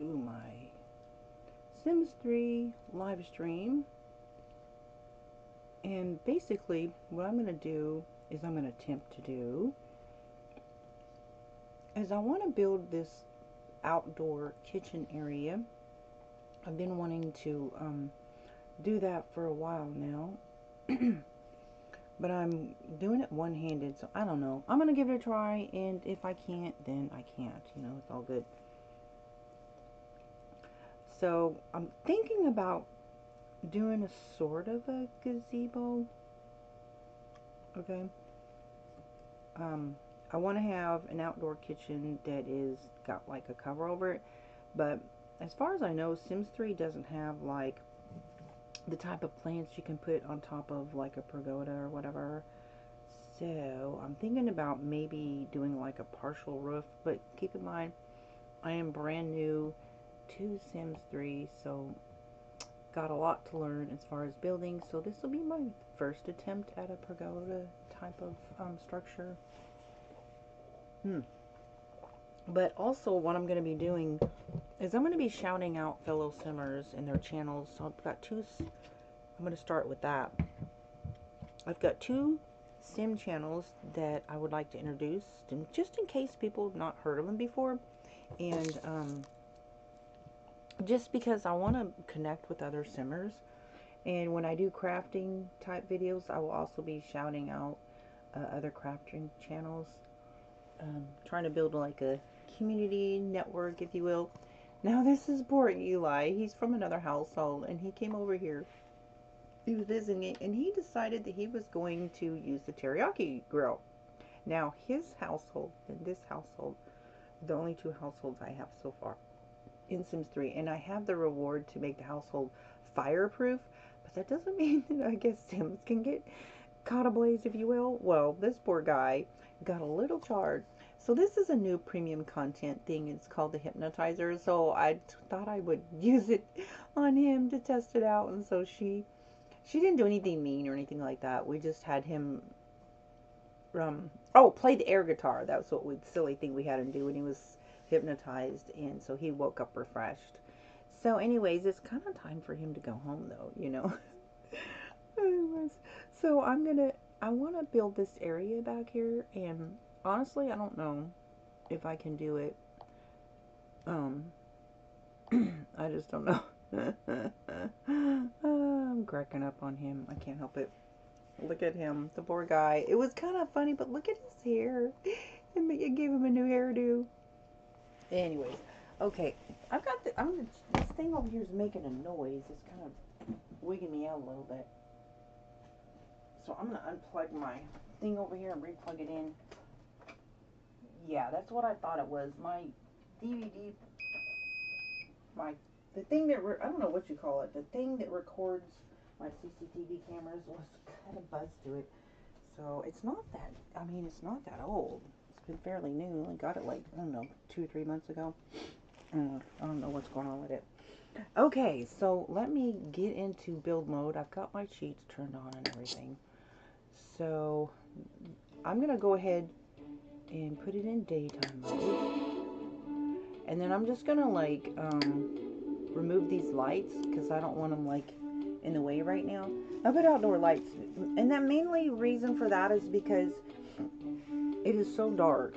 to my Sims 3 live stream. And basically, what I'm going to do is I'm going to attempt to do is I want to build this outdoor kitchen area. I've been wanting to do that for a while now. But I'm doing it one-handed, so I don't know. I'm going to give it a try, and if I can't, then I can't. You know, it's all good. So I'm thinking about doing a sort of a gazebo. Okay. I want to have an outdoor kitchen that is got like a cover over it, but as far as I know, Sims 3 doesn't have like the type of plants you can put on top of like a pergola or whatever. So I'm thinking about maybe doing like a partial roof, but keep in mind I am brand new to Sims 3, so got a lot to learn as far as building. So this will be my first attempt at a pergola type of structure. But also what I'm going to be doing is I'm going to be shouting out fellow simmers and their channels. So I've got I'm going to start with that. I've got 2 sim channels that I would like to introduce, just in case people have not heard of them before, and just because I want to connect with other simmers. And when I do crafting type videos, I will also be shouting out other crafting channels, trying to build like a community network, if you will. Now this is poor Eli. He's from another household, and he came over here. He was visiting it, and he decided that he was going to use the teriyaki grill. Now his household and this household, the only 2 households I have so far in Sims 3, and I have the reward to make the household fireproof, but that doesn't mean that I guess Sims can get caught ablaze, if you will. Well, this poor guy got a little charred. So this is a new premium content thing. It's called the hypnotizer. So I thought I would use it on him to test it out. And so she didn't do anything mean or anything like that. We just had him play the air guitar. That was what silly thing we had him do when he was hypnotized, and so he woke up refreshed. So anyways, it's kind of time for him to go home though, you know. So I want to build this area back here, and honestly I don't know if I can do it. I just don't know. I'm cracking up on him. I can't help it. Look at him, the poor guy. It was kind of funny, but look at his hair. It gave him a new hairdo. Anyways, okay, I've got this thing over here is making a noise. It's kind of wigging me out a little bit. So I'm gonna unplug my thing over here and replug it in. Yeah, that's what I thought it was. My DVD, the thing that I don't know what you call it. The thing that records my CCTV cameras was kind of buzzed to it. So it's not that. I mean, it's not that old. It's been fairly new. I got it like, I don't know, 2 or 3 months ago. I don't know what's going on with it. Okay, so let me get into build mode. I've got my cheats turned on and everything. So I'm going to go ahead and put it in daytime mode. And then I'm just going to like remove these lights because I don't want them like in the way right now. I put outdoor lights, and that mainly reason for that is because it is so dark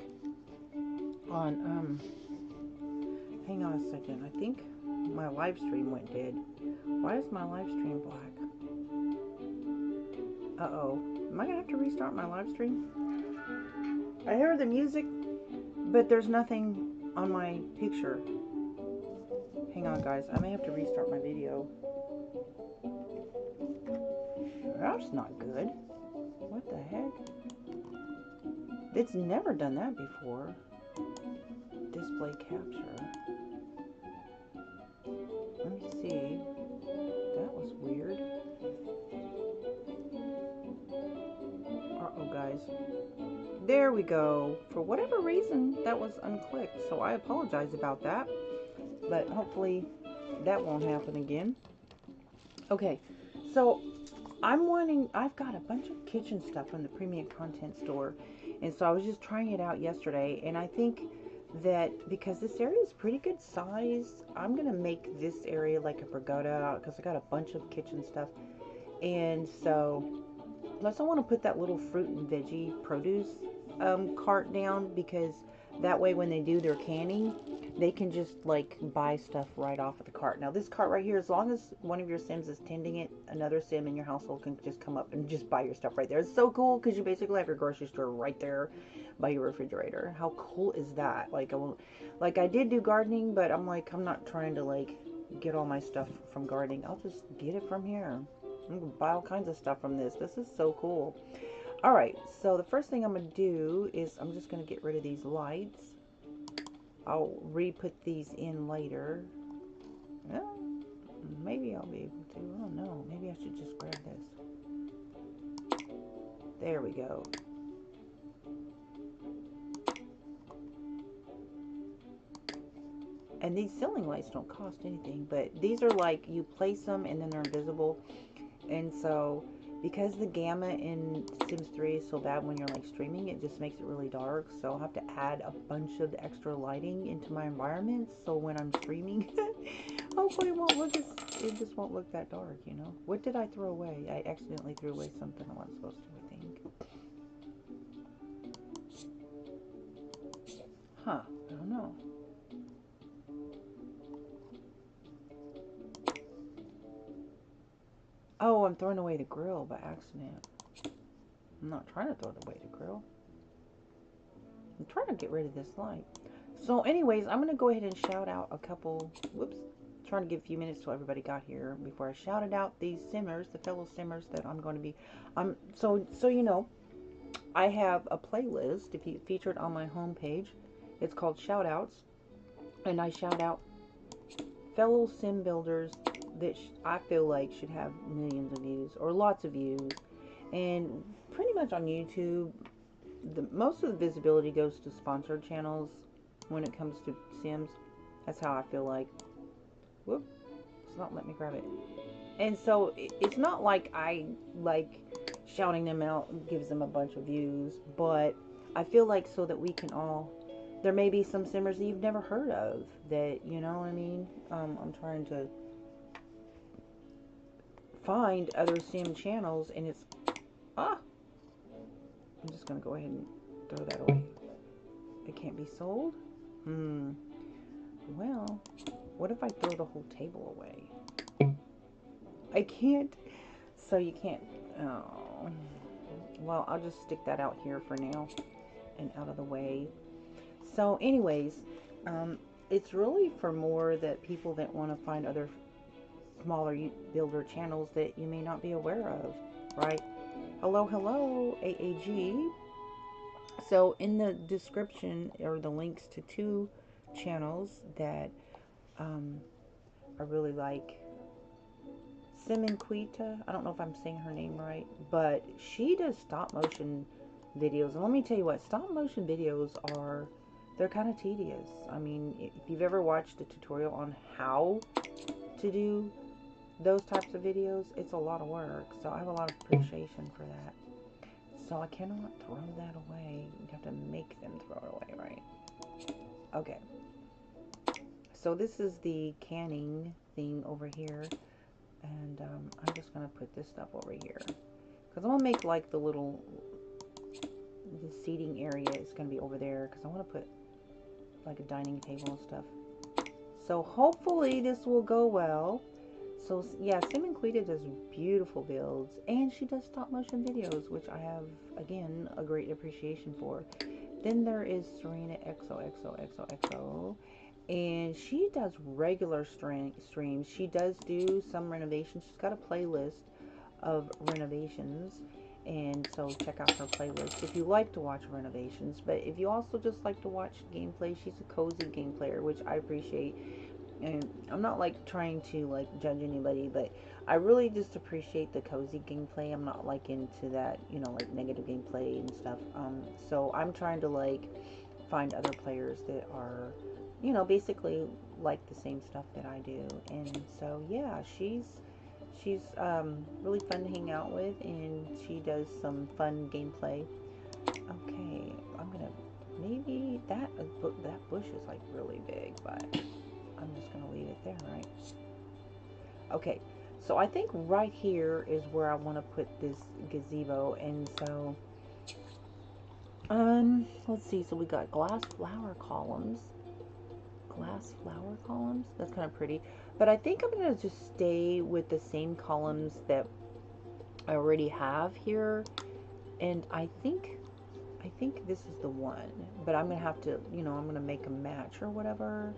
on hang on a second. I think my live stream went dead. Why is my live stream black? Uh-oh. Am I gonna have to restart my live stream? I hear the music, but there's nothing on my picture. Hang on, guys. I may have to restart my video. That's not good. What the heck? It's never done that before. Display capture. Let me see. That was weird. Uh-oh, guys. There we go. For whatever reason, that was unclicked. So I apologize about that. But hopefully that won't happen again. Okay. So I've got a bunch of kitchen stuff from the premium content store. And so I was just trying it out yesterday. And I think that because this area is pretty good size, I'm gonna make this area like a pagoda because I got a bunch of kitchen stuff. And so, plus I want to put that little fruit and veggie produce cart down, because that way when they do their canning, they can just like buy stuff right off of the cart. Now this cart right here, as long as one of your Sims is tending it, another Sim in your household can just come up and just buy your stuff right there. It's so cool because you basically have your grocery store right there by your refrigerator. How cool is that? Like I did do gardening, but I'm like, I'm not trying to like get all my stuff from gardening. I'll just get it from here. I'm gonna buy all kinds of stuff from this. This is so cool. All right, so the first thing I'm gonna do is I'm just gonna get rid of these lights. I'll re-put these in later. Well, maybe I'll be able to. I don't know. Maybe I should just grab this. There we go. And these ceiling lights don't cost anything, but these are like you place them and then they're invisible. And so because the gamma in Sims 3 is so bad when you're like streaming, it just makes it really dark. So I'll have to add a bunch of extra lighting into my environments, so when I'm streaming, hopefully it just won't look that dark, you know. What did I throw away? I accidentally threw away something I wasn't supposed to, I think. Huh, I don't know. Oh, I'm throwing away the grill by accident. I'm not trying to throw away the grill. I'm trying to get rid of this light. So anyways, I'm going to go ahead and shout out a couple, whoops, trying to give a few minutes till everybody got here before I shouted out these simmers, the fellow simmers that I'm going to be, so you know, I have a playlist if you featured on my homepage. It's called Shoutouts, and I shout out fellow sim builders that I feel like should have millions of views or lots of views. And pretty much on YouTube, most of the visibility goes to sponsored channels when it comes to Sims. That's how I feel like. Whoop, it's not letting me grab it. And so it's not like I like shouting them out gives them a bunch of views, but I feel like so that we can all, there may be some simmers that you've never heard of that, you know what I mean? I'm trying to find other sim channels, and it's, I'm just going to go ahead and throw that away. It can't be sold? Well, what if I throw the whole table away? I can't. So you can't. Oh. Well, I'll just stick that out here for now and out of the way. So anyways, it's really for more that people that want to find other smaller builder channels that you may not be aware of, right? Hello, hello, AAG. So in the description are the links to two channels that I really like. Simonquita, I don't know if I'm saying her name right, but she does stop motion videos. And let me tell you what, stop motion videos are, they're kind of tedious. I mean, if you've ever watched a tutorial on how to do those types of videos, it's a lot of work. So I have a lot of appreciation for that. So I cannot throw that away. You have to make them throw it away, right? Okay. So this is the canning thing over here. And I'm just going to put this stuff over here. Because I'm going to make like the seating area is going to be over there. Because I want to put like a dining table and stuff. So hopefully this will go well. So yeah, Simonquita does beautiful builds. And she does stop motion videos, which I have, again, a great appreciation for. Then there is Serena XOXOXOXO. And she does regular streams. She does do some renovations. She's got a playlist of renovations, and so check out her playlist if you like to watch renovations. But if you also just like to watch gameplay, she's a cozy game player, which I appreciate. And I'm not like trying to like judge anybody, but I really just appreciate the cozy gameplay. I'm not like into that, you know, like negative gameplay and stuff. So I'm trying to like find other players that are, you know, basically like the same stuff that I do. And so yeah, she's really fun to hang out with, and she does some fun gameplay. Okay, I'm gonna maybe that bush is like really big, but I'm just gonna leave it there, right? Okay, so I think right here is where I want to put this gazebo, and so let's see. So we got glass flower columns. That's kind of pretty, but I think I'm gonna just stay with the same columns that I already have here, and I think this is the one, but I'm gonna have to, I'm gonna make a match or whatever.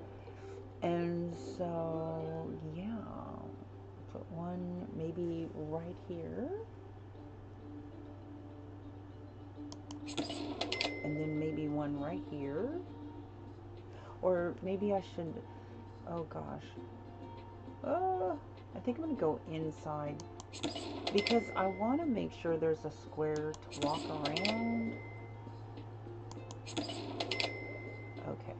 And so yeah, put one maybe right here, and then maybe one right here, or maybe I should, oh gosh, I think I'm gonna go inside because I want to make sure there's a square to walk around. Okay,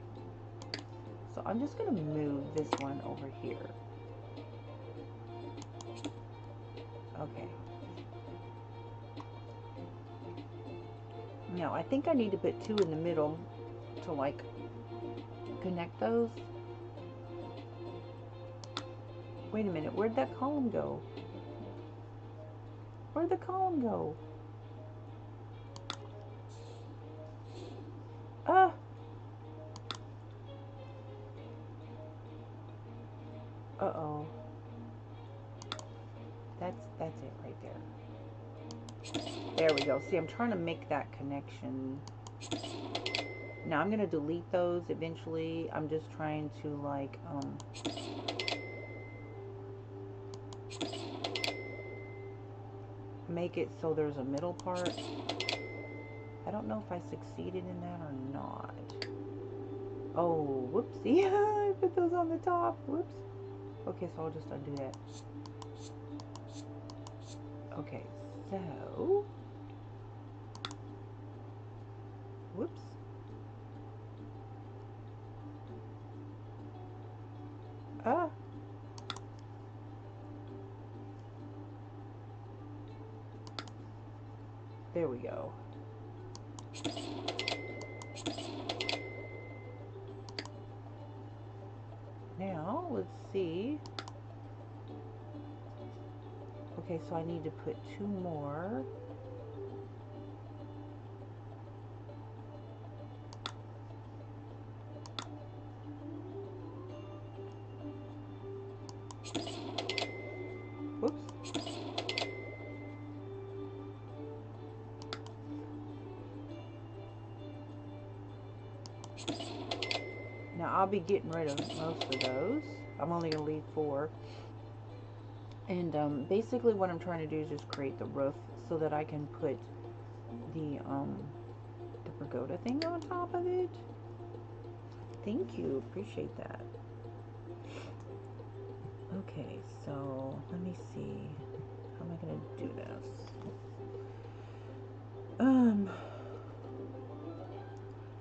so I'm just gonna move this one over here. Okay. Now I think I need to put two in the middle to like connect those. Wait a minute, where'd that column go? Where'd the column go? Ah! Uh-oh. That's it right there. There we go. See, I'm trying to make that connection. Now I'm gonna delete those eventually. I'm just trying to like make it so there's a middle part. I don't know if I succeeded in that or not. Oh, whoopsie. I put those on the top. Whoops. Okay, so I'll just undo that. Okay, so whoops. Ah. There we go. Now, let's see. Okay, so I need to put two more. Whoops. Now, I'll be getting rid of most of those. I'm only going to leave 4. And basically what I'm trying to do is just create the roof so that I can put the pagoda thing on top of it. Thank you, appreciate that. Okay, so let me see. How am I gonna do this?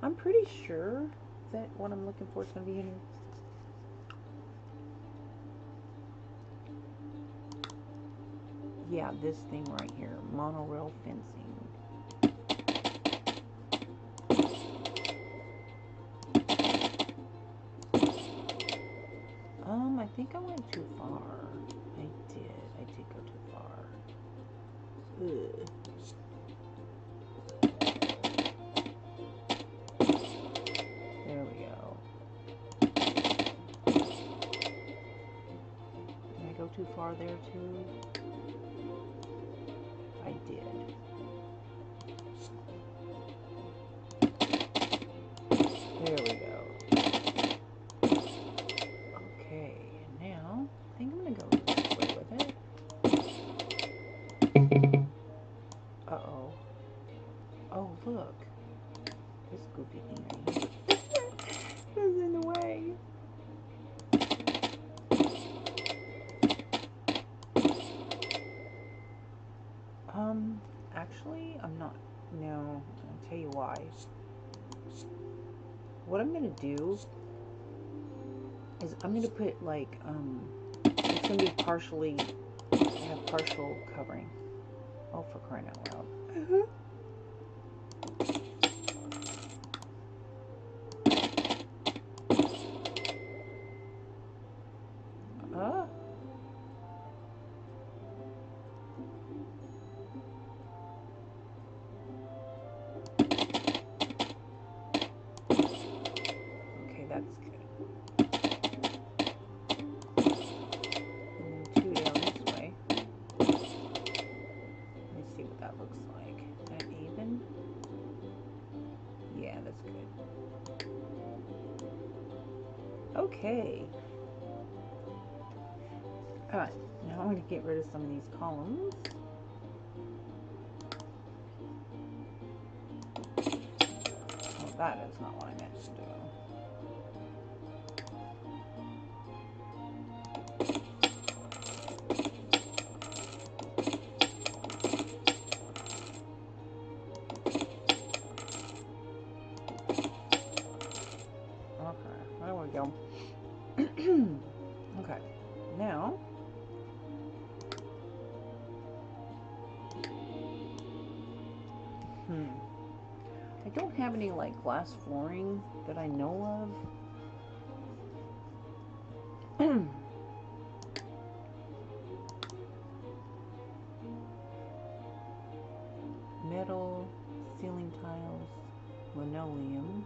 I'm pretty sure that what I'm looking for is gonna be in here. Yeah, this thing right here, monorail fencing. I think I went too far. I did go too far. Ugh. There we go. Did I go too far there too? I did. There we go. Okay, now I think I'm gonna go this way with it. Uh-oh. Oh, look. This goofy thing right here is in the way. Actually, I'm not. No, I'll tell you why. What I'm gonna do is I'm gonna put like, it's gonna be partially, have partial covering. Oh, for crying out loud. Okay. Alright, now I'm going to get rid of some of these columns. Well, that is not what I meant to do. Okay, there we go. Okay, now I don't have any like glass flooring that I know of. Metal, ceiling tiles, linoleum.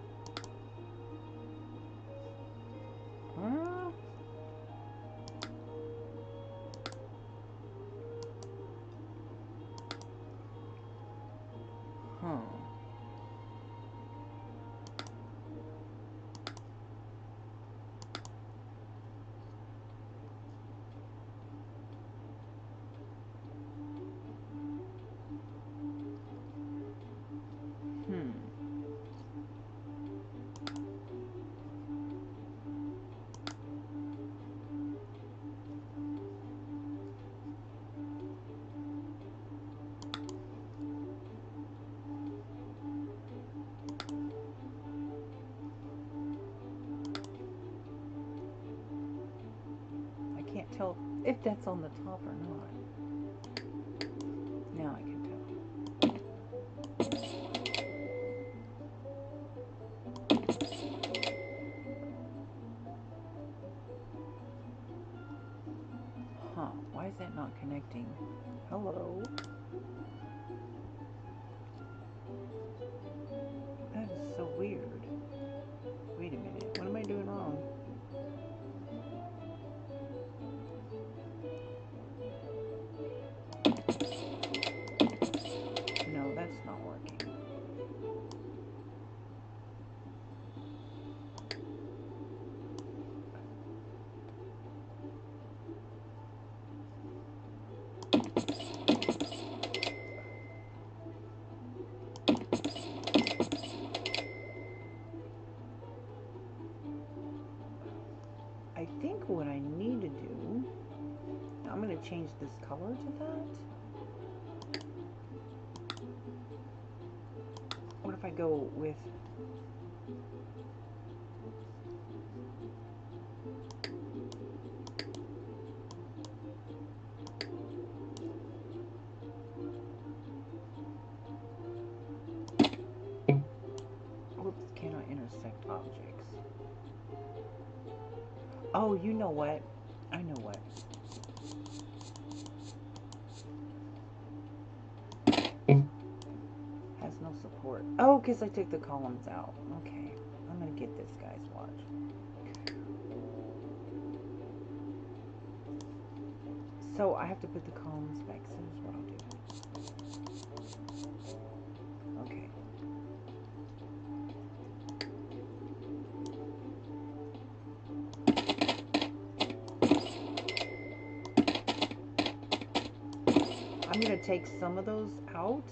I can't tell if that's on the top or not. Now I can tell. Huh, why is that not connecting? Hello? That is so weird. Wait a minute, what am I doing wrong? No, that's not working. I think what I need to do, I'm going to change this color to that. What if I go with whoops, cannot intersect objects. Oh, you know what? I know what. Has no support. Oh, because I took the columns out. Okay. I'm going to get this, guys. Watch. So I have to put the columns back. So here's what I'll do. Okay. I'm going to take some of those out.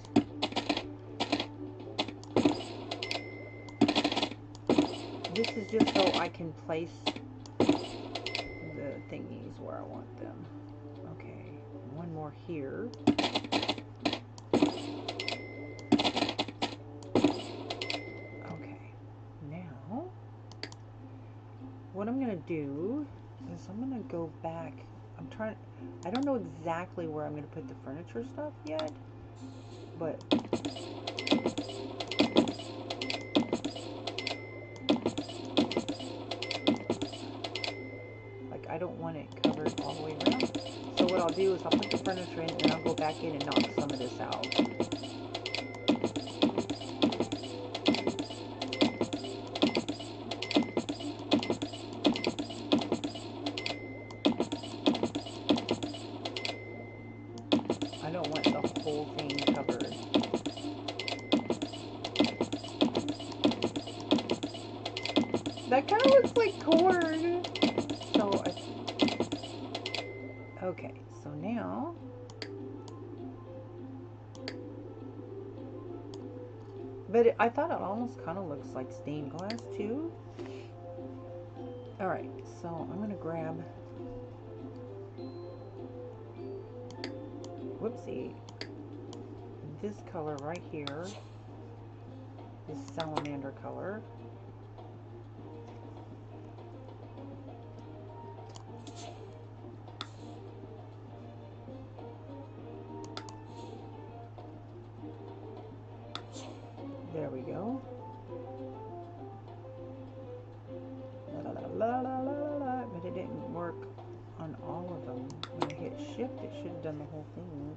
This is just so I can place the thingies where I want them. Okay, one more here. Okay, now what I'm going to do is I'm going to go back. I don't know exactly where I'm going to put the furniture stuff yet, but like I don't want it covered all the way around. So what I'll do is I'll put the furniture in and then I'll go back in and knock some of this out. I don't want the whole thing covered. That kind of looks like corn. Okay, so now I thought it almost kind of looks like stained glass too. All right, so I'm gonna grab, whoopsie, this color right here, this salamander color. There we go. La, la, la, la, la, la, but it didn't work on all of them. When I hit shift, it should have done the whole thing.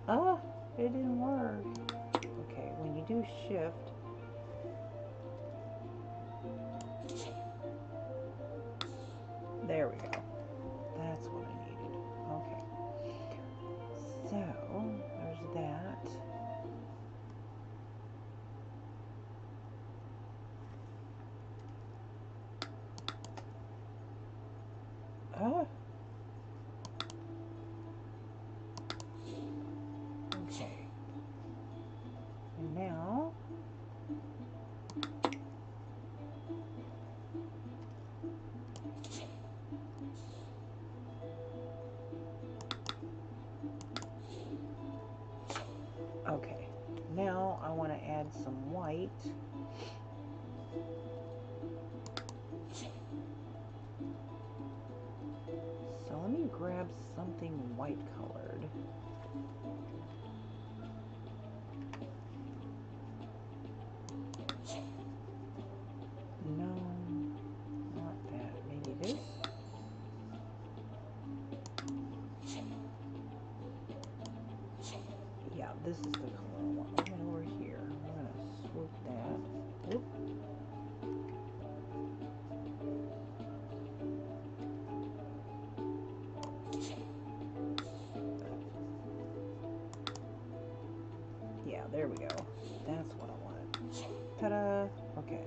Ah, it didn't work. Okay, when you do shift, there we go. That's what I needed. Okay. So, there's that. Ah. Okay. And now, okay. Now I want to add some white. So let me grab something white colored. No, not that. Maybe this? Yeah, this is the color I want. Right over here. I'm going to swoop that. Oop. Yeah, there we go. That's what I wanted. Ta-da! Okay.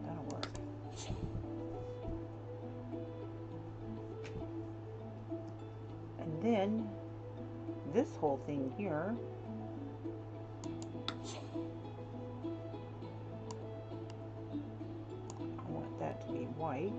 That'll work. And then, this whole thing here, I want that to be white.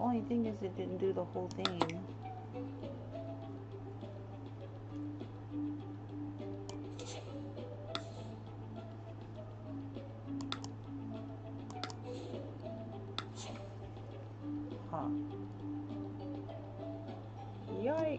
The only thing is it didn't do the whole thing. Huh. Yikes.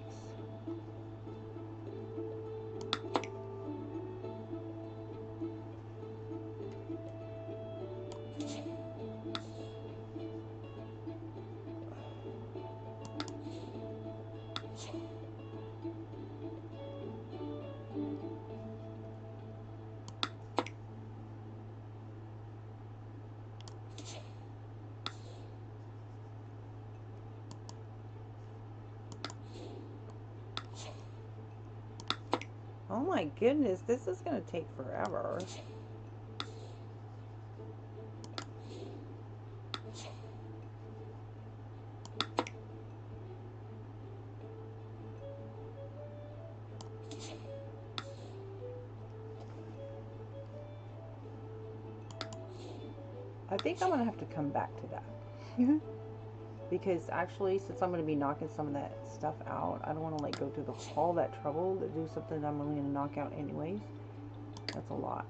Oh my goodness, this is going to take forever. I think I'm going to have to come back to that. Because actually, since I'm going to be knocking some of that stuff out, I don't want to like go through all that trouble to do something that I'm only going to knock out anyways. That's a lot.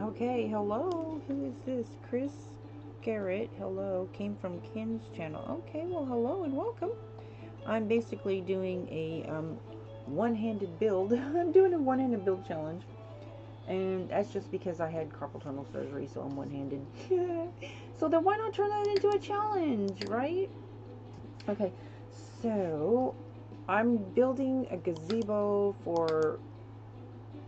Okay, hello. Who is this? Chris Garrett. Hello. Came from Ken's channel. Okay, well, hello and welcome. I'm basically doing a one-handed build. I'm doing a one-handed build challenge. And that's just because I had carpal tunnel surgery, so I'm one-handed. So then why not turn that into a challenge, right? Okay, so I'm building a gazebo for,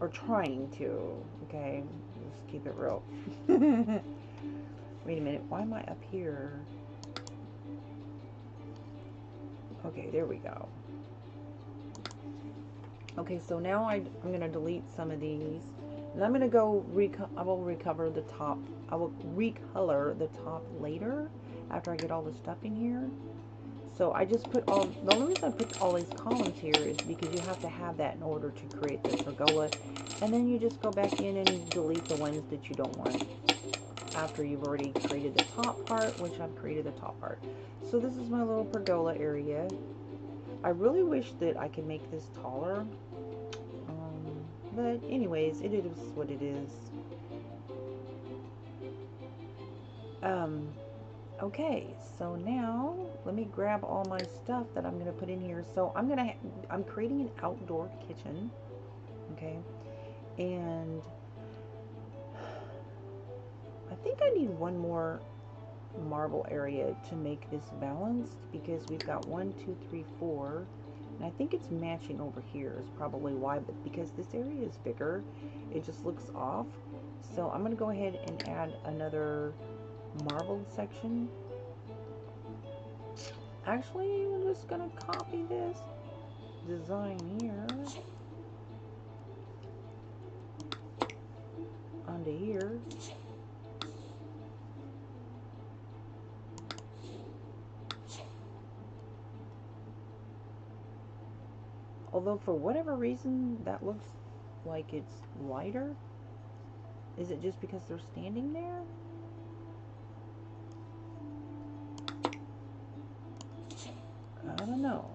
or trying to, okay? Let's keep it real. Wait a minute, why am I up here? Okay, there we go. Okay, so now I'm going to delete some of these. And I'm going to go, I will recover the top. I will recolor the top later after I get all the stuff in here. So I just put all, the only reason I put all these columns here is because you have to have that in order to create the pergola. And then you just go back in and delete the ones that you don't want after you've already created the top part, which I've created the top part. So this is my little pergola area. I really wish that I could make this taller. But anyways, it is what it is. Okay, so now let me grab all my stuff that I'm gonna put in here. So I'm creating an outdoor kitchen, okay, and I think I need one more marble area to make this balanced because we've got 1, 2, 3, 4, and I think it's matching over here is probably why. But because this area is bigger, it just looks off. So I'm gonna go ahead and add another marbled section. Actually, we're just gonna copy this design here onto here. Although for whatever reason that looks like it's lighter. Is it just because they're standing there? I don't know.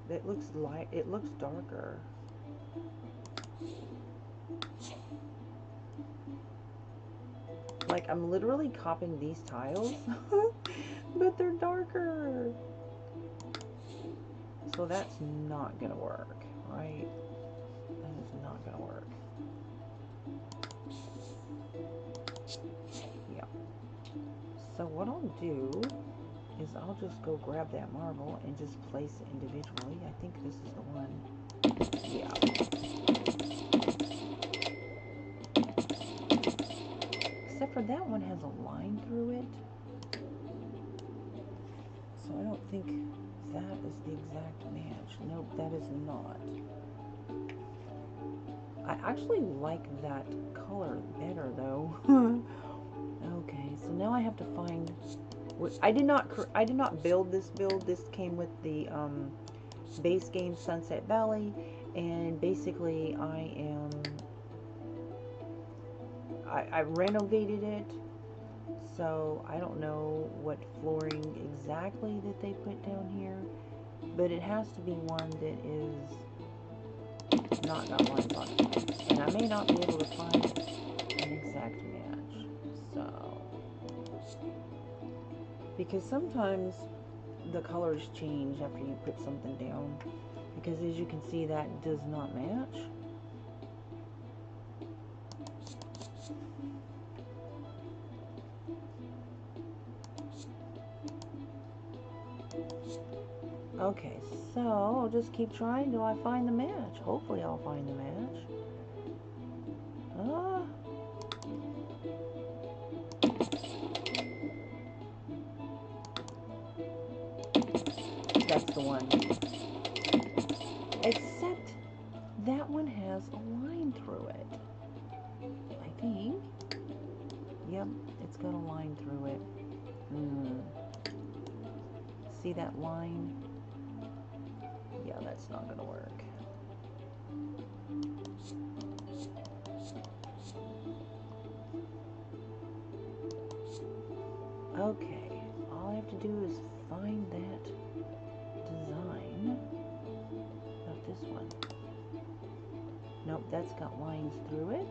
It looks light. It looks darker. Like I'm literally copying these tiles, but they're darker. So that's not gonna work, right? That is not gonna work. Yeah. So what I'll do is I'll just go grab that marble and just place it individually. I think this is the one. Yeah. Except for that one has a line through it. So I don't think that is the exact match. Nope, that is not. I actually like that color better though. Okay, so now I have to find. I did not build this build. This came with the base game Sunset Valley, and basically I renovated it. So I don't know what flooring exactly that they put down here, but it has to be one that is not got lines on it. And I may not be able to find an exact match. So, because sometimes the colors change after you put something down. Because as you can see, that does not match. Okay, so I'll just keep trying till I find the match. Hopefully I'll find the match. Ah. That's the one. Except that one has a line through it. I think. Yep, it's got a line through it. See that line? Yeah, that's not gonna work. Okay, all I have to do is find that design. Not this one. Nope, that's got lines through it.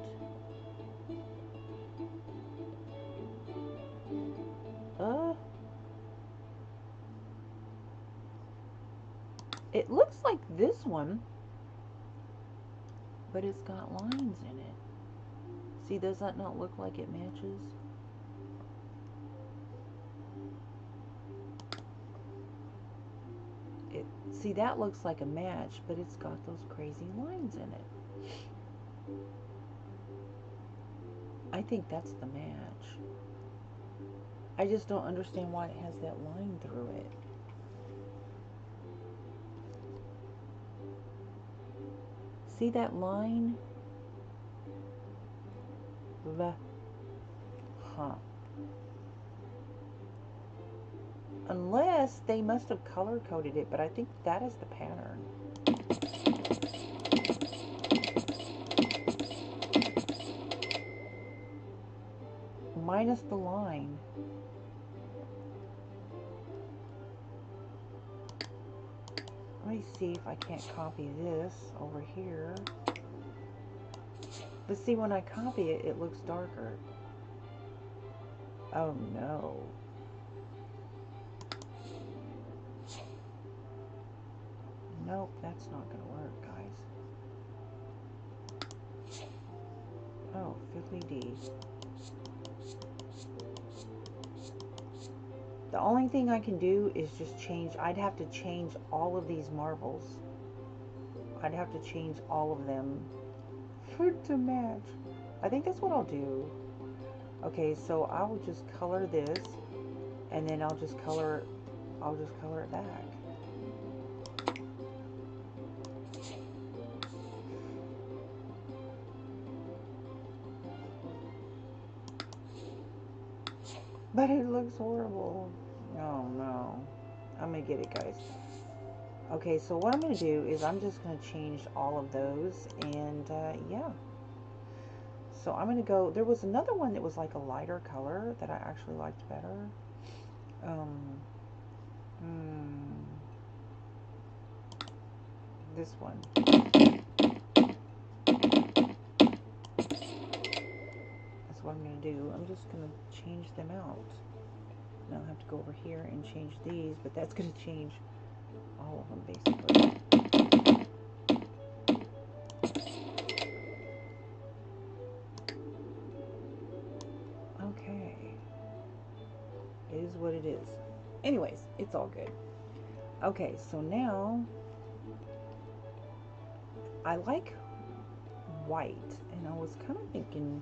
It looks like this one, but it's got lines in it. See, does that not look like it matches? See, that looks like a match, but it's got those crazy lines in it. I think that's the match. I just don't understand why it has that line through it. See that line? Huh. Unless they must have color coded it, but I think that is the pattern. Minus the line. Let me see if I can't copy this over here. But see, when I copy it, it looks darker. Oh no. Nope, that's not gonna work, guys. Oh, fiddly dee. The only thing I can do is just change. I'd have to change all of these marbles. I'd have to change all of them for it to match. I think that's what I'll do. Okay, so I will just color this, and then I'll just color it back. But it looks horrible. Oh no. I'm gonna get it, guys. Okay, so what I'm gonna do is I'm just gonna change all of those, and yeah. So I'm gonna go. There was another one that was like a lighter color that I actually liked better. This one. That's what I'm gonna do. I'm just gonna change them out. Now I'll have to go over here and change these, but that's gonna change all of them basically. Okay. It is what it is. Anyways, it's all good. Okay, so now I like white, and I was kind of thinking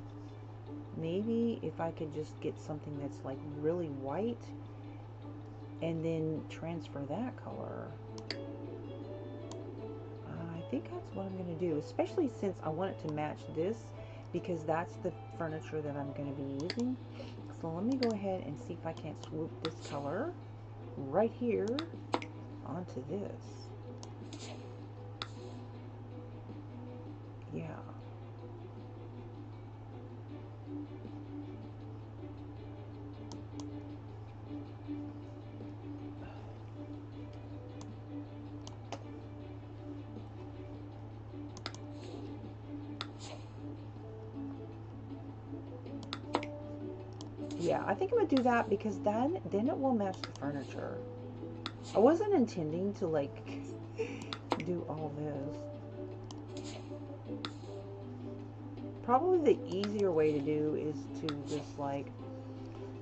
maybe if I could just get something that's like really white and then transfer that color. I think that's what I'm going to do, especially since I want it to match this, because that's the furniture that I'm going to be using. So let me go ahead and see if I can't swoop this color right here onto this. Yeah. Yeah, I think I'm gonna do that because then it will match the furniture. I wasn't intending to like do all this. Probably the easier way to do is to just like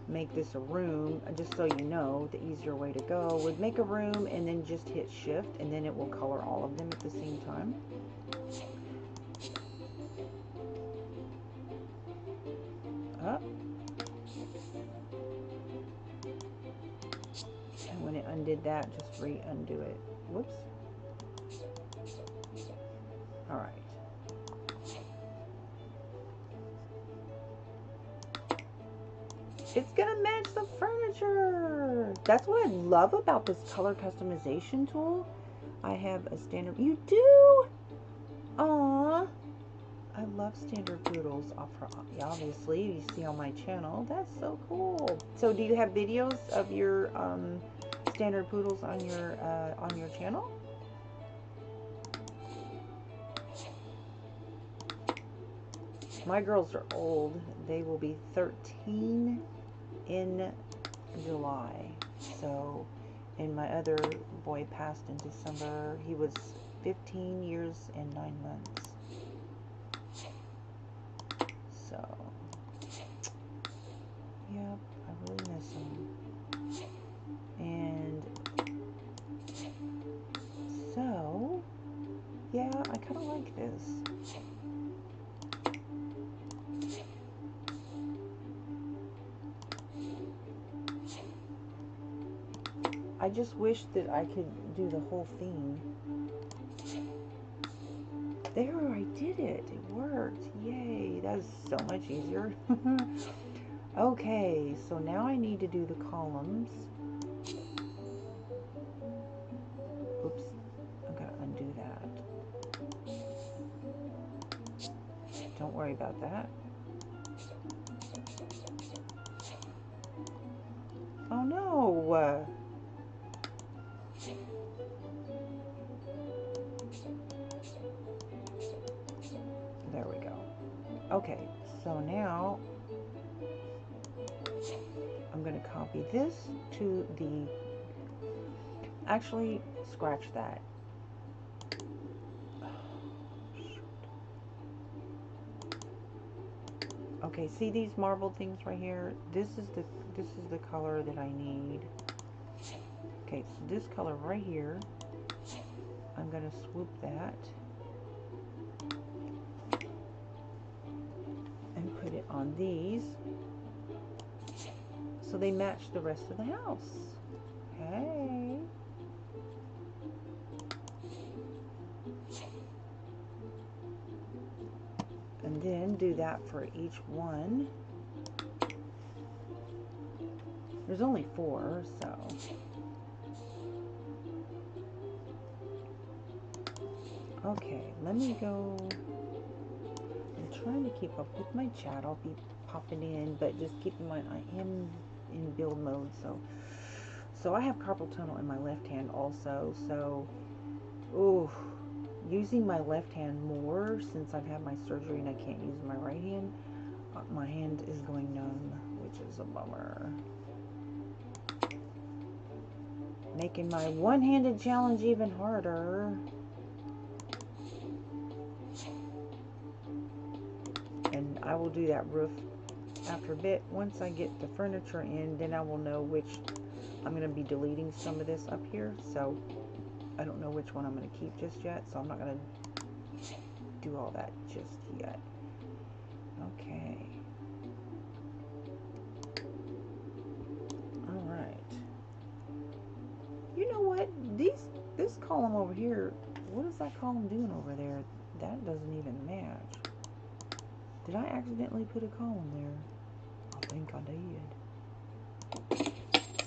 make this a room. Just so you know, the easier way to go would make a room and then just hit shift, and then it will color all of them at the same time. Up. And when it undid that, just re-undo it. Whoops. Alright. It's gonna match the furniture. That's what I love about this color customization tool. I have a standard. You do? Aww. I love standard poodles. Obviously, you see on my channel. That's so cool. So, do you have videos of your standard poodles on your channel? My girls are old. They will be 13 in July. So, and my other boy passed in December. He was 15 years and 9 months. So, yep, I really miss him. And so, yeah, I kind of like this. I just wish that I could do the whole thing. There, I did it. It worked. Yay, that is so much easier. Okay, so now I need to do the columns. Oops, I'm gonna undo that. Don't worry about that. Oh no! There we go. Okay, so now I'm going to copy this to the... Actually, scratch that. Okay, see these marbled things right here? This is the color that I need. Okay, so this color right here, I'm going to swoop that and put it on these so they match the rest of the house. Hey. And then do that for each one. There's only 4, so. Okay, let me go. I'm trying to keep up with my chat. I'll be popping in, but just keep in mind I am in build mode, so I have carpal tunnel in my left hand also, so ooh, using my left hand more since I've had my surgery and I can't use my right hand. My hand is going numb, which is a bummer. Making my one-handed challenge even harder. And I will do that roof after a bit. Once I get the furniture in, then I will know which. I'm going to be deleting some of this up here, so I don't know which one I'm going to keep just yet, so I'm not going to do all that just yet. Okay. Alright. You know what? This column over here, what is that column doing over there? That doesn't even match. Did I accidentally put a column there? I think I did.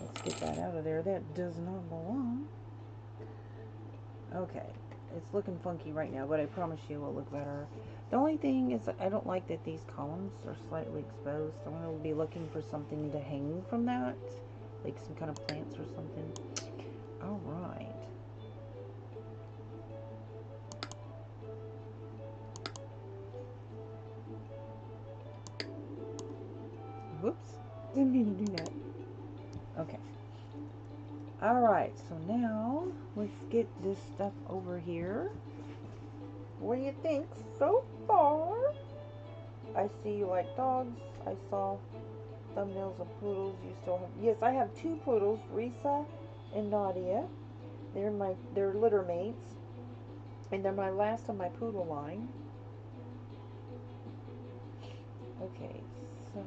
Let's get that out of there. That does not belong. Okay. It's looking funky right now, but I promise you it will look better. The only thing is I don't like that these columns are slightly exposed. So I'm going to be looking for something to hang from that. Like some kind of plants or something. Alright. Whoops. Didn't mean to do that. Okay. Alright, so now let's get this stuff over here. What do you think so far? I see you like dogs. I saw thumbnails of poodles. You still have... Yes, I have 2 poodles, Risa and Nadia. They're litter mates. And they're my last of my poodle line. Okay, so...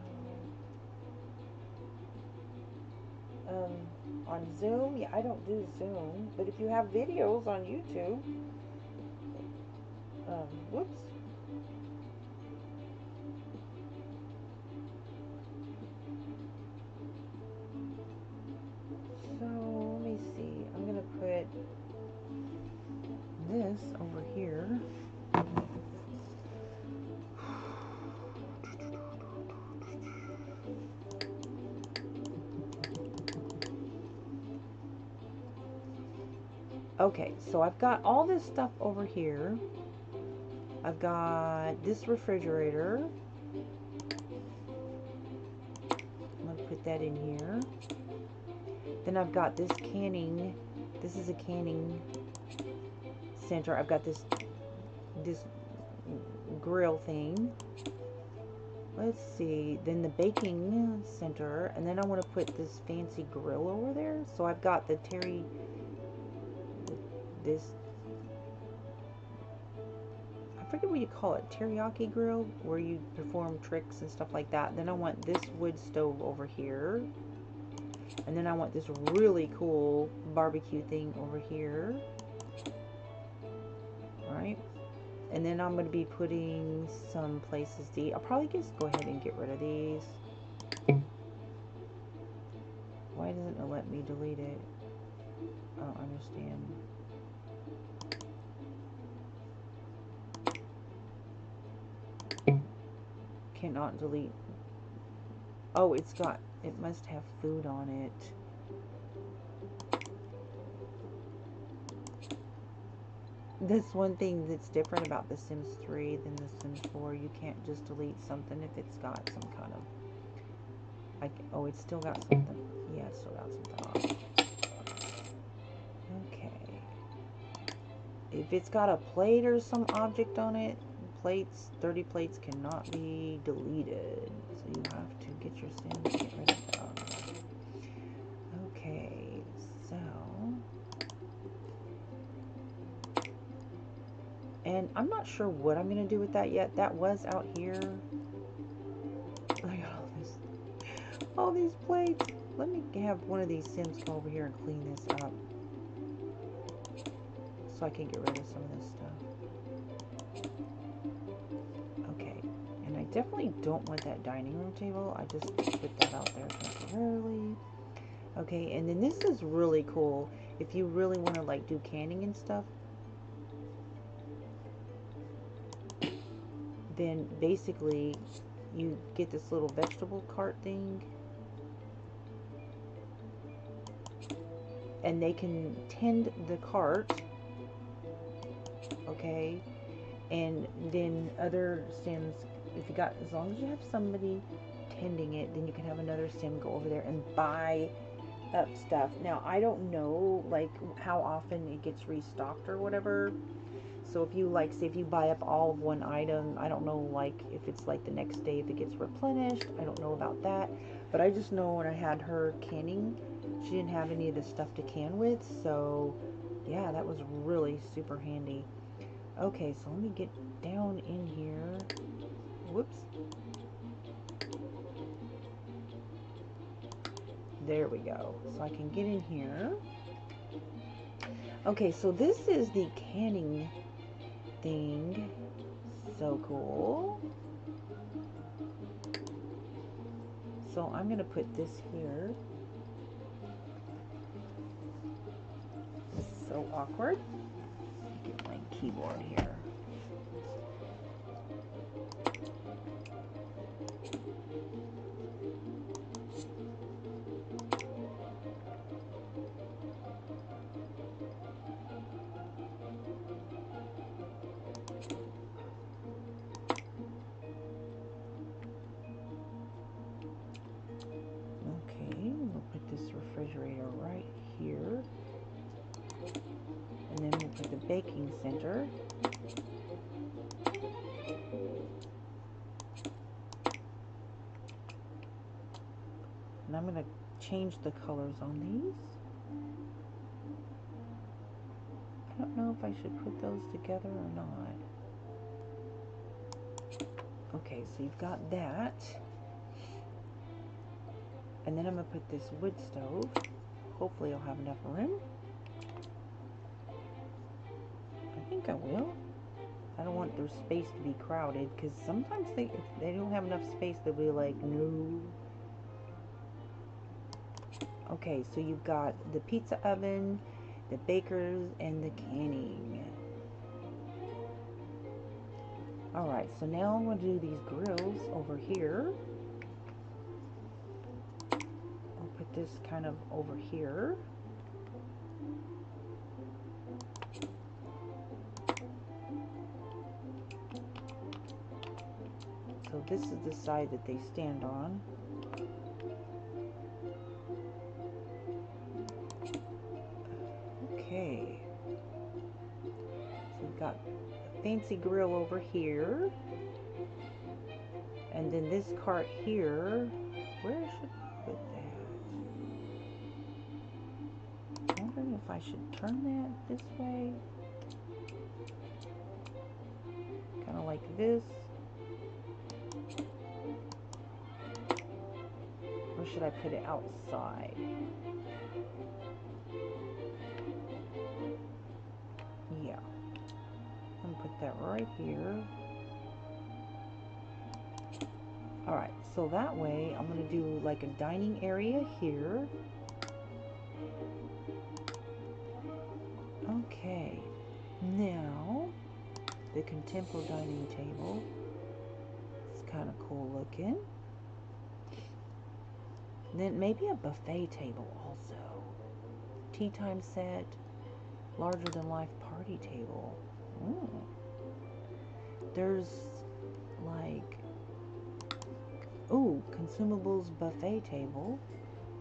on Zoom, yeah, I don't do Zoom, but if you have videos on YouTube, whoops. So, let me see, I'm gonna put this over here. Okay, so I've got all this stuff over here. I've got this refrigerator. I'm going to put that in here. Then I've got this canning. This is a canning center. I've got this grill thing. Let's see. Then the baking center, and then I want to put this fancy grill over there. So I've got the this, I forget what you call it, teriyaki grill, where you perform tricks and stuff like that. Then I want this wood stove over here. And then I want this really cool barbecue thing over here. Alright. And then I'm going to be putting some places to eat. I'll probably just go ahead and get rid of these. Why doesn't it let me delete it? I don't understand. Cannot delete. Oh, it must have food on it. That's one thing that's different about The Sims 3 than The Sims 4. You can't just delete something if it's got some kind of... oh, it's still got something. Yeah, it's still got something on. Okay. If it's got a plate or some object on it, dirty plates cannot be deleted. So you have to get your Sims to get rid of them. Okay, so... And I'm not sure what I'm going to do with that yet. That was out here. I got all these plates. Let me have one of these Sims come over here and clean this up, so I can get rid of some of this stuff. Okay, and I definitely don't want that dining room table. I just put that out there temporarily. Okay, and then this is really cool. If you really want to like do canning and stuff, then basically you get this little vegetable cart thing, and they can tend the cart, okay, and then other Sims, if you got, as long as you have somebody tending it, then you can have another Sim go over there and buy up stuff. Now I don't know like how often it gets restocked or whatever. So if you like, say if you buy up all of one item, I don't know like if it's like the next day if it gets replenished. I don't know about that. But I just know when I had her canning, she didn't have any of the stuff to can with. So yeah, that was really super handy. Okay, so let me get down in here. Whoops. There we go. So I can get in here. Okay, so this is the canning thing. So cool. So I'm going to put this here. So awkward. Get my keyboard here. Okay, we'll put this refrigerator right here. And then we'll put the baking center. And I'm going to change the colors on these. I don't know if I should put those together or not. Okay, so you've got that. And then I'm going to put this wood stove. Hopefully I'll have enough room. I think I will. I don't want their space to be crowded, because sometimes if they don't have enough space, they'll be like, no. Okay, so you've got the pizza oven, the bakers, and the canning. Alright, so now I'm going to do these grills over here. I'll put this kind of over here. So this is the side that they stand on. fancy grill over here. And then this cart here, where should I put that? I'm wondering if I should turn that this way. Kind of like this. Or should I put it outside? Yeah. I'm gonna put that right here. Alright, so that way I'm gonna do like a dining area here. Okay. Now, the Contempo dining table. It's kind of cool looking. And then maybe a buffet table also. Tea time set. Larger than life party table. Ooh. There's like, ooh, consumables buffet table.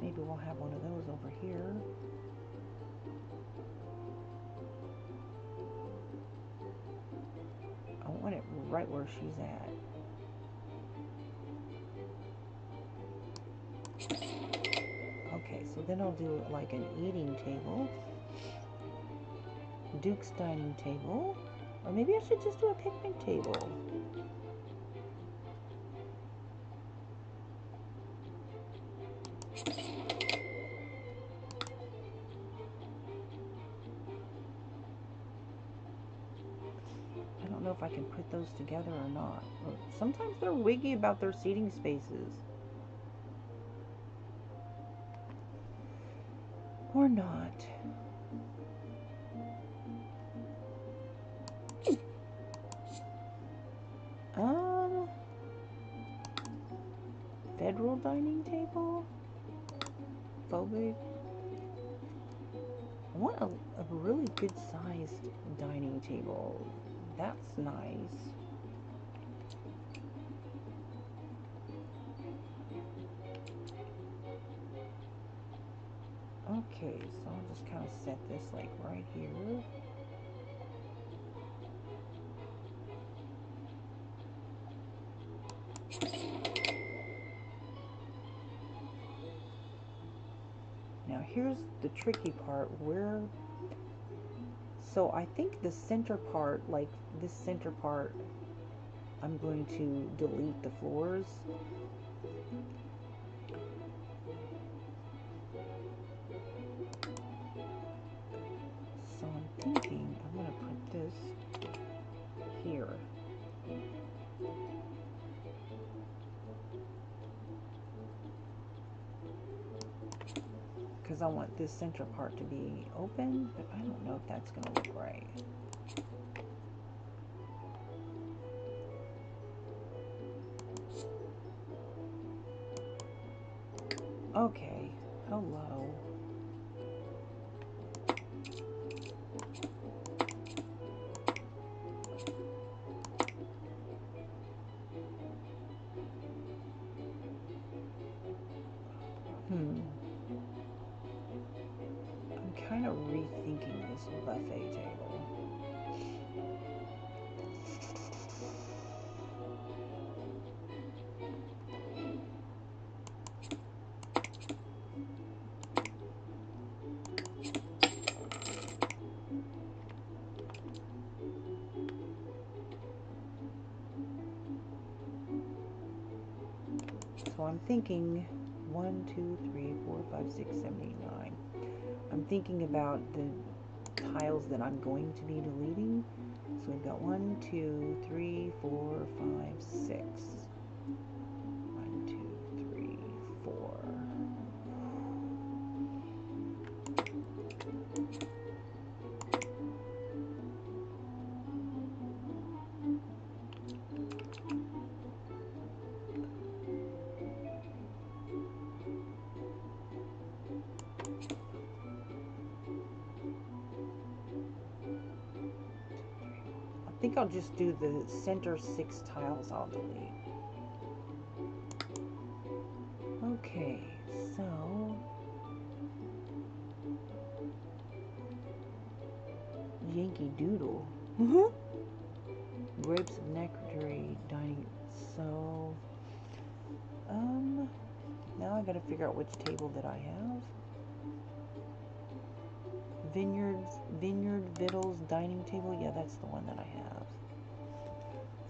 Maybe we'll have one of those over here. I want it right where she's at. Okay, so then I'll do like an eating table. Duke's dining table. Or maybe I should just do a picnic table. I don't know if I can put those together or not. Sometimes they're wiggy about their seating spaces. Or not. Federal dining table? Phobic? I want a really good sized dining table. That's nice. Okay, so I'll just kind of set this like right here. Now here's the tricky part where, so I think the center part, like this center part, I'm going to delete the floors. So I'm thinking I'm going to put this here. Because I want this center part to be open, but I don't know if that's going to look right. Okay, hello. I'm kind of rethinking this buffet table. So I'm thinking 1, 2, 3, 4, 5, 6, 7, 8, 9. I'm thinking about the tiles that I'm going to be deleting. So we've got 1, 2, 3, 4, 5, 6. 1, 2, 3, 4. I think I'll just do the center 6 tiles I'll delete. Okay, so Yankee Doodle. grapes of nectarine dining. So, now I gotta figure out which table that I have. Vineyard Victuals dining table. Yeah, that's the one that I have.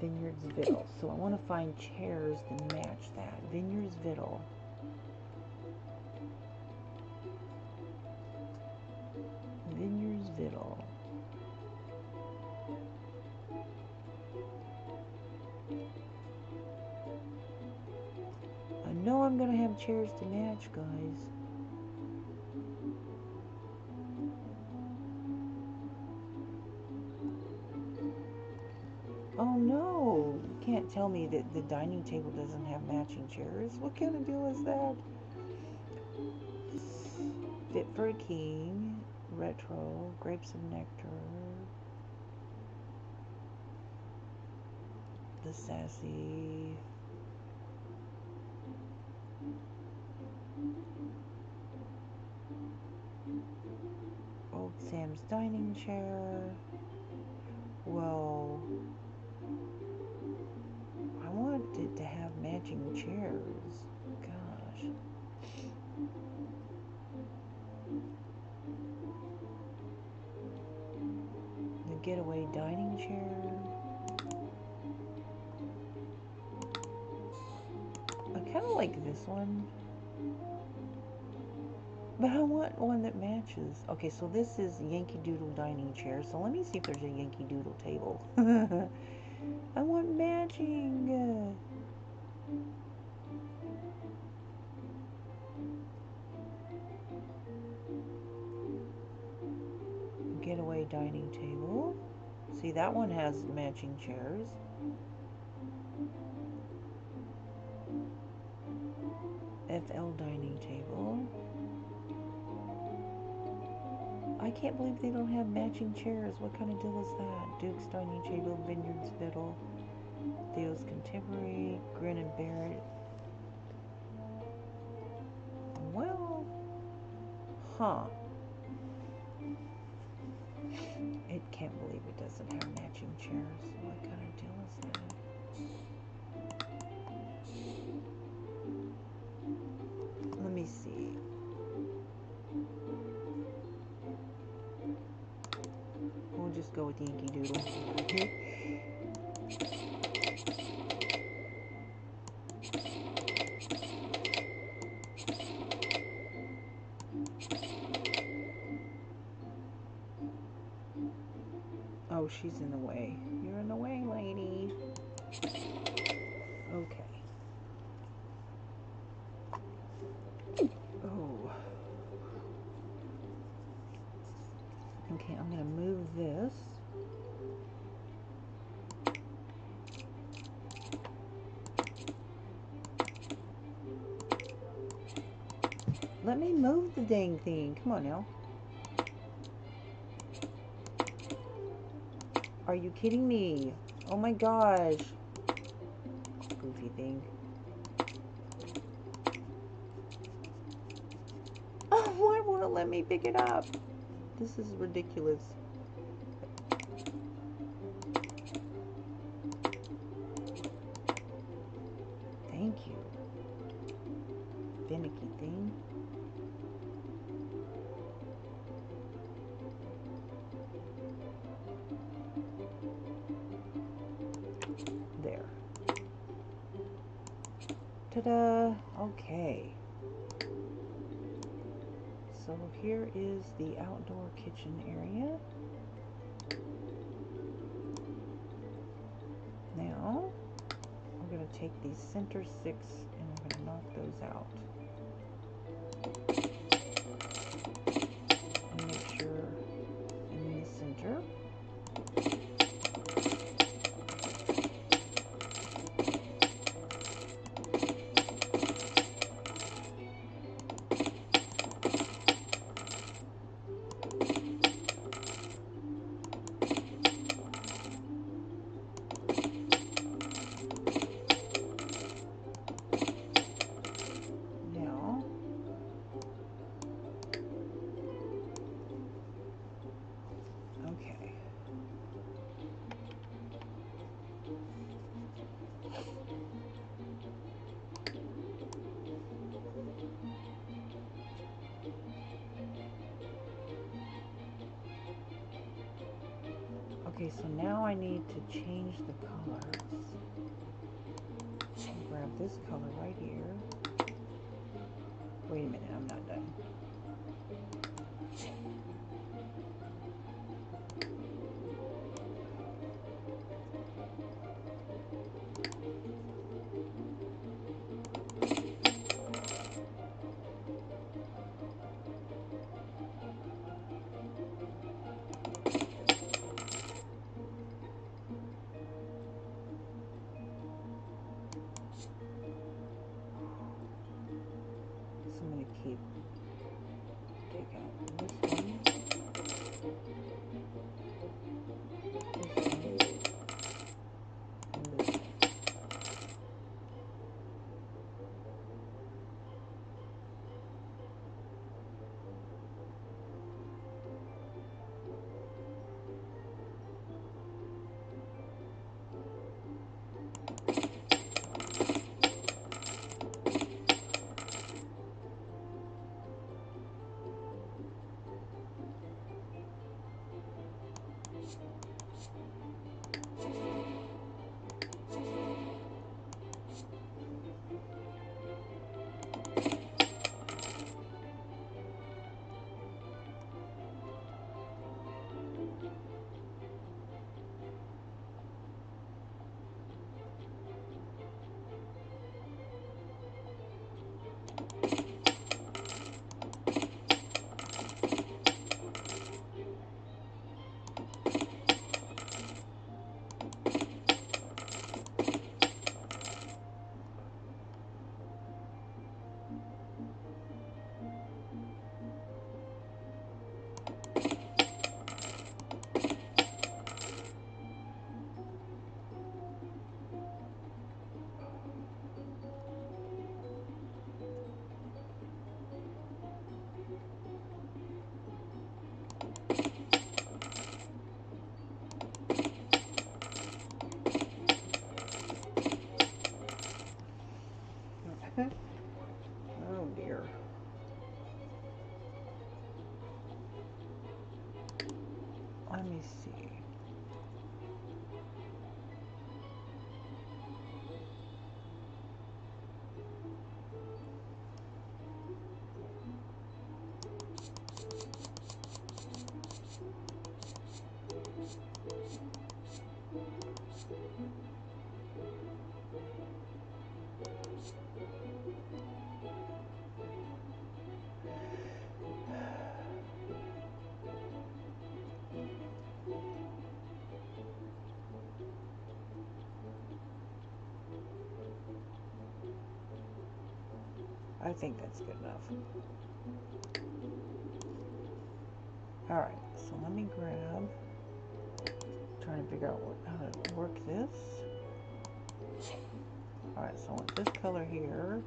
Vineyards Victuals. So I want to find chairs that match that. Vineyards Victual. Vineyards Victual. I know I'm gonna have chairs to match, guys. Oh no! You can't tell me that the dining table doesn't have matching chairs. What kind of deal is that? Fit for a King, Retro, Grapes of Nectar, the Sassy, Old Sam's Dining Chair. Well, I want it to have matching chairs. Gosh. The Getaway Dining Chair. I kind of like this one. But I want one that matches. Okay, so this is Yankee Doodle dining chair. So let me see if there's a Yankee Doodle table. I want matching. Getaway dining table. See, that one has matching chairs. FL dining table. I can't believe they don't have matching chairs. What kind of deal is that? Duke's dining table, Vineyards Victual, Theo's Contemporary, Grin and Bear It. Well, huh. It can't believe it doesn't have matching chairs. What kind of deal is that? Let me see. We'll just go with Yankee Doodle. Oh, she's in the way. You're in the way, lady. Okay. Oh. Okay, I'm going to move this. Let me move the dang thing. Come on now. Are you kidding me? Oh my gosh. Goofy thing. Oh, why won't it let me pick it up? This is ridiculous. Thank you. Finicky thing. There. Ta-da! Okay. So here is the outdoor kitchen area. Now, I'm going to take these center 6 and I'm going to knock those out. And make sure I'm in the center. Now, Okay, so now I need to change the colors. I'll grab this color right here. Wait a minute, I'm not done. So I'm going to take out this one, and this one. Oh dear. Let me see. I think that's good enough. Alright, so let me grab, trying to figure out how to work this. Alright, so with this color here,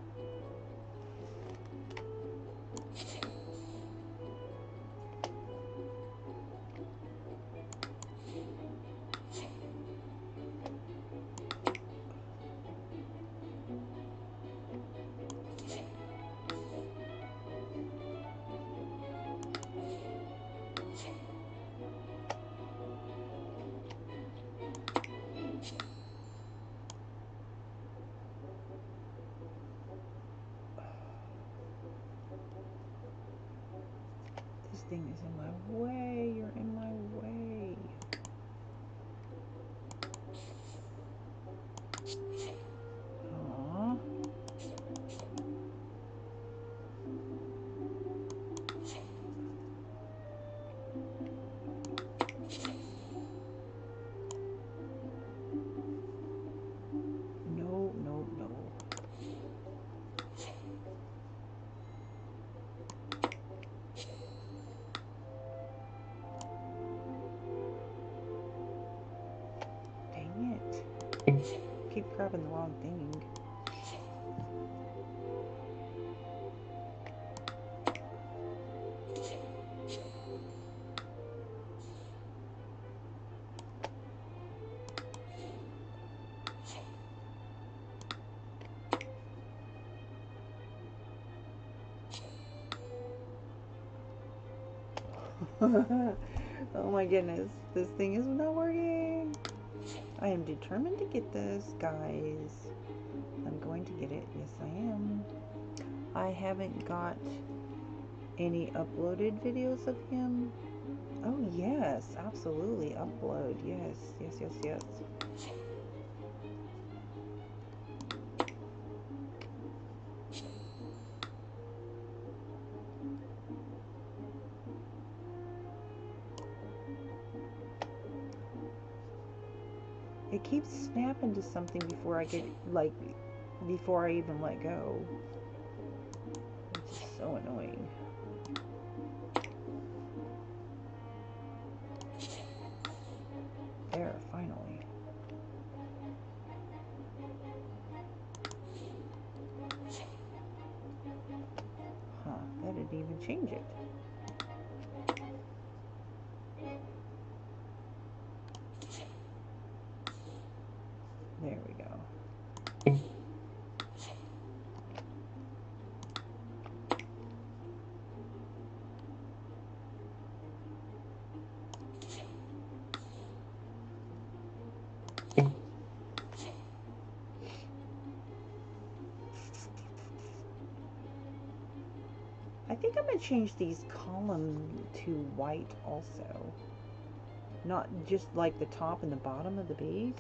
this thing is in my way. You're in my way. Aww. No, no, no. Dang it. Keep grabbing the wrong thing. Oh my goodness, this thing is not working. I am determined to get this, guys. I'm going to get it. Yes, I am. I haven't got any uploaded videos of him. Oh yes, absolutely. Upload. Yes, yes, yes, yes. It keeps snapping to something before I get, like, before I even let go. Which is so annoying. There, finally. Huh, that didn't even change it. There we go. I think I'm going to change these columns to white also. Not just like the top and the bottom of the base.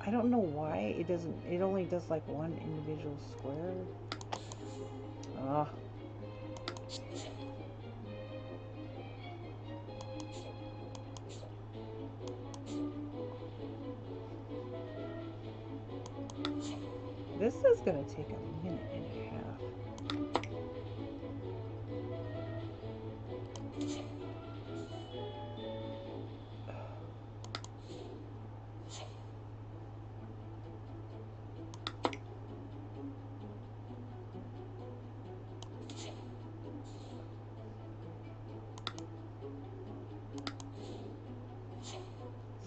I don't know why it doesn't, it only does like one individual square. Ah. This is gonna take a minute and a half.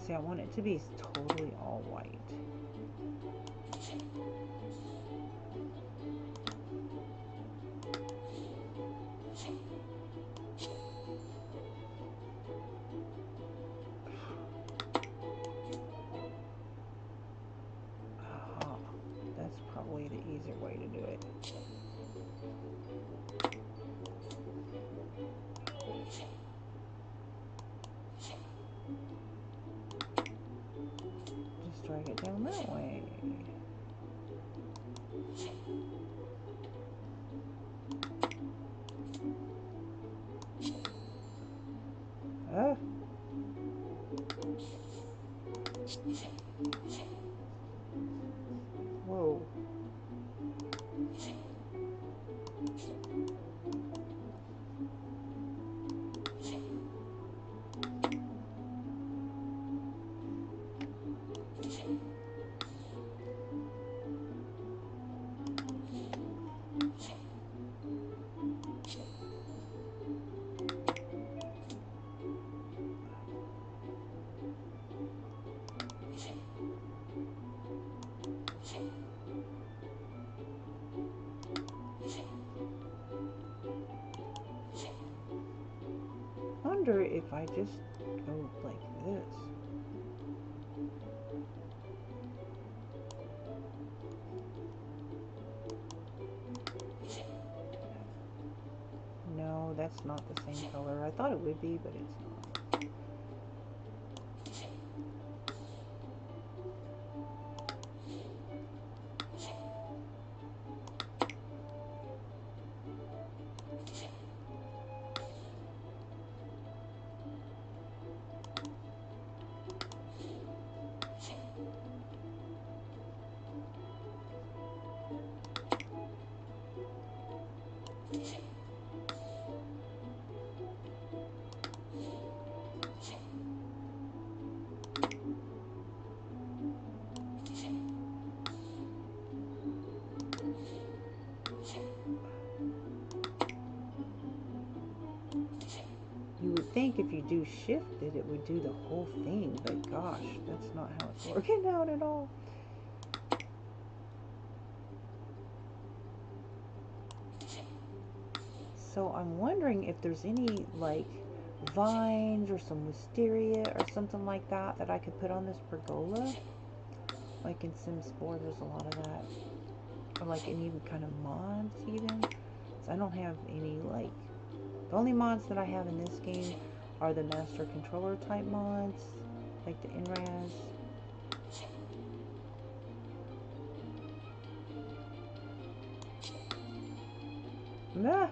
See, I want it to be totally all white. Aha, that's probably the easier way to do it. Just drag it down that way. Ah. Whoa. if I just go like this. No, that's not the same color. I thought it would be, but it's not. You would think if you do shift it would do the whole thing, but gosh, that's not how it's working out at all. So I'm wondering if there's any like vines or some wisteria or something like that that I could put on this pergola. Like in Sims 4 there's a lot of that. Or like any kind of mods even. So I don't have any like, the only mods that I have in this game are the master controller type mods, like the NRAS. Ah.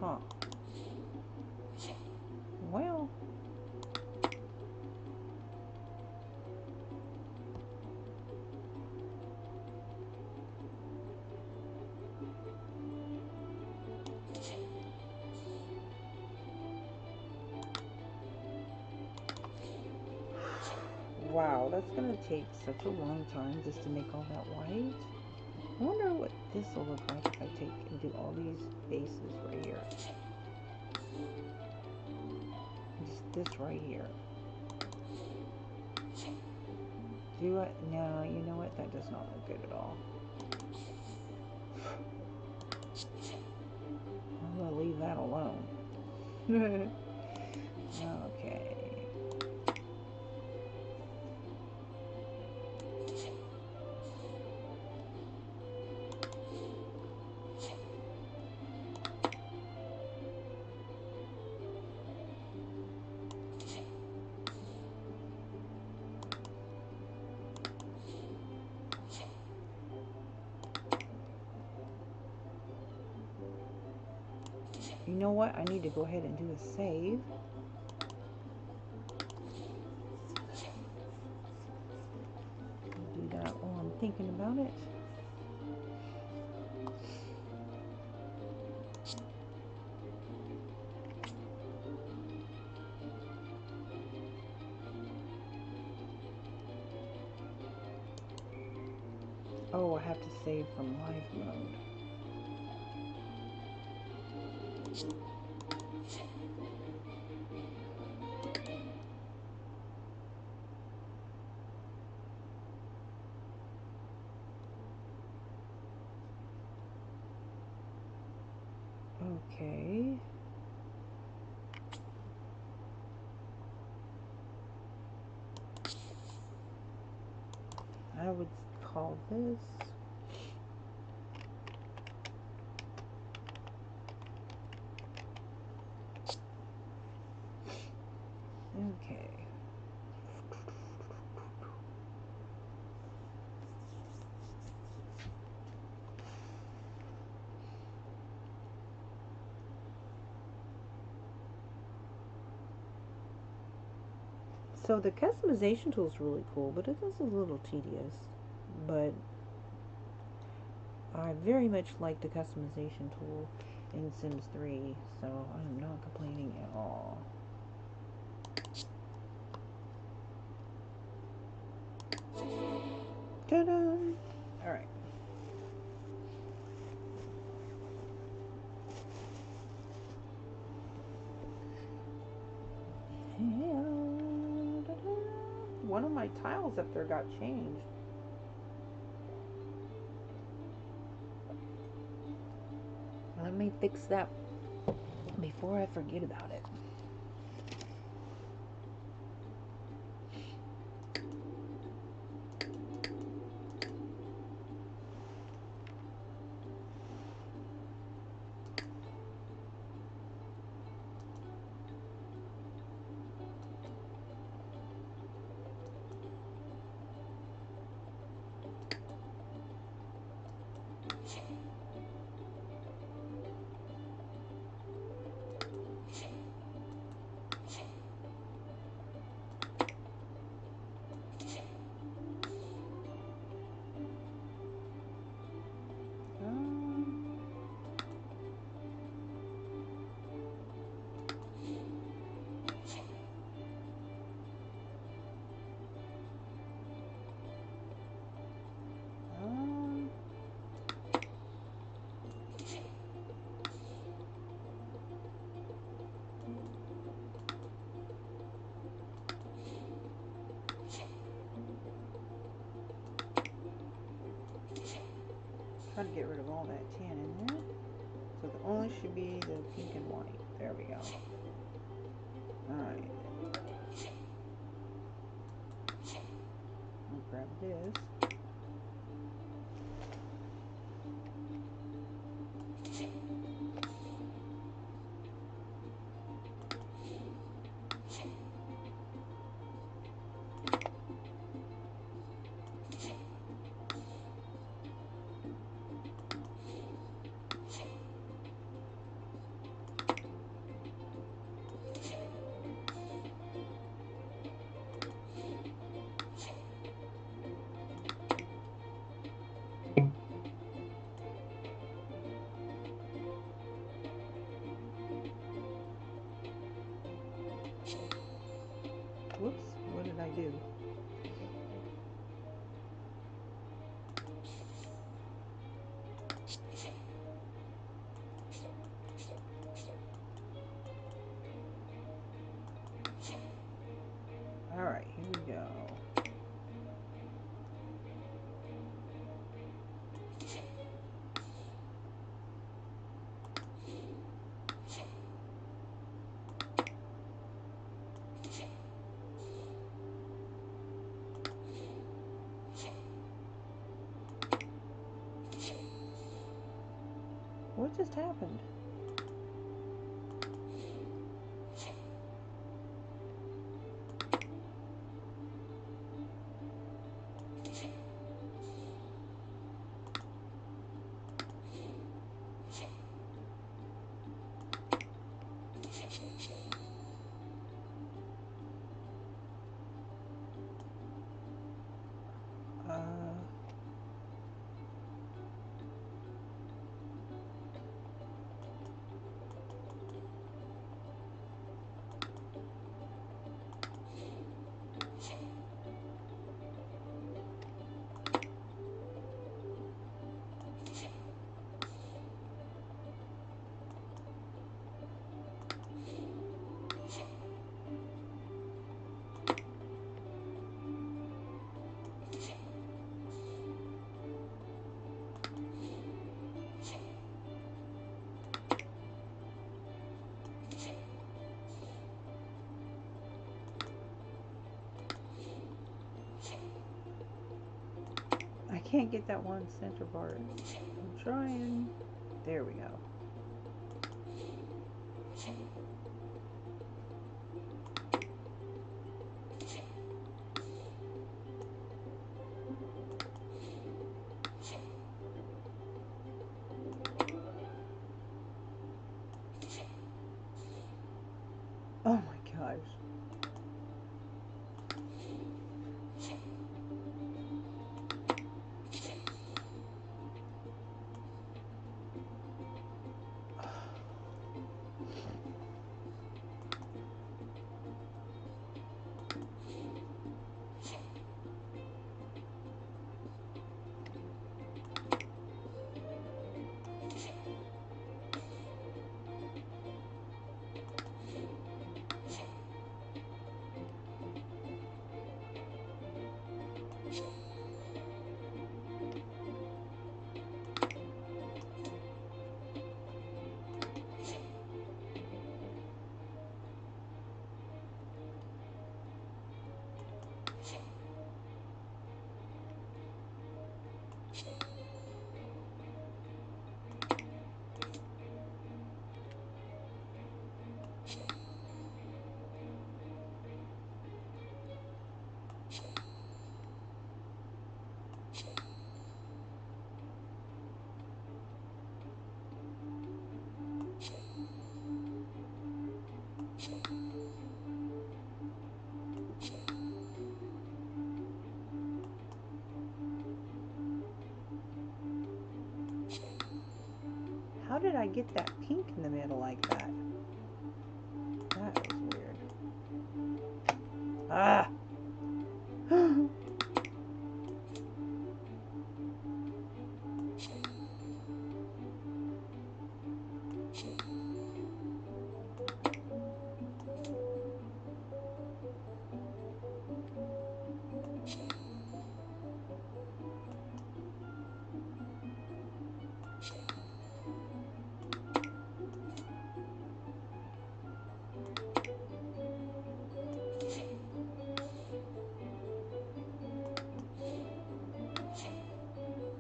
Huh. Well. Wow, that's gonna take such a long time just to make all that white. I wonder what this will look like if I take and do all these bases right here. Just this right here. Do it? No, you know what? That does not look good at all. I'm gonna leave that alone. Okay. You know what? I need to go ahead and do a save. I'll do that while I'm thinking about it. Oh, I have to save from live mode. Okay. I would call this okay. So the customization tool is really cool, but it is a little tedious. But I very much like the customization tool. in Sims 3, so I'm not complaining at all. Ta-da! Alright. One of my tiles up there got changed. Let me fix that before I forget about it. Try to get rid of all that tan in there. So there only should be the pink and white. There we go. Alright. I'll grab this. Whoops, what did I do? Alright, here we go. What just happened? I can't get that one center part. I'm trying. There we go. Oh my gosh. How did I get that pink in the middle like that? That is weird. Ah!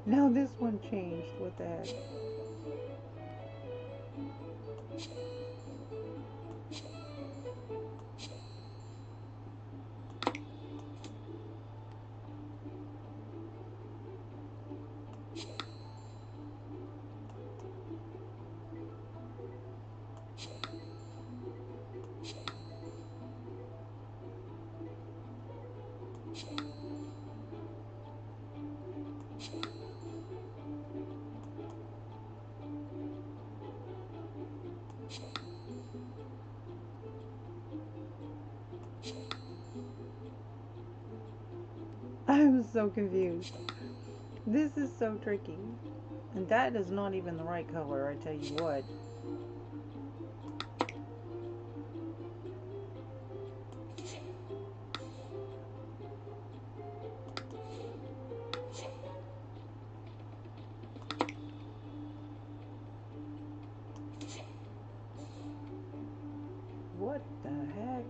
Now this one changed. What the heck? I'm so confused. This is so tricky. And that is not even the right color, I tell you what. What the heck?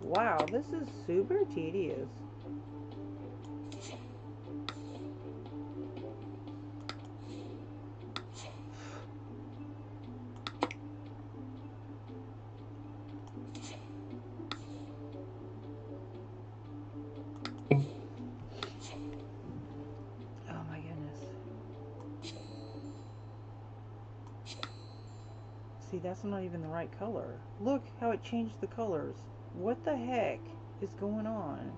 Wow, this is super tedious. Oh my goodness. See, that's not even the right color. Look how it changed the colors. What the heck is going on?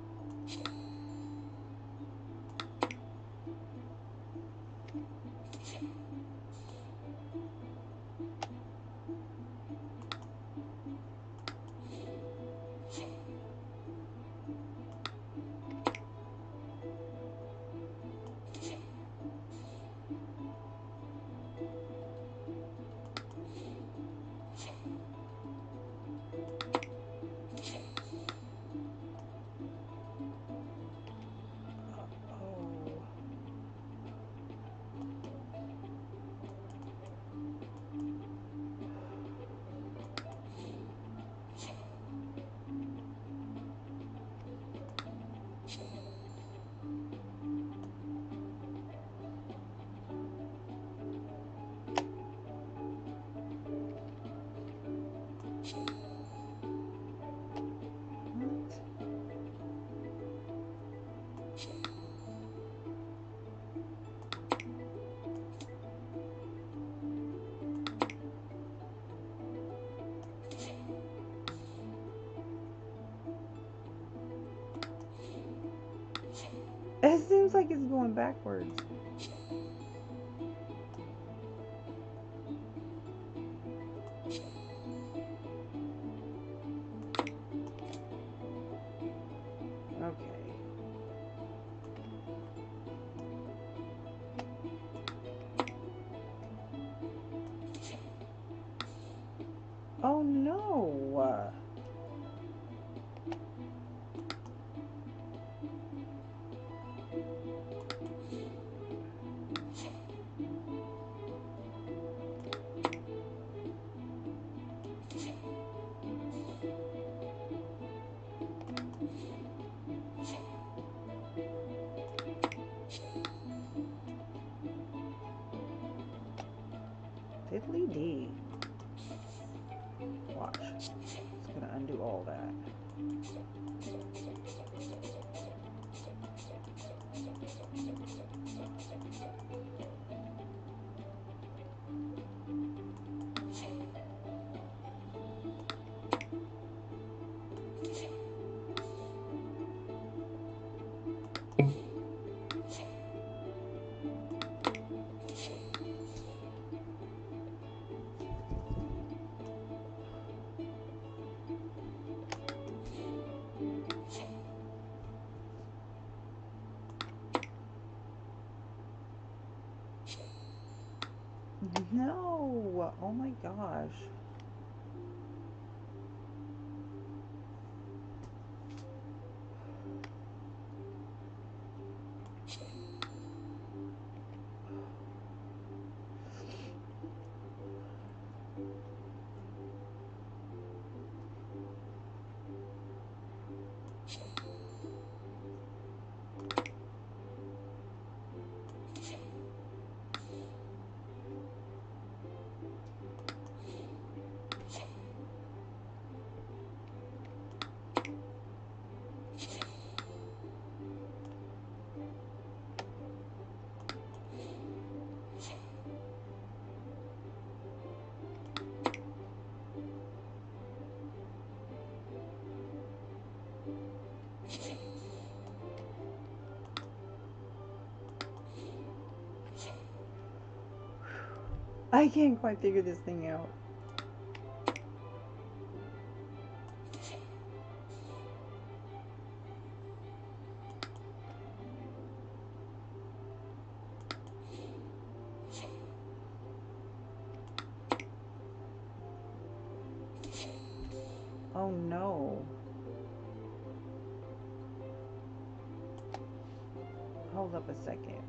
Oh. What? It seems like it's going backwards. Okay. Oh no! Fiddly D. Watch. It's gonna undo all that. No! Oh my gosh. I can't quite figure this thing out. Oh no. Hold up a second.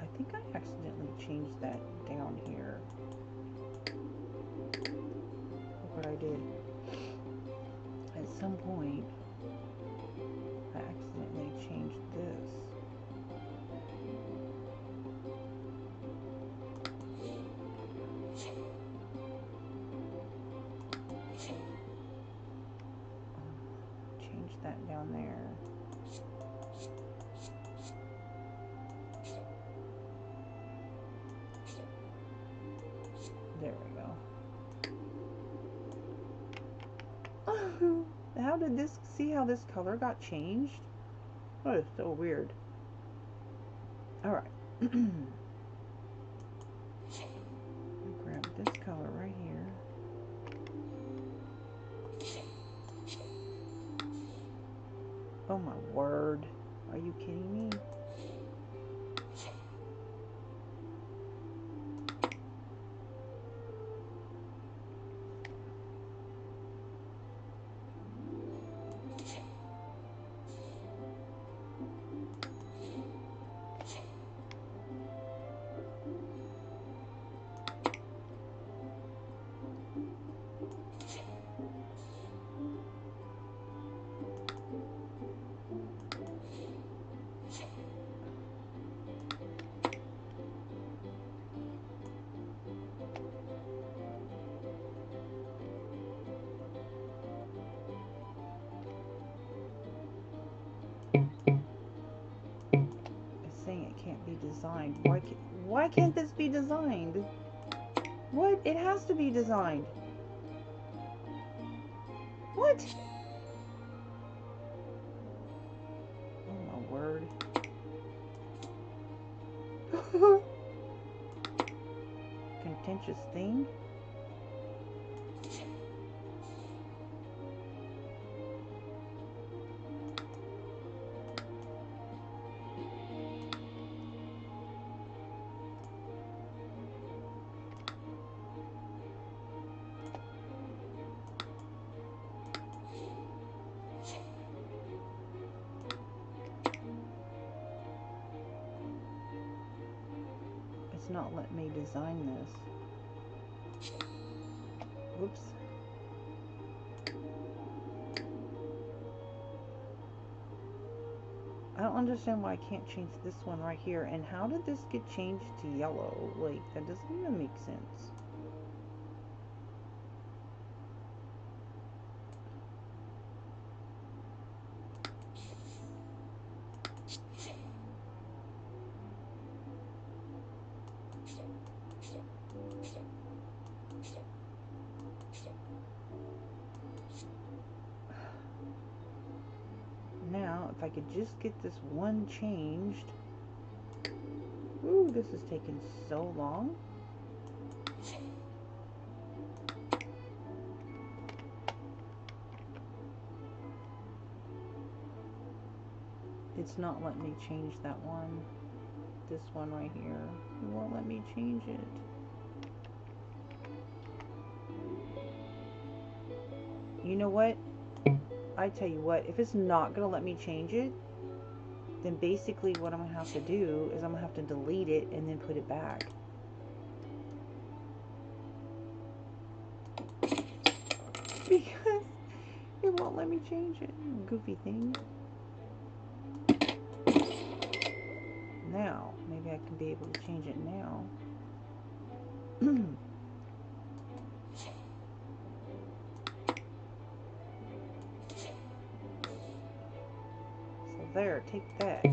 I think I accidentally changed that down here. Look what I did. At some point, I accidentally changed this. Change that down there. There we go. How did this, see how this color got changed? Oh, it's so weird. Alright. Grab this color right here. Oh my word. Are you kidding me? Saying it can't be designed. Why can't this be designed? What? It has to be designed. What? Oh my word. Contentious thing? It's not letting me design this. Whoops. I don't understand why I can't change this one right here. And how did this get changed to yellow? Like, that doesn't even make sense. now. If I could just get this one changed. Ooh, this is taking so long. It's not letting me change that one. This one right here. It won't let me change it. You know what? I tell you what, if it's not going to let me change it, then basically what I'm going to have to do is I'm going to have to delete it and then put it back. Because it won't let me change it. Goofy thing. Now, maybe I can be able to change it now. So there, take that.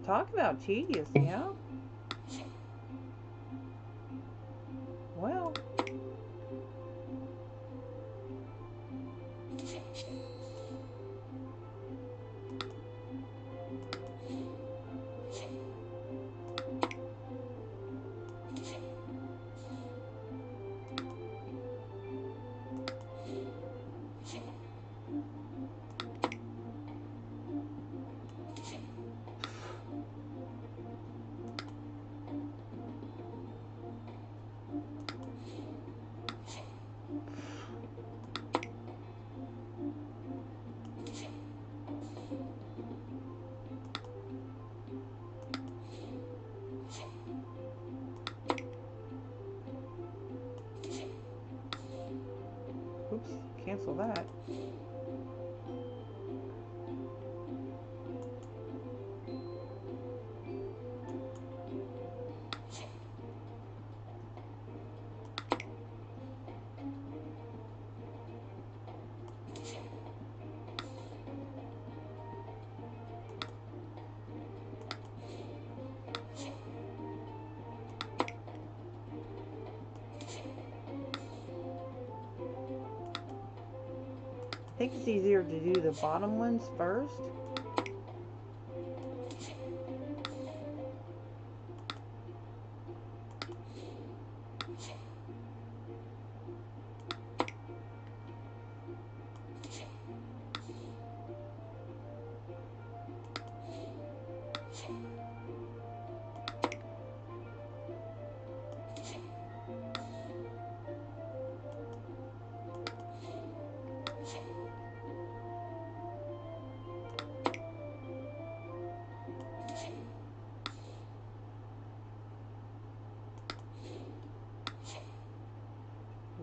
Talk about tedious, yeah? Well. Oops, cancel that. I think it's easier to do the bottom ones first.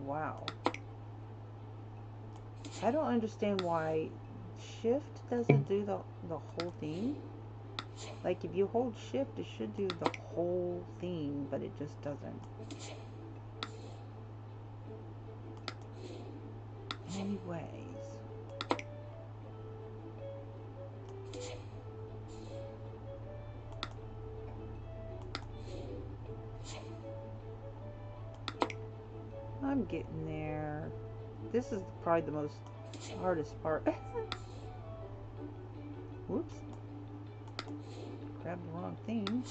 Wow. I don't understand why shift doesn't do the whole thing. Like if you hold shift, it should do the whole thing, but it just doesn't. Anyways. I'm getting there. This is probably the most hardest part. Whoops. Grabbed the wrong thing.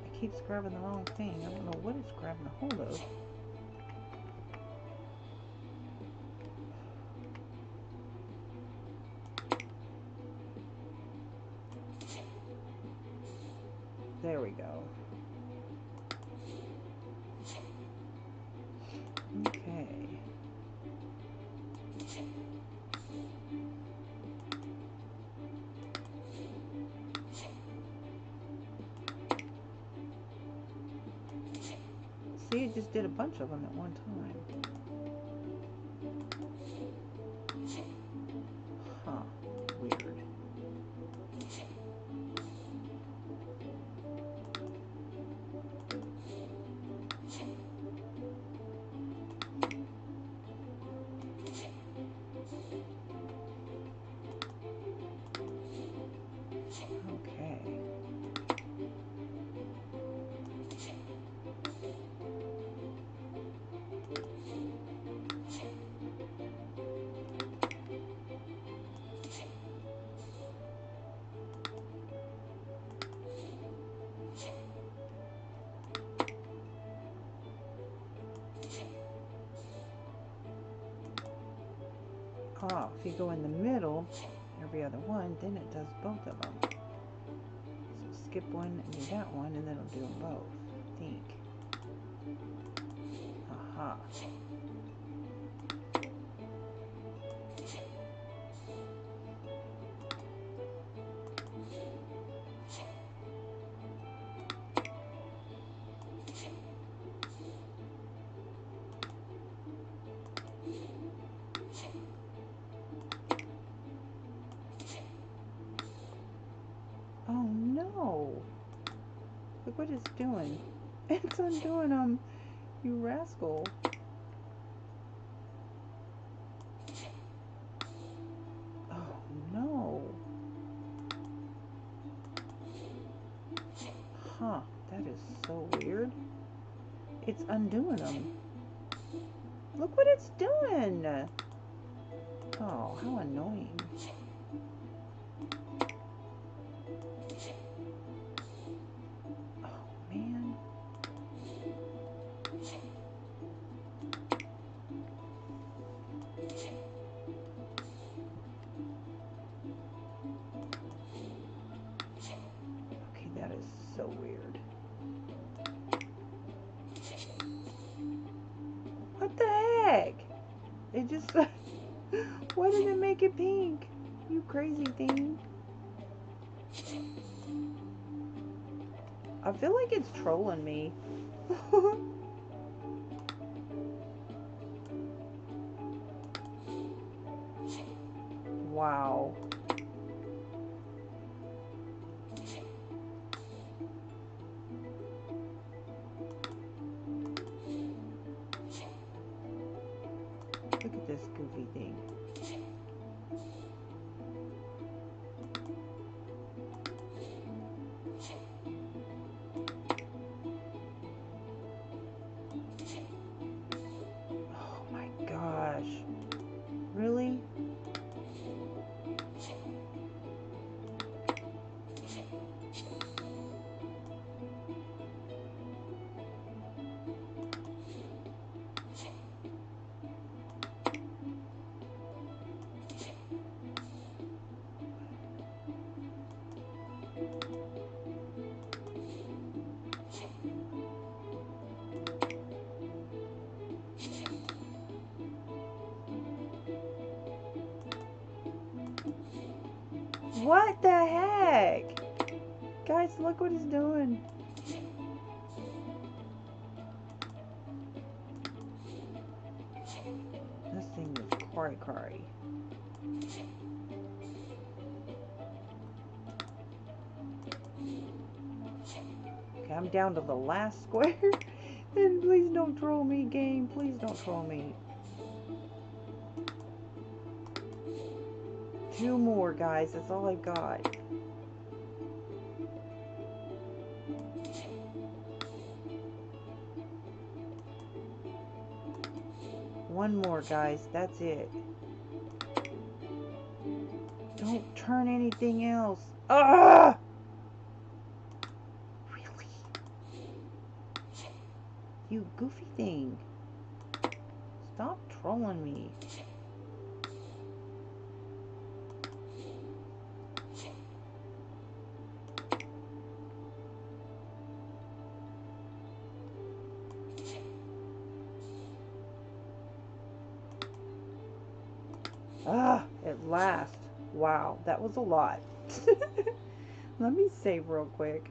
It keeps grabbing the wrong thing. I don't know what it's grabbing a hold of. See, it just did a bunch of them at one time. Huh. Weird. Okay. Ah, if you go in the middle, every other one, then it does both of them. So skip one and do that one, and then it'll do them both, I think. Aha. Oh no! Look what it's doing. It's undoing them, you rascal. Oh no. Huh, that is so weird. It's undoing them. Look what it's doing. Oh, how annoying. Oh man. Okay, that is so weird. What the heck? It just... Why did it make it pink? You crazy thing. I feel like it's trolling me. Wow. Look at this goofy thing. Oh my gosh. Really? What the heck? Guys, look what he's doing. This thing is cray. Okay, I'm down to the last square. And please don't troll me, game. Please don't troll me. 2 more, guys. That's all I've got. One more, guys. That's it. Don't turn anything else. Ah! Really? You goofy thing. Stop trolling me. Ah, at last. Wow, that was a lot. Let me save real quick.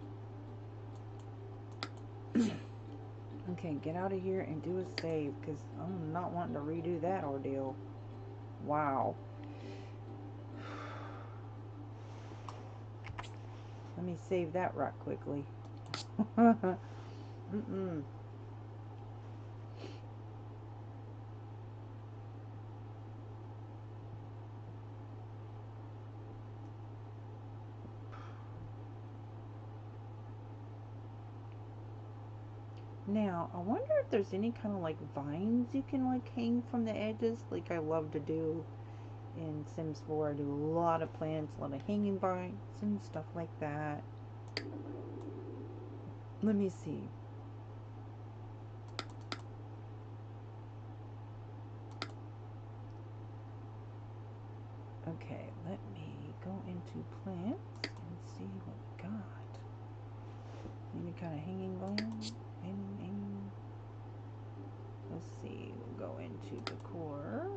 Okay, get out of here and do a save, because I'm not wanting to redo that ordeal. Wow. Let me save that right quickly. Mm-mm. Now, I wonder if there's any kind of like vines you can like hang from the edges, like I love to do in Sims 4. I do a lot of plants, a lot of hanging vines and stuff like that. Let me see. Okay, let me go into plants and see what we got. Any kind of hanging vines? Hanging. Let's see, we'll go into decor.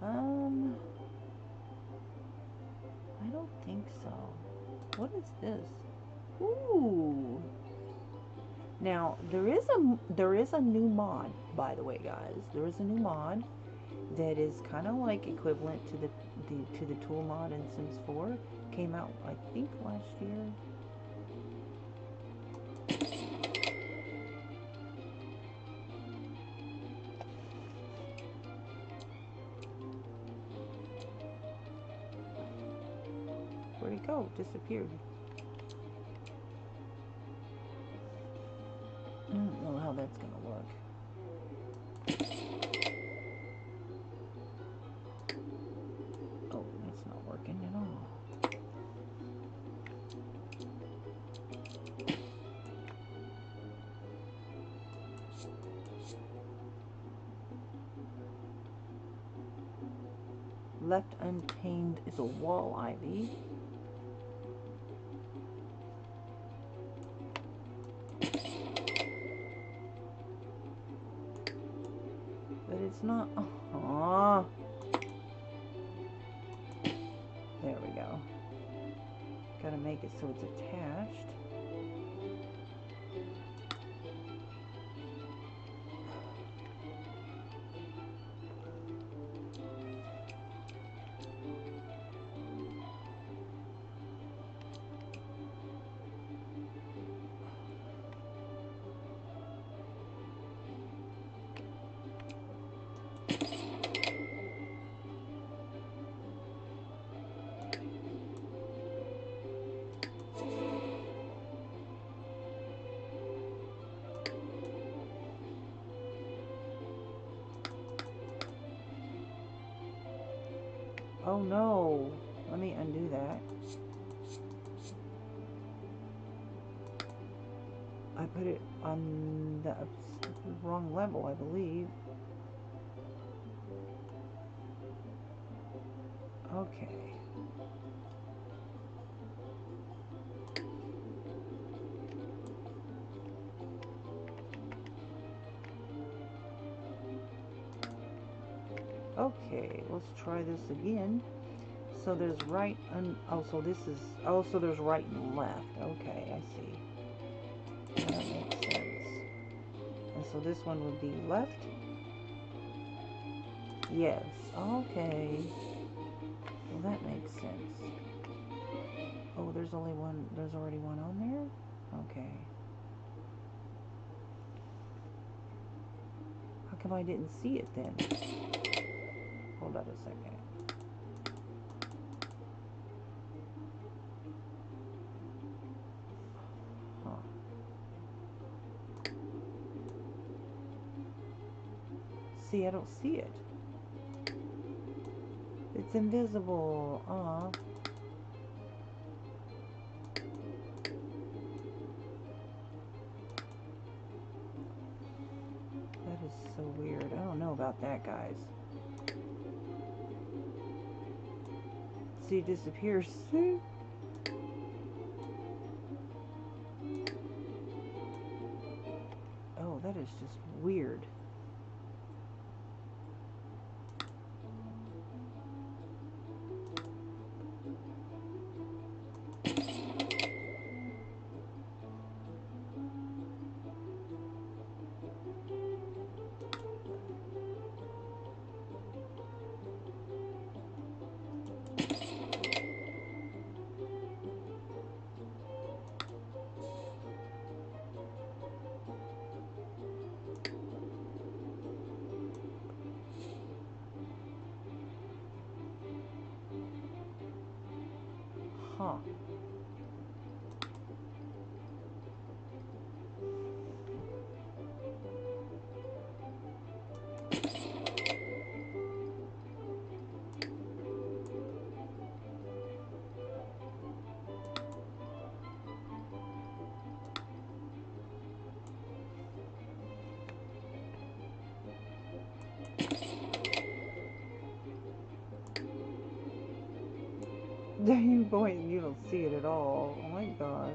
I don't think so. What is this? Ooh. Now there is a new mod, by the way, guys. There is a new mod that is kind of like equivalent to the tool mod in Sims 4. Came out I think last year. Where'd it go? Disappeared. I don't know how that's gonna look. Oh, it's not working at all. Left untamed is a wall ivy. But it's not. Aww. There we go. Gotta make it so it's attached. Oh no. Let me undo that. I put it on the wrong level, I believe. Okay. Okay, let's try this again. So there's right and oh, so this is so there's right and left. Okay, I see. That makes sense. And so this one would be left. Yes. Okay. Well, that makes sense. Oh, there's only one. There's already one on there. Okay. How come I didn't see it then? Hold on a second. Huh. See, I don't see it. It's invisible. Aw. That is so weird. I don't know about that, guys. See, it disappears. See? Oh, that is just weird. Boy, you don't see it at all. Oh my gosh.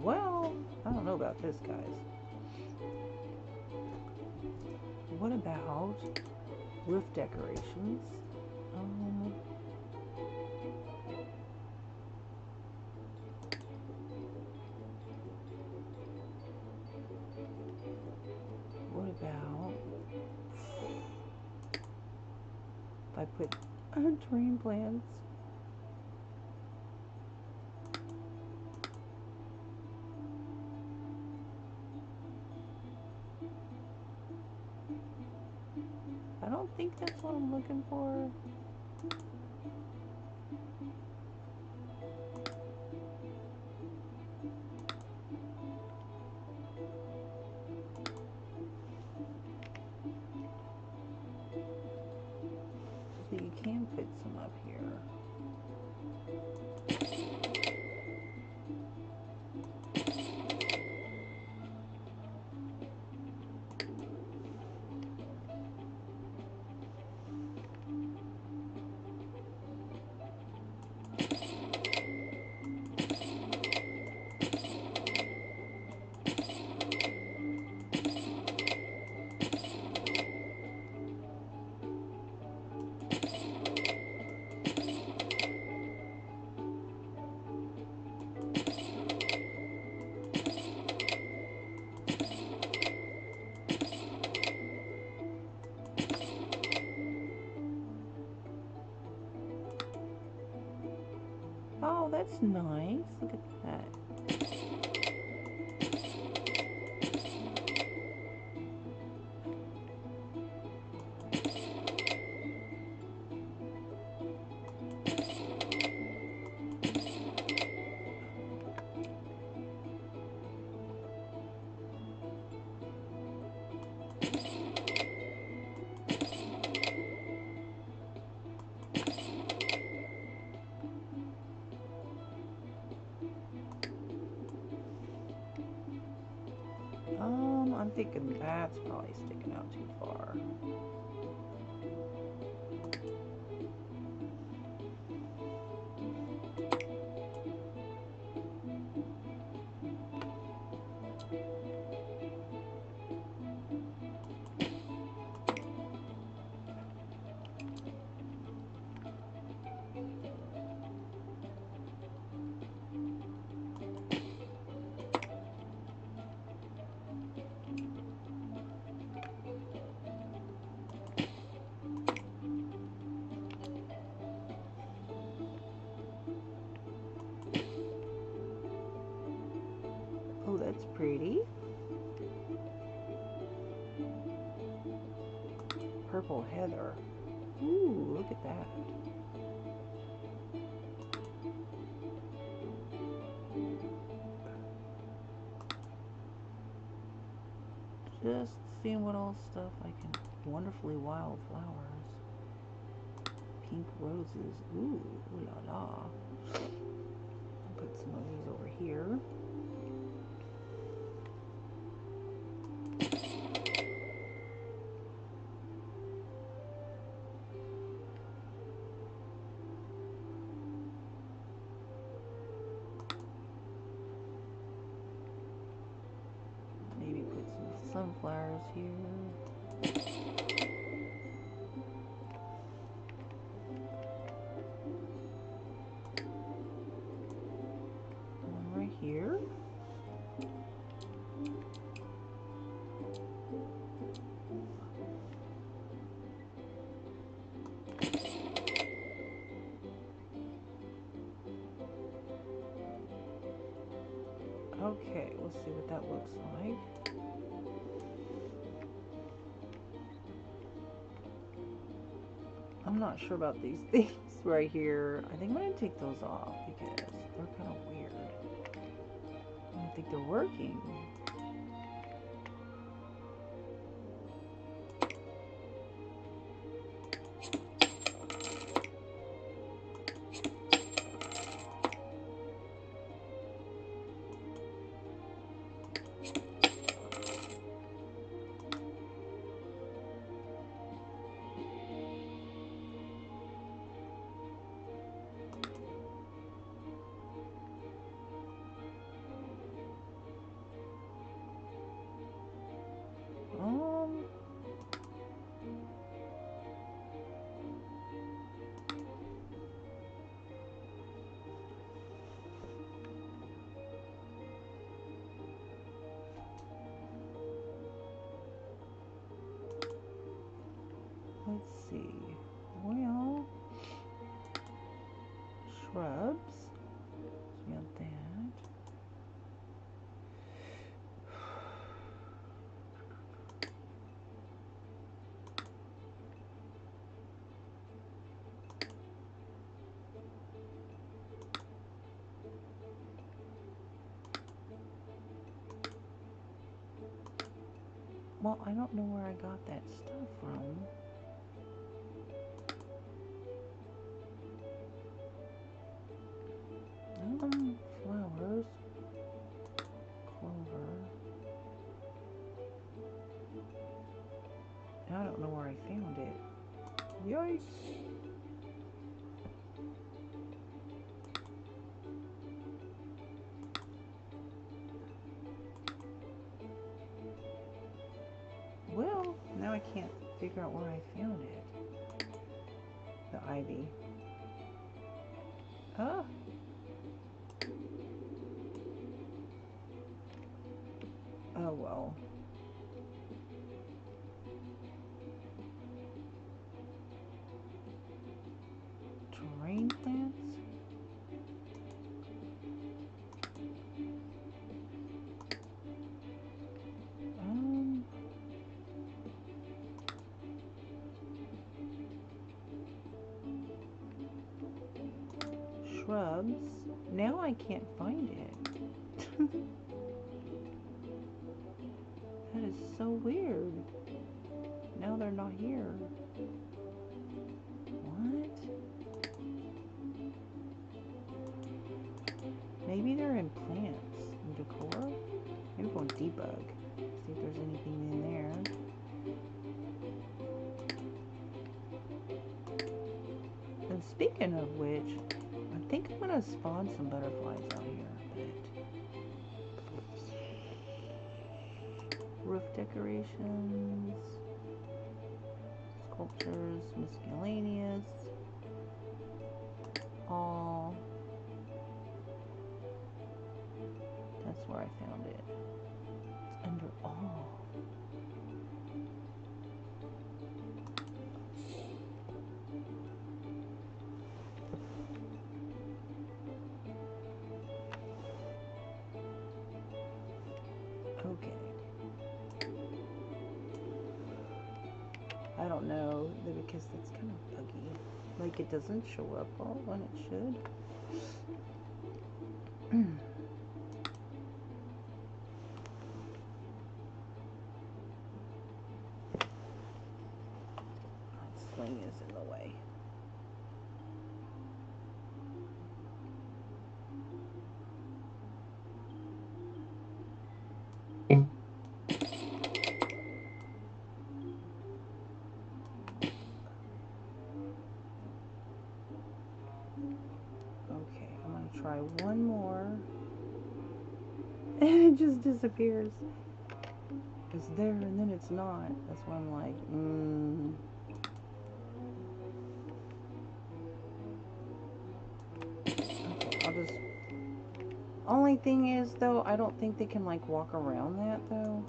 Well, I don't know about this, guys. What about roof decorations? Um, what about if I put dream plants? I don't think that's what I'm looking for. So you can put some up here. Oh, that's nice. Look at that. I'm thinking that's probably sticking out too far. Oh, that's pretty. Purple heather. Ooh, look at that. Just seeing what all stuff I can. Wonderfully wild flowers. Pink roses. Ooh, ooh la la. I'll put some of these over here. Maybe put some sunflowers here. One right here. Okay, we'll see what that looks like. I'm not sure about these things right here. I think I'm gonna take those off because they're kind of weird. I don't think they're working. Um, let's see. Well, shrubs. We got that. Well, I don't know where I got that stuff from. Flowers. Clover. I don't know where I found it. Yikes. Well, now I can't figure out where I found it. The ivy. Ah. Oh well. Terrain plants? Um, Shrubs. Now I can't find it. That is so weird. Now they're not here. What? Maybe they're in plants and decor. Maybe we'll debug. See if there's anything in there. And speaking of which, I think I'm gonna spawn some butterflies out here. But roof decorations, sculptures, miscellaneous, all. That's where I found it. It's under all. Okay. I don't know because that's kind of buggy. Like it doesn't show up all when it should. That sling is in the way. Okay, I'm gonna try one more. And it just disappears. It's there and then it's not. That's why I'm like, Okay, I'll just... Only thing is, though, I don't think they can, like, walk around that, though.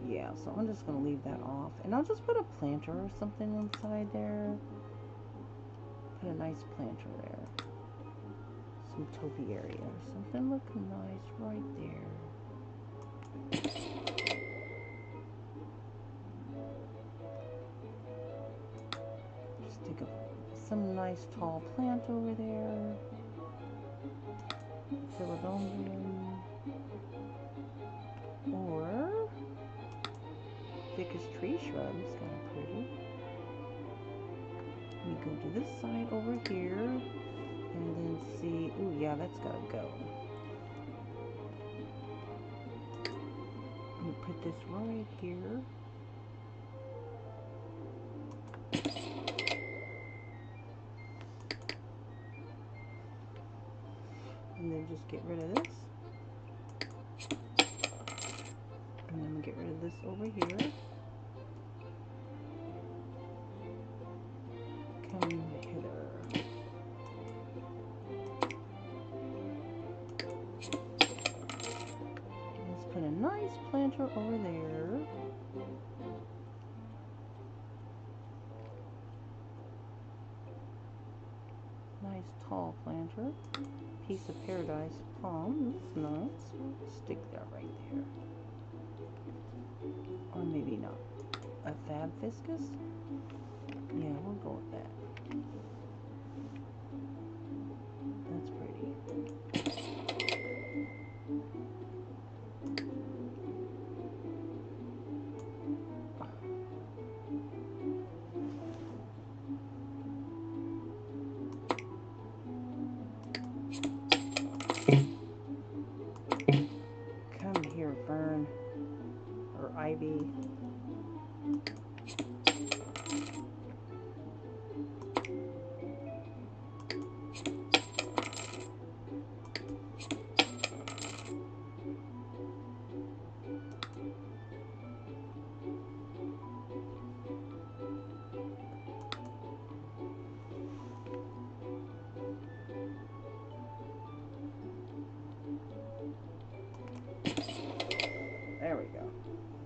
Yeah, so I'm just gonna leave that off. And I'll just put a planter or something inside there. Put a nice planter there. some topiary. Something looking nice right there. Stick some nice tall plant over there. Philodendron. Or thickest tree shrubs, kind of pretty. We go to this side over here and then see. Oh yeah, that's gotta go. We put this right here. And then just get rid of this. And then we get rid of this over here. Come hither. Let's put a nice planter over there. Nice tall planter. Piece of paradise palm. That's nice. We'll stick that right there. Or maybe not. A fab fiscus? Yeah, we'll go with that. That's pretty. Come here, fern. Or ivy. There we go.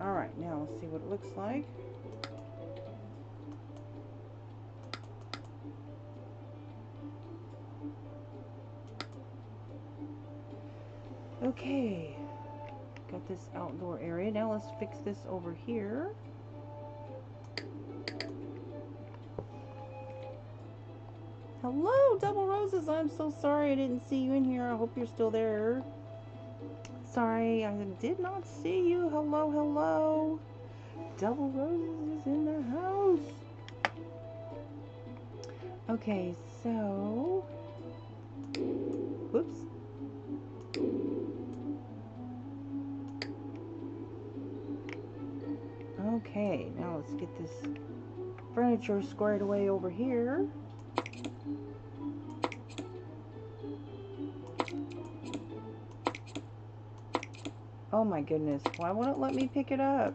Alright, now let's see what it looks like. Okay, got this outdoor area. Now let's fix this over here. Hello, Double Roses. I'm so sorry I didn't see you in here. I hope you're still there. Sorry, I did not see you. Hello, hello. Double Roses is in the house. Okay, so... Whoops. Okay, now let's get this furniture squared away over here. Oh my goodness, why won't it let me pick it up?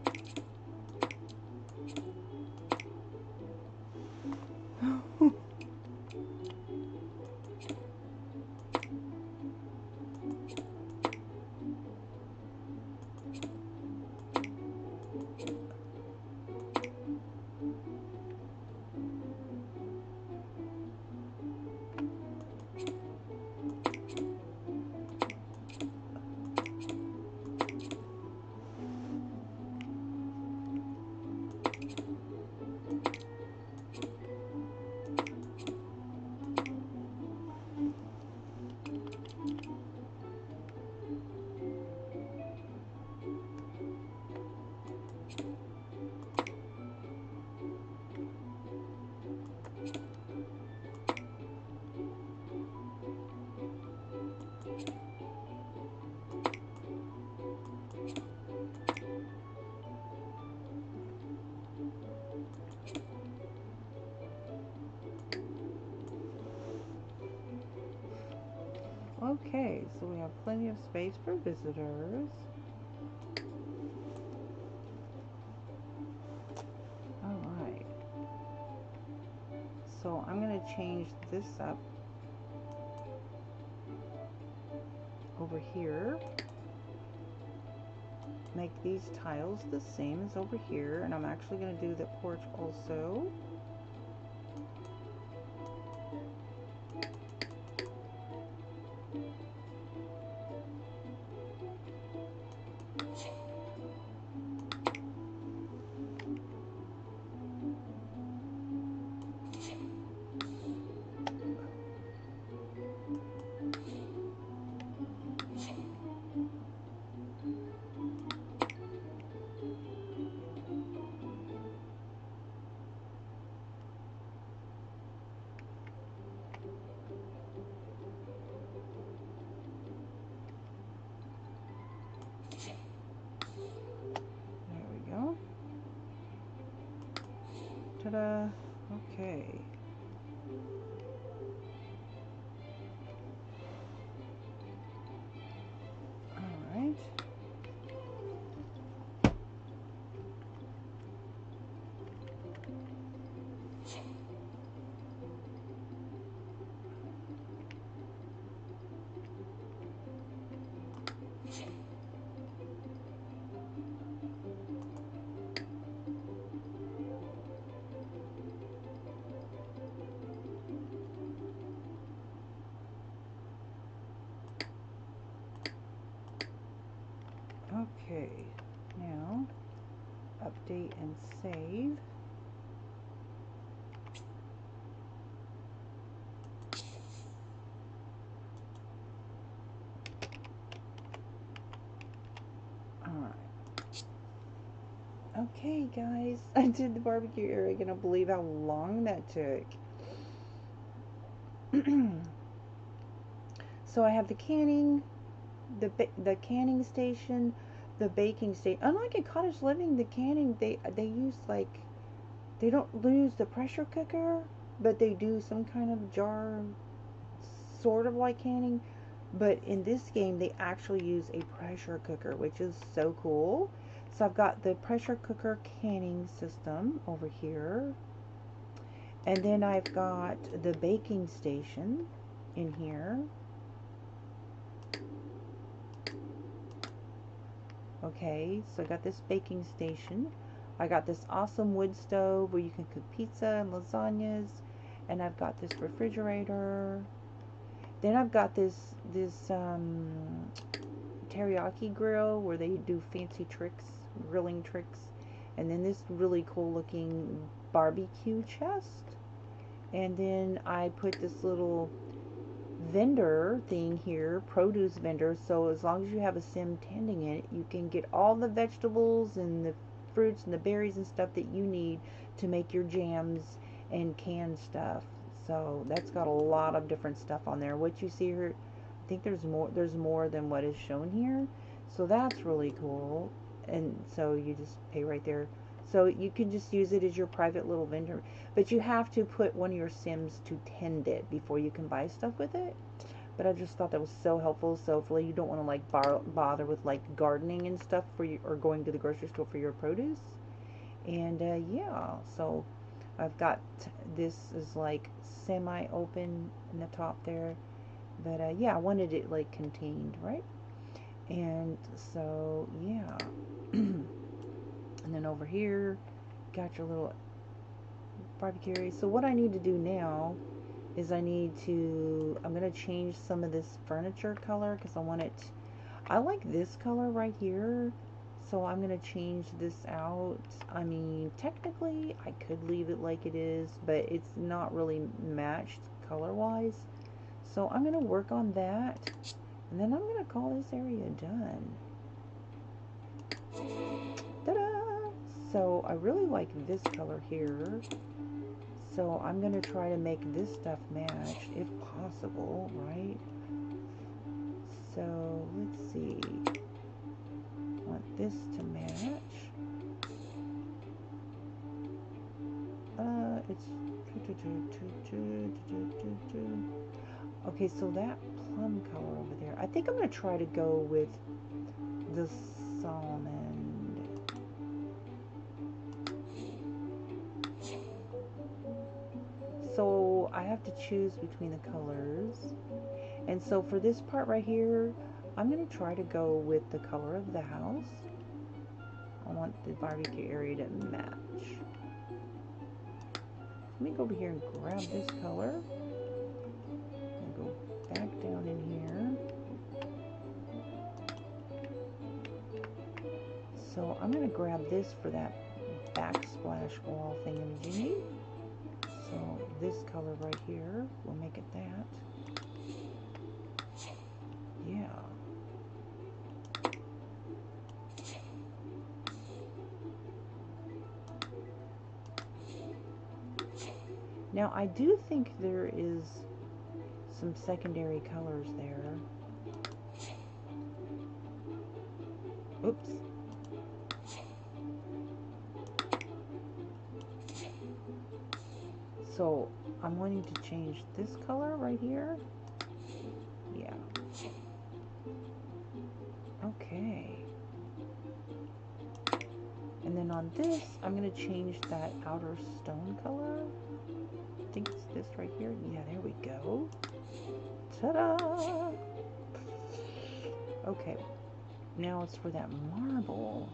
Okay, so we have plenty of space for visitors. Alright. So I'm going to change this up over here. Make these tiles the same as over here. And I'm actually going to do the porch also. Ta-da. Okay. All right. Okay. Now, update and save. Alright. Okay, guys. I did the barbecue area. Gonna believe how long that took. So I have the canning, the canning station, the baking station. Unlike in cottage living, the canning they use like they don't use the pressure cooker, but they do some kind of jar, sort of like canning. But in this game, they actually use a pressure cooker, which is so cool. So I've got the pressure cooker canning system over here. And then I've got the baking station in here. Okay, so I got this baking station. I got this awesome wood stove where you can cook pizza and lasagnas. And I've got this refrigerator. Then I've got this teriyaki grill where they do fancy tricks, grilling tricks. And then this really cool looking barbecue chest. And then I put this little vendor thing here, produce vendor, so as long as you have a sim tending it, you can get all the vegetables and the fruits and the berries and stuff that you need to make your jams and canned stuff. So that's got a lot of different stuff on there. What you see here, I think there's more than what is shown here, so that's really cool. And so you just pay right there, so you can just use it as your private little vendor, but you have to put one of your sims to tend it before you can buy stuff with it. But I just thought that was so helpful. So hopefully you don't want to like bother with like gardening and stuff for you, or going to the grocery store for your produce. And yeah, so I've got this is like semi-open in the top there, but yeah, I wanted it like contained, right? And so yeah. And then over here, got your little barbecue area. So what I need to do now is I'm going to change some of this furniture color because I want it, I like this color right here. So I'm going to change this out. I mean, technically I could leave it like it is, but it's not really matched color-wise. So I'm going to work on that, and then I'm going to call this area done. Ta-da! So I really like this color here. So I'm going to try to make this stuff match if possible, right? So let's see. I want this to match. It's okay, so that plum color over there. I think I'm going to try to go with the salmon. So I have to choose between the colors. And so for this part right here, I'm going to try to go with the color of the house. I want the barbecue area to match. Let me go over here and grab this color. And go back down in here. So I'm going to grab this for that backsplash wall thingamajiggy. So this color right here, we'll make it that. Yeah. Now I do think there is some secondary colors there. Oops. So I'm wanting to change this color right here. Yeah. Okay. And then on this, I'm going to change that outer stone color. I think it's this right here. Yeah, there we go. Ta-da! Okay. Now it's for that marble.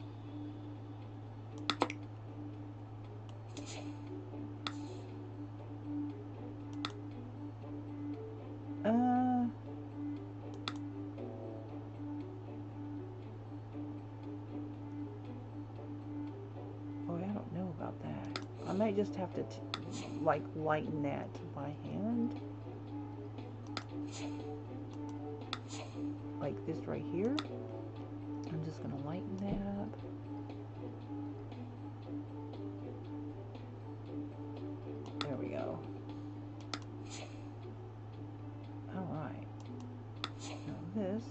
Oh, I don't know about that. I might just have to like lighten that by hand. Like this right here. I'm just gonna lighten that up. There we go. Alright. Now this.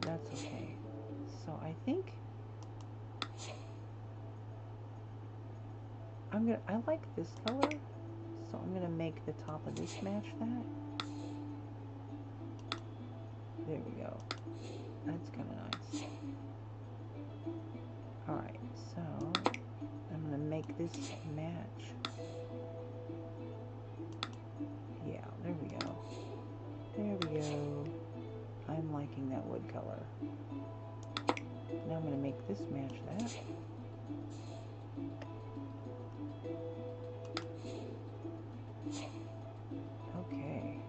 That's okay. So I think I like this color, so I'm gonna make the top of this match that. There we go. That's kind of nice. Alright, so I'm gonna make this match. Yeah, there we go. There we go. I'm liking that wood color. Now I'm gonna make this match that. Okay.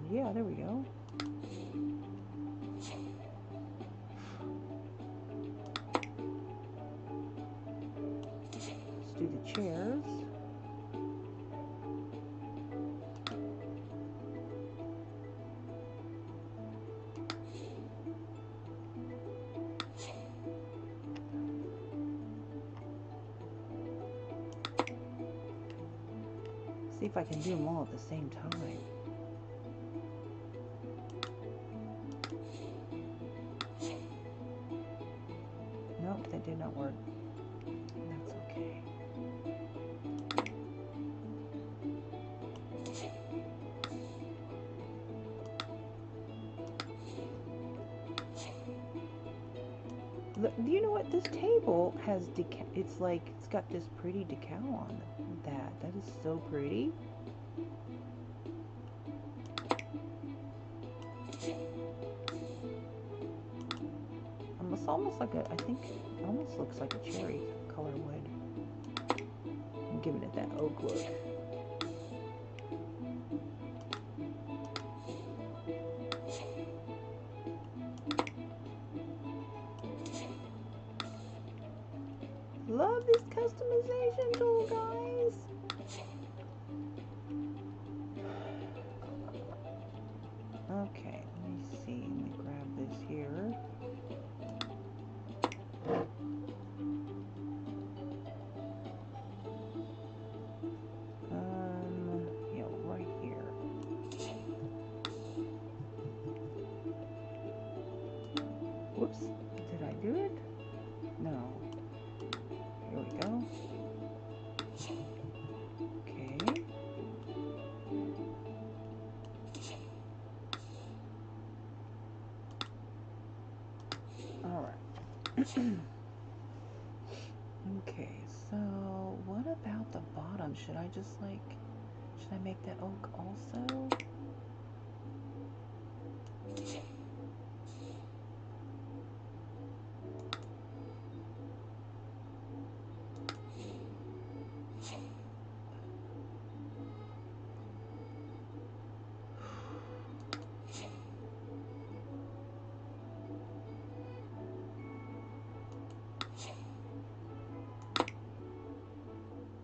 Yeah, there we go. Let's do the chairs. See if I can do them all at the same time. Nope, that did not work. That's okay. Look, do you know what? This table has it's like, it's got this pretty decal on that. That is so pretty. Almost like I think, almost looks like a cherry color wood. I'm giving it that oak look. Love this customization tool, guys. Okay, let me see. Let me grab this here. Yeah, right here. Whoops, did I do it? No. Here we go. Okay. Alright. Okay, so what about the bottom? Should I make that oak also?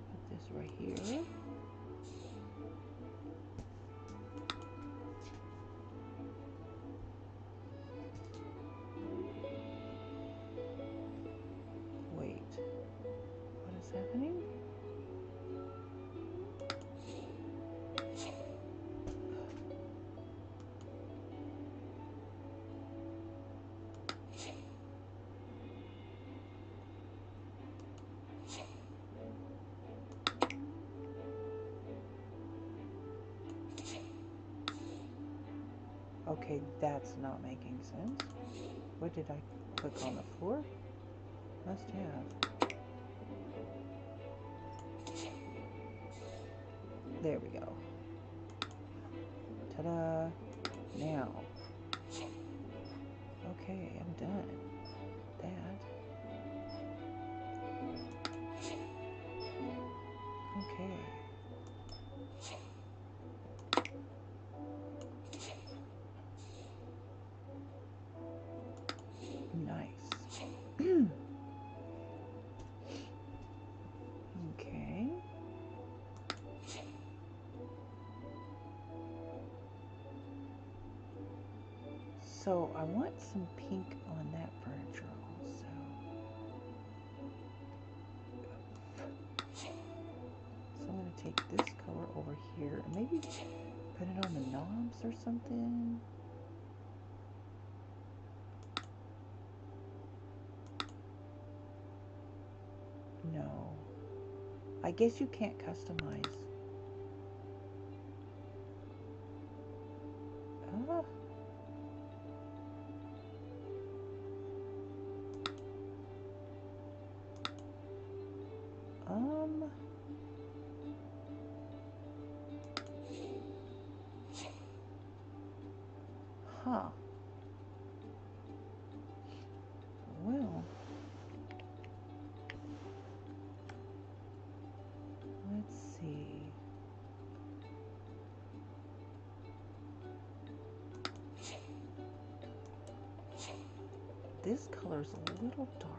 Put this right here. happening? Okay, that's not making sense. What did I click on the floor? Must have. There we go. Ta-da! Now. Okay, I'm done. That. Okay. Nice. Okay. So I want some pink on that furniture also. So I'm going to take this color over here and maybe put it on the knobs or something. No. I guess you can't customize. Ah. Huh. Well, let's see. This color's a little dark.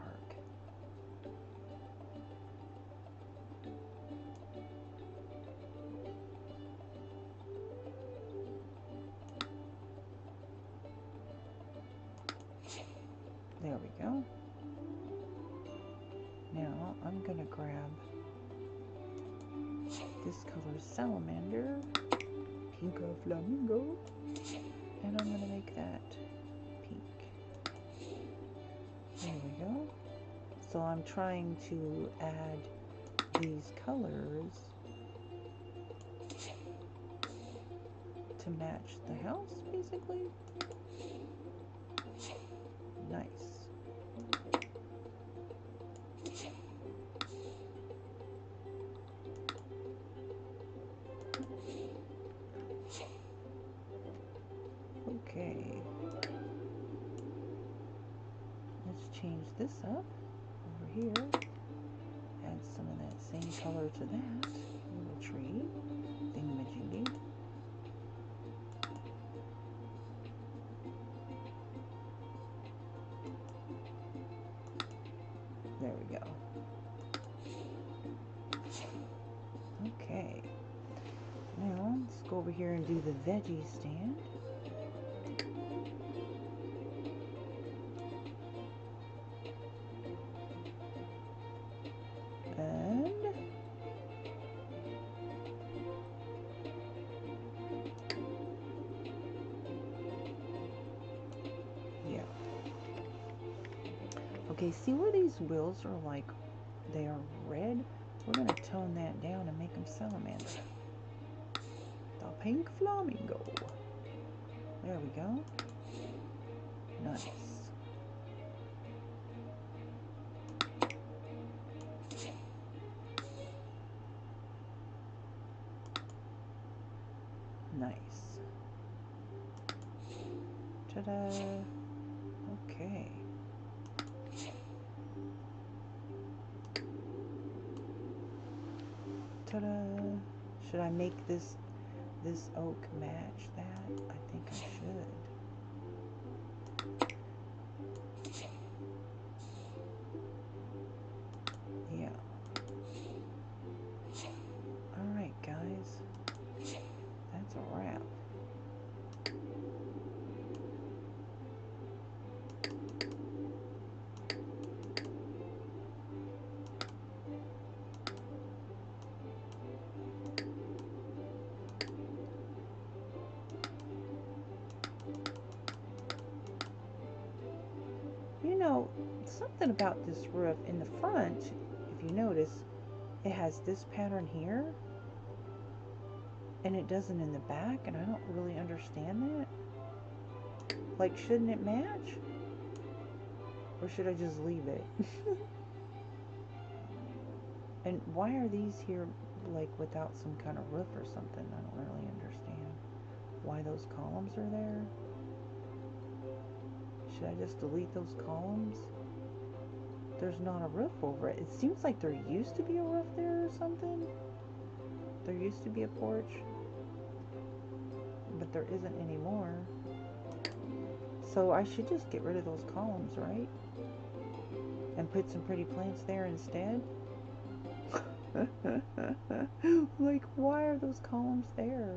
There we go. Now I'm going to grab this color salamander, Pinka Flamingo, and I'm going to make that pink. There we go. So I'm trying to add these colors to match the house, basically. Nice. Okay. Let's change this up over here. Add some of that same color to that little tree thingamajiggy. There we go. Okay. Now let's go over here and do the veggie stand. And yeah. Okay, see where these wheels are like, they are red? We're going to tone that down and make them salamander. The pink flamingo. There we go. Nice. Nice. Ta-da. Okay. Ta-da. Should I make this oak match that? I think I should. Yeah. Alright, guys. That's a wrap. know, something about this roof in the front, if you notice, it has this pattern here, and it doesn't in the back, and I don't really understand that. Like, shouldn't it match? Or should I just leave it? And why are these here, like, without some kind of roof or something? I don't really understand why those columns are there. Should I just delete those columns? There's not a roof over it. It seems like there used to be a roof there or something. There used to be a porch, but there isn't anymore. So I should just get rid of those columns, right? And put some pretty plants there instead? Like, why are those columns there?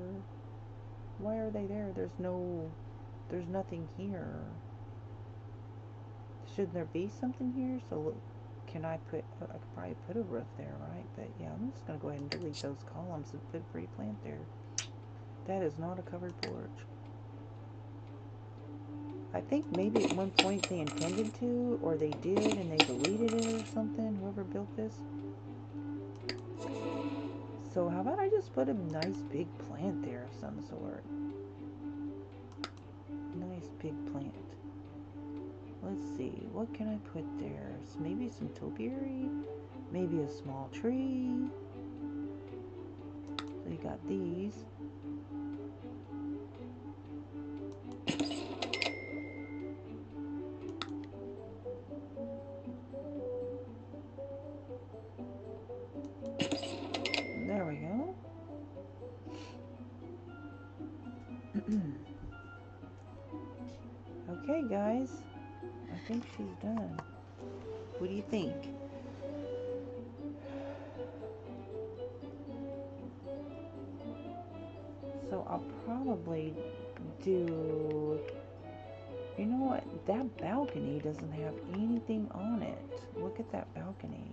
Why are they there? There's nothing here. Shouldn't there be something here? So can I could probably put a roof there, right? But yeah, I'm just gonna go ahead and delete those columns and put a pretty plant there. That is not a covered porch. I think maybe at one point they intended to, or they did and they deleted it or something, whoever built this. So how about I just put a nice big plant there of some sort. Nice big plant. Let's see, what can I put there? So maybe some topiary, maybe a small tree. So you got these. There we go. Okay, guys, I think she's done. What do you think? So I'll probably do, you know what, that balcony doesn't have anything on it. Look at that balcony.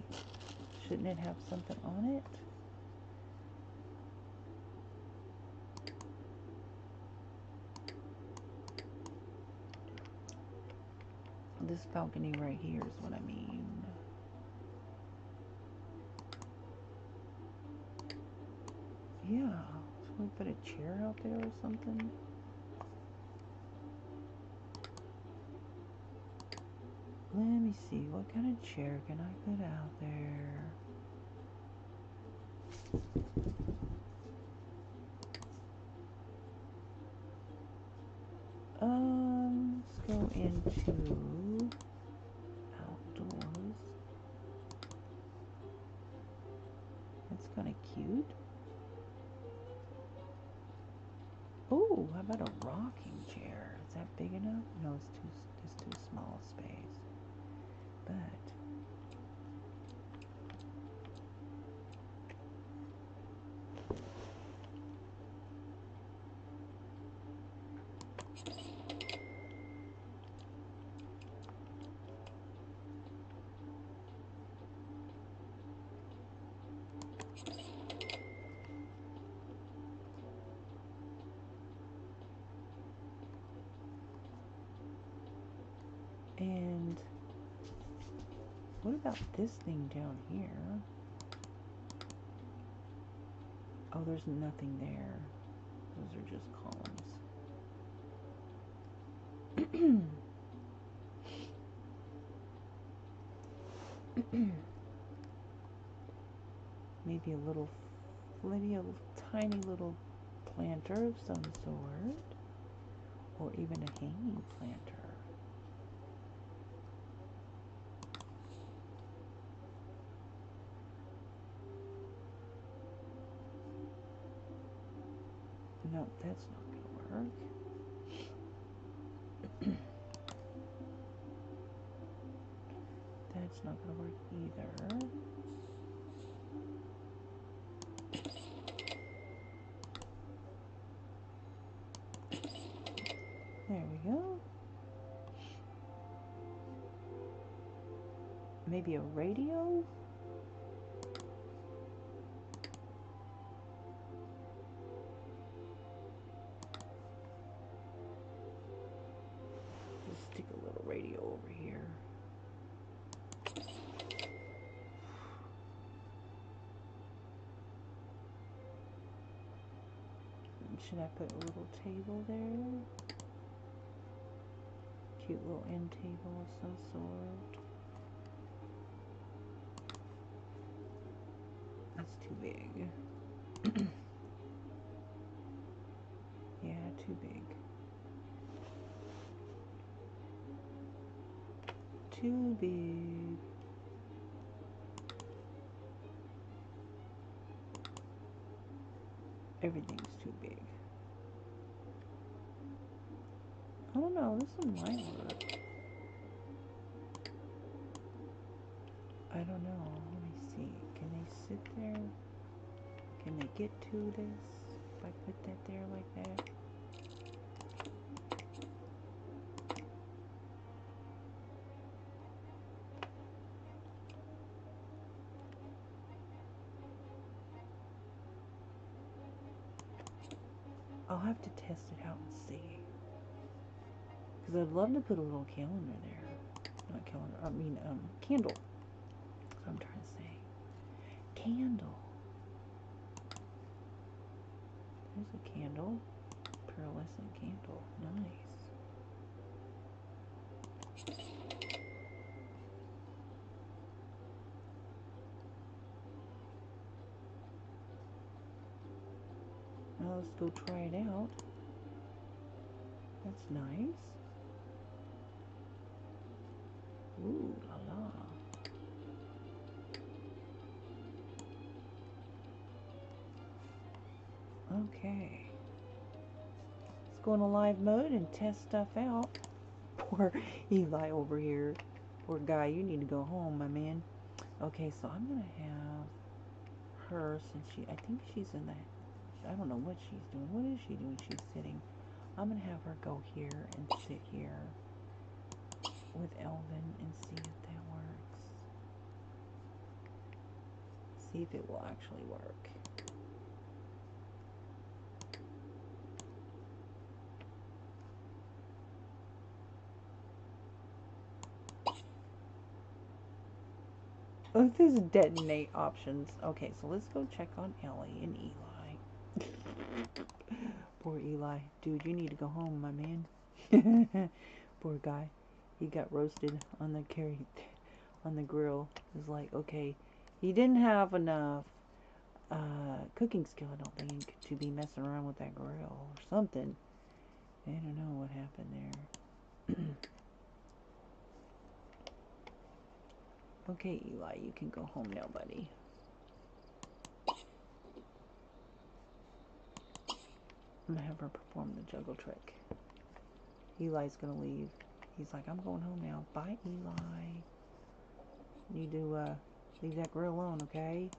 Shouldn't it have something on it? This balcony right here is what I mean. Yeah, should we put a chair out there or something? Let me see, what kind of chair can I put out there? Let's go into outdoors. That's kind of cute. Oh, how about a rocking chair? Is that big enough? No, it's too small a space. But and what about this thing down here? Oh, there's nothing there. Those are just columns. Maybe a little tiny little planter of some sort, or even a hanging planter. No, that's not going to work. That's not going to work either. There we go. Maybe a radio? Let's stick a little radio over here. Should I put a little table there? Cute little end table of some sort. That's too big. Yeah, too big. Too big. Everything's too big. I don't know, this one might work. I don't know. Let me see. Can they sit there? Can they get to this? If I put that there like that? I'll have to test it out and see. Because I'd love to put a little calendar there. Not calendar, I mean, candle. That's what I'm trying to say. Candle. There's a candle. Pearlescent candle. Nice. Now let's go try it out. That's nice. Ooh la la. Okay. Let's go into live mode and test stuff out. Poor Eli over here. Poor guy, you need to go home, my man. Okay, so I'm gonna have her, since I think she's in the, I don't know what she's doing. What is she doing? She's sitting. I'm gonna have her go here and sit here with Elvin and see if that works. See if it will actually work. Oh, this is detonate options. Okay, so let's go check on Ellie and Eli. Poor Eli. Dude, you need to go home, my man. Poor guy. He got roasted on the grill. It's like, okay, he didn't have enough cooking skill, I don't think, to be messing around with that grill or something. I don't know what happened there. Okay, Eli, you can go home now, buddy. I'm gonna have her perform the juggle trick. Eli's gonna leave. He's like, I'm going home now. Bye, Eli. Need to leave that grill alone, okay?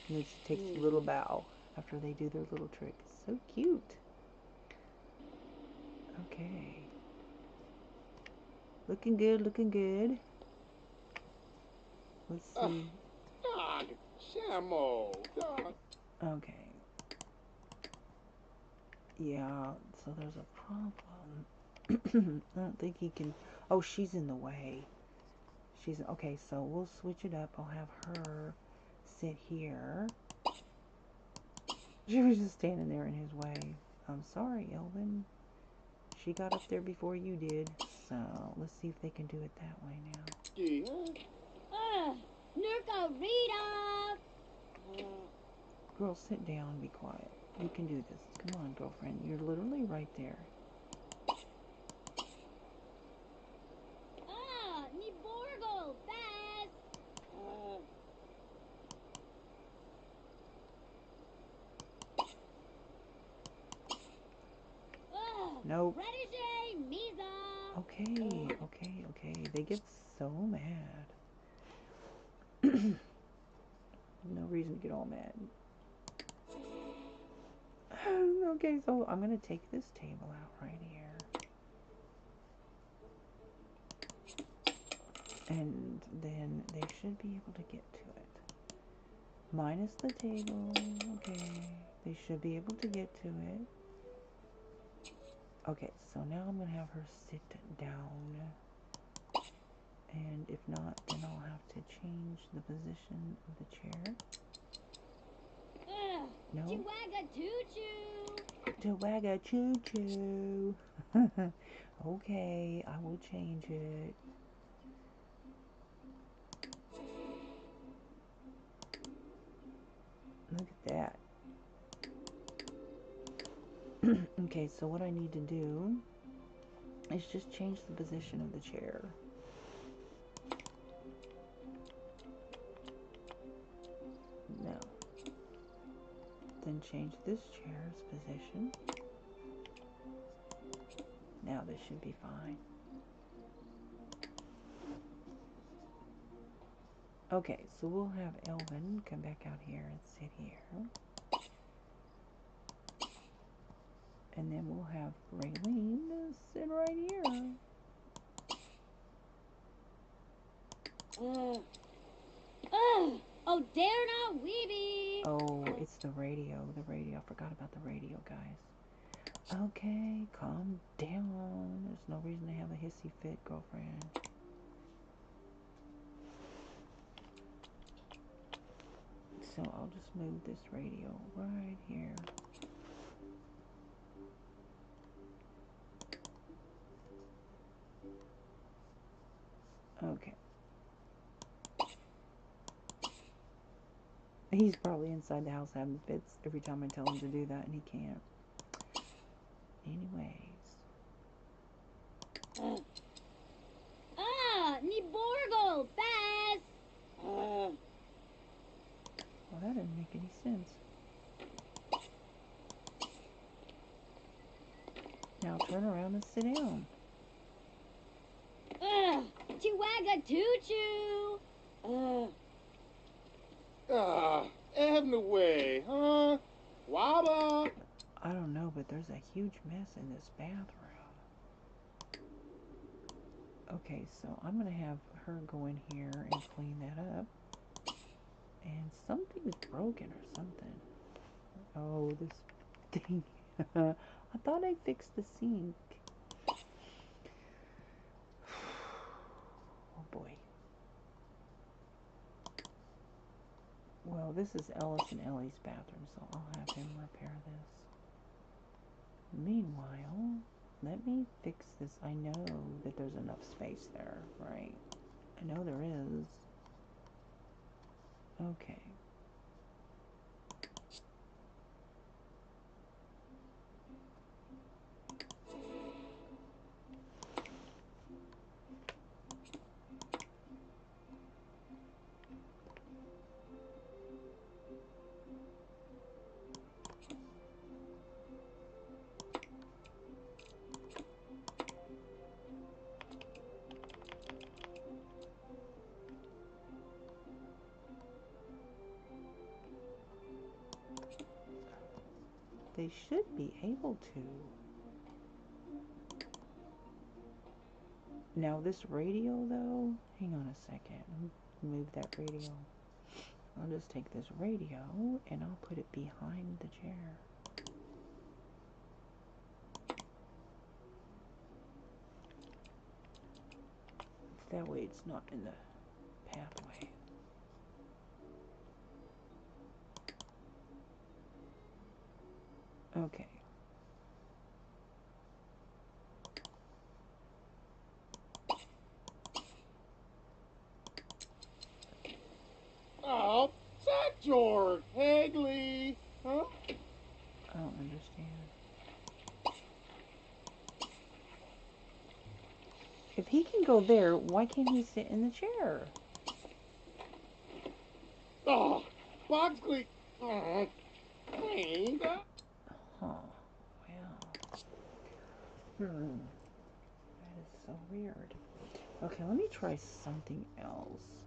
And then she takes a little bow after they do their little trick. So cute. Okay. Looking good, looking good. Let's see. Dog, Samo, dog. Okay. Yeah, so there's a problem. I don't think he can. Oh, she's in the way. Okay, so we'll switch it up. I'll have her sit here. She was just standing there in his way. I'm sorry, Elvin. She got up there before you did. So let's see if they can do it that way now. Girl, sit down. Be quiet. You can do this. Come on, girlfriend. You're literally right there. Nope. Okay, okay, okay. They get so mad. No reason to get all mad. Okay, so I'm going to take this table out right here. And then they should be able to get to it. Minus the table. Okay. They should be able to get to it. Okay, so now I'm gonna have her sit down. And if not, then I'll have to change the position of the chair. No? Chihuahua choo-choo. Chihuahua choo-choo. Okay, I will change it. Look at that. Okay, so what I need to do is just change the position of the chair. No. Then change this chair's position. Now this should be fine. Okay, so we'll have Elvin come back out here and sit here. And then we'll have Raylene sit right here. Oh, dare not, Weeby. Oh, it's the radio. The radio. I forgot about the radio, guys. Okay, calm down. There's no reason to have a hissy fit, girlfriend. So I'll just move this radio right here. Okay. He's probably inside the house having fits every time I tell him to do that, and he can't. Anyways. Ni Borgle, Bass. Well, that didn't make any sense. Now turn around and sit down. Chihuahua choo-choo. Having a way, huh? Waba. I don't know, but there's a huge mess in this bathroom. Okay, so I'm going to have her go in here and clean that up. And something's broken or something. Oh, this thing. I thought I fixed the sink. Oh boy. Well, this is Ellis and Ellie's bathroom, so I'll have him repair this. Meanwhile, let me fix this. I know that there's enough space there, right? I know there is. Okay. They should be able to. Now this radio though, hang on a second. Move that radio. I'll just take this radio and I'll put it behind the chair. That way it's not in the pathway. Okay. Oh, Zach George. Hagley. Huh? I don't understand. If he can go there, why can't he sit in the chair? Oh, Boxley. Oh, hey. Huh. Well. That is so weird. Okay, let me try something else.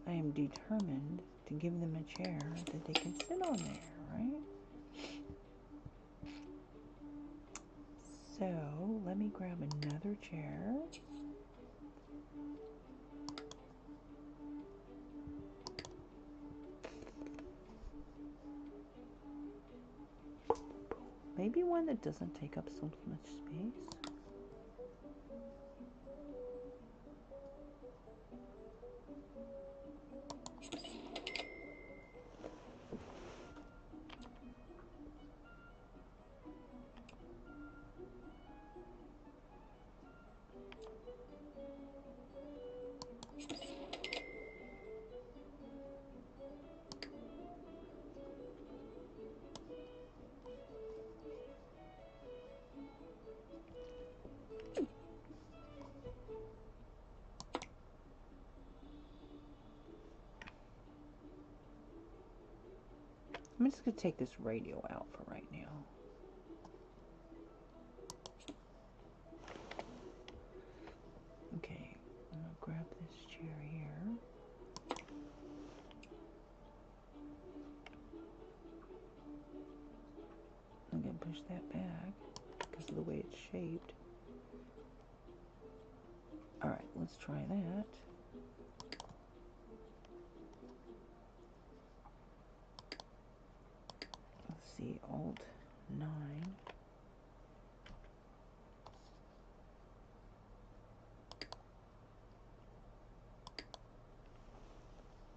I am determined to give them a chair that they can sit on there, right? So, let me grab another chair. maybe one that doesn't take up so much space. I'm just going to take this radio out for right now. Okay, I'm going to grab this chair here. I'm going to push that back because of the way it's shaped. Alright, let's try that. Let's see, Alt 9.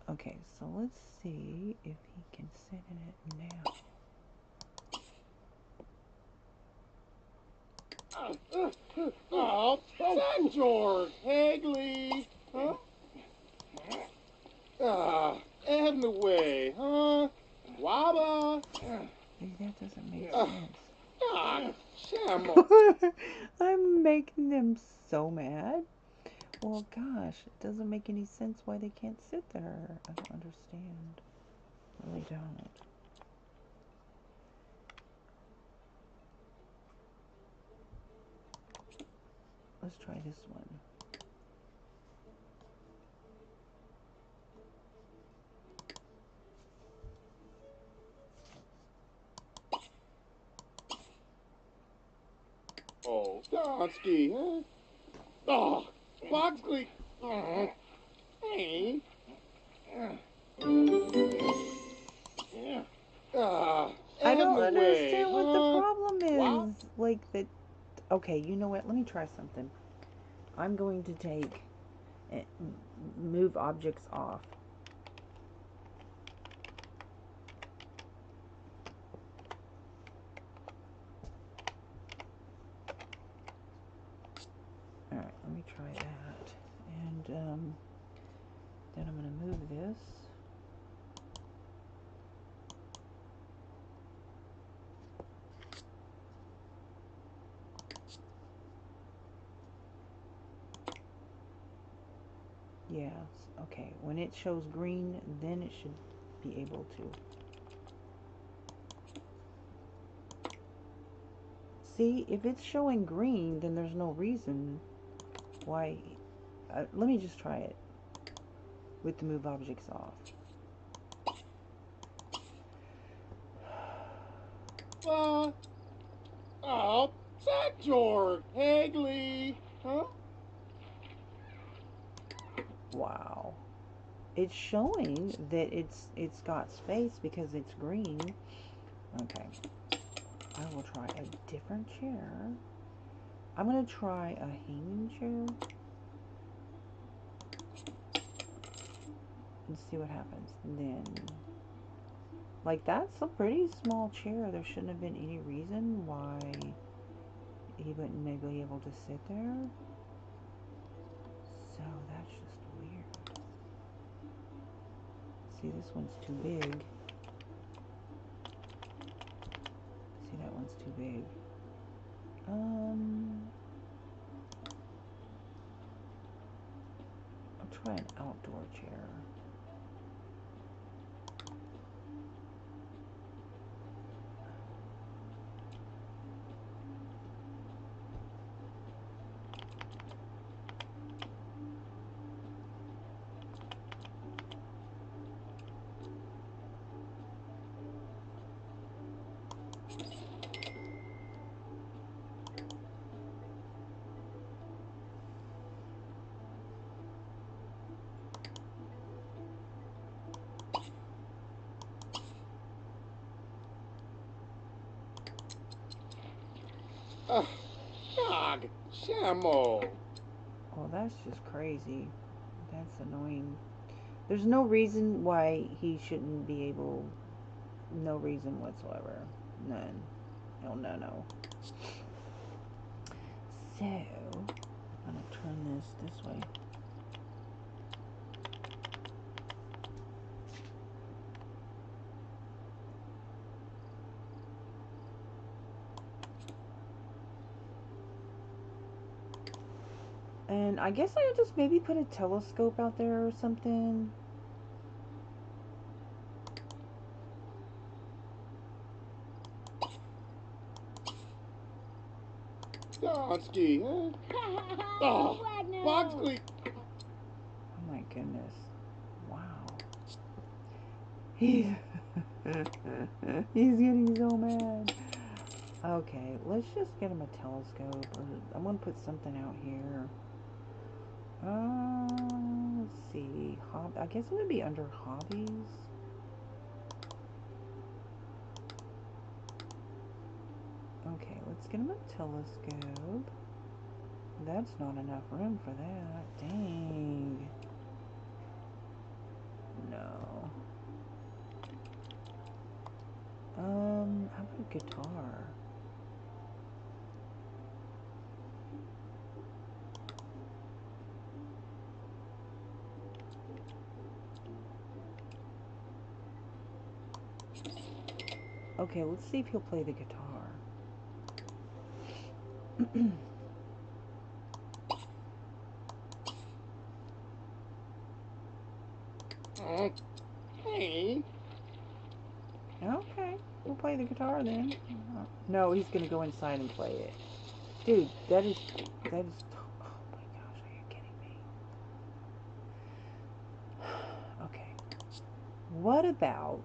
Okay, so let's see if he can sit in it now. Oh, that George Hagley, huh? Out of the way, huh? Wabba. Maybe that doesn't make sense. Shamble. I'm making them so mad. Well, gosh, it doesn't make any sense why they can't sit there. I don't understand. I really don't. Let's try this one. Oh, Donsky, huh? Oh, Boxley. Oh, hey. I don't understand what the huh? problem is. What? Like that. Okay, you know what? Let me try something. I'm going to take move objects off. All right, let me try that. And then I'm going to move this. Yeah, okay. When it shows green, then it should be able to. See, if it's showing green, then there's no reason why. Let me just try it with the move objects off. Oh, that George Hagley, huh? Wow. It's showing that it's got space because it's green. Okay. I will try a different chair. I'm going to try a hanging chair. And see what happens. And then, like, that's a pretty small chair. There shouldn't have been any reason why he wouldn't maybe be able to sit there. So that's just weird. See, this one's too big. See, that one's too big. I'll try an outdoor chair. Dog, Samo. Oh, that's just crazy. That's annoying. There's no reason why he shouldn't be able. No reason whatsoever. None. Oh, no. So, I'm going to turn this way. And I guess I would just maybe put a telescope out there or something. Donsky, huh? Oh, Bogsley. Oh my goodness. Wow. He's getting so mad. Okay, let's just get him a telescope. Or I'm gonna put something out here. Let's see. I guess it would be under hobbies. Okay, let's get him a telescope. That's not enough room for that. Dang. No. How about a guitar? Okay, let's see if he'll play the guitar. Hey. Okay, we'll play the guitar then. No, he's gonna go inside and play it. Dude, that is, oh my gosh, are you kidding me? Okay. What about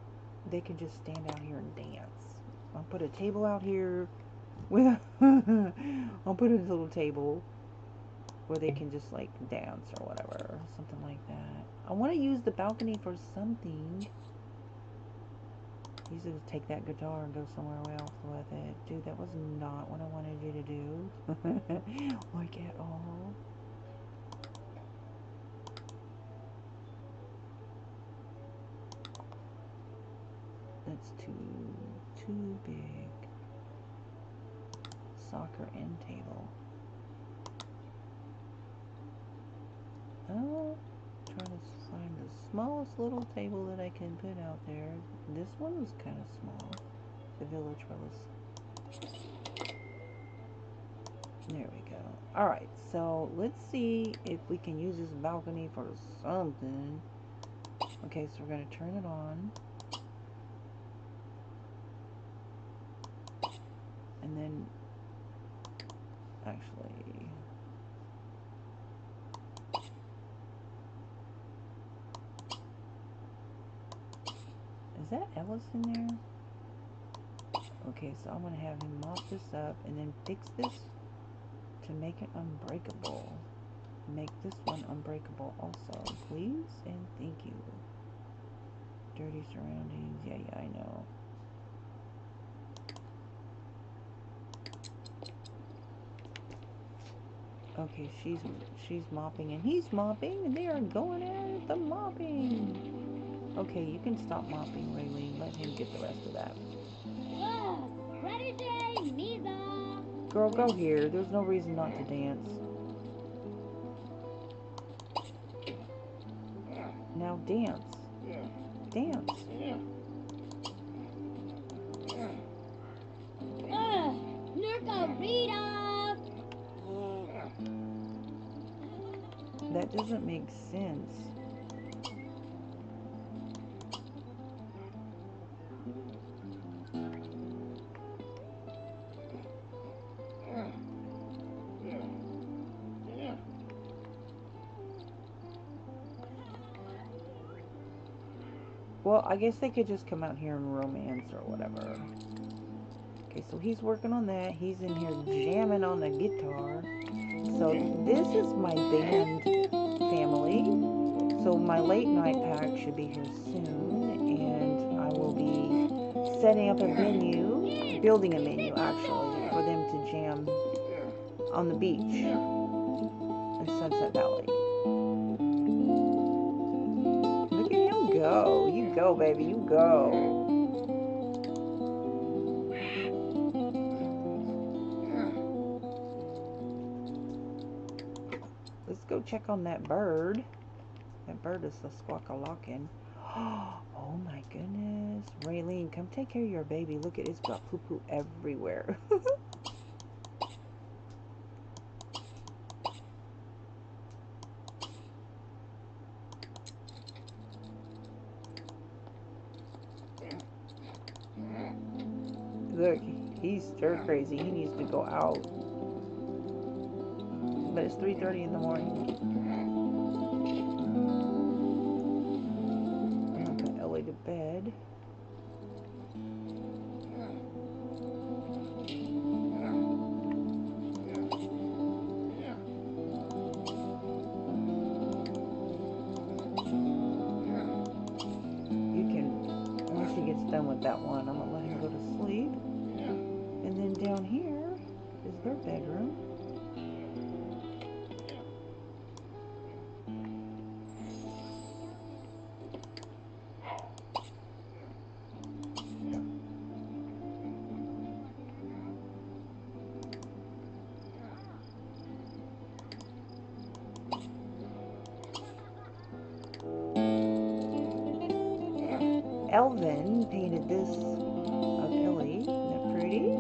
they can just stand out here and dance? I'll put a table out here with I'll put a little table where they can just like dance or whatever, something like that. I want to use the balcony for something. You should take that guitar and go somewhere else with it. Dude, that was not what I wanted you to do. Like at all. That's too big. Soccer end table. Oh, trying to find the smallest little table that I can put out there. This one was kind of small. The village trellis. There we go. Alright, so let's see if we can use this balcony for something. Okay, so we're going to turn it on. And then, actually, is that Ellis in there? Okay, so I'm going to have him mop this up and then fix this to make it unbreakable. Make this one unbreakable also, please and thank you. Dirty surroundings, yeah, I know. Okay, she's mopping and he's mopping and they are going at the mopping. Okay, you can stop mopping, Laylee. Let him get the rest of that. Girl, go here. There's no reason not to dance. Now dance. Dance. That doesn't make sense. Well, I guess they could just come out here and romance or whatever. Okay, so he's working on that. He's in here jamming on the guitar. So this is my band family. So my late night pack should be here soon. And I will be setting up a venue, building a venue actually, for them to jam on the beach in Sunset Valley. Look at him go. You go, baby. You go. Let's go check on that bird. That bird is the squawk-a-lockin'. Oh my goodness. Raylene, come take care of your baby. Look at it. It's got poo-poo everywhere. Look, he's stir crazy. He needs to go out. But it's 3:30 in the morning. I'm gonna put Ellie to bed. You can, once he gets done with that one, I'm gonna let him go to sleep. And then down here is their bedroom. Elvin painted this of Ellie. Isn't that pretty?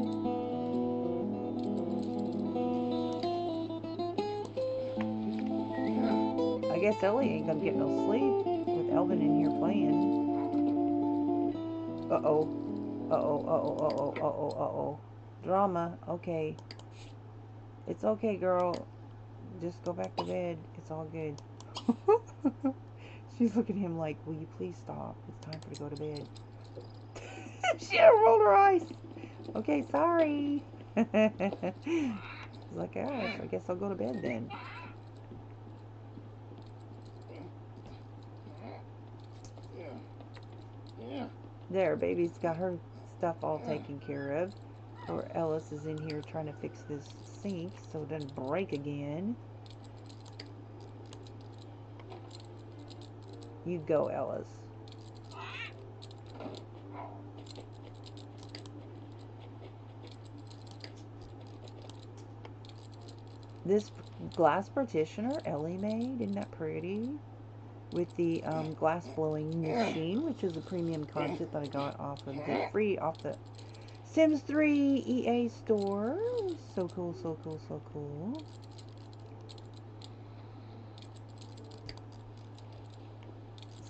I guess Ellie ain't gonna get no sleep with Elvin in here playing. Uh-oh. Uh-oh, uh-oh, uh-oh, uh-oh, uh-oh. Drama. Okay. It's okay, girl. Just go back to bed. It's all good. She's looking at him like, will you please stop? It's time for her to go to bed. She rolled her eyes. Okay, sorry. She's like, gosh, I guess I'll go to bed then. There, baby's got her stuff all taken care of. Poor Ellis is in here trying to fix this sink so it doesn't break again. You go, Ellis. This glass partitioner Ellie made, isn't that pretty? With the glass blowing machine, which is a premium content that I got off of the free off the Sims 3 EA store. So cool, so cool, so cool.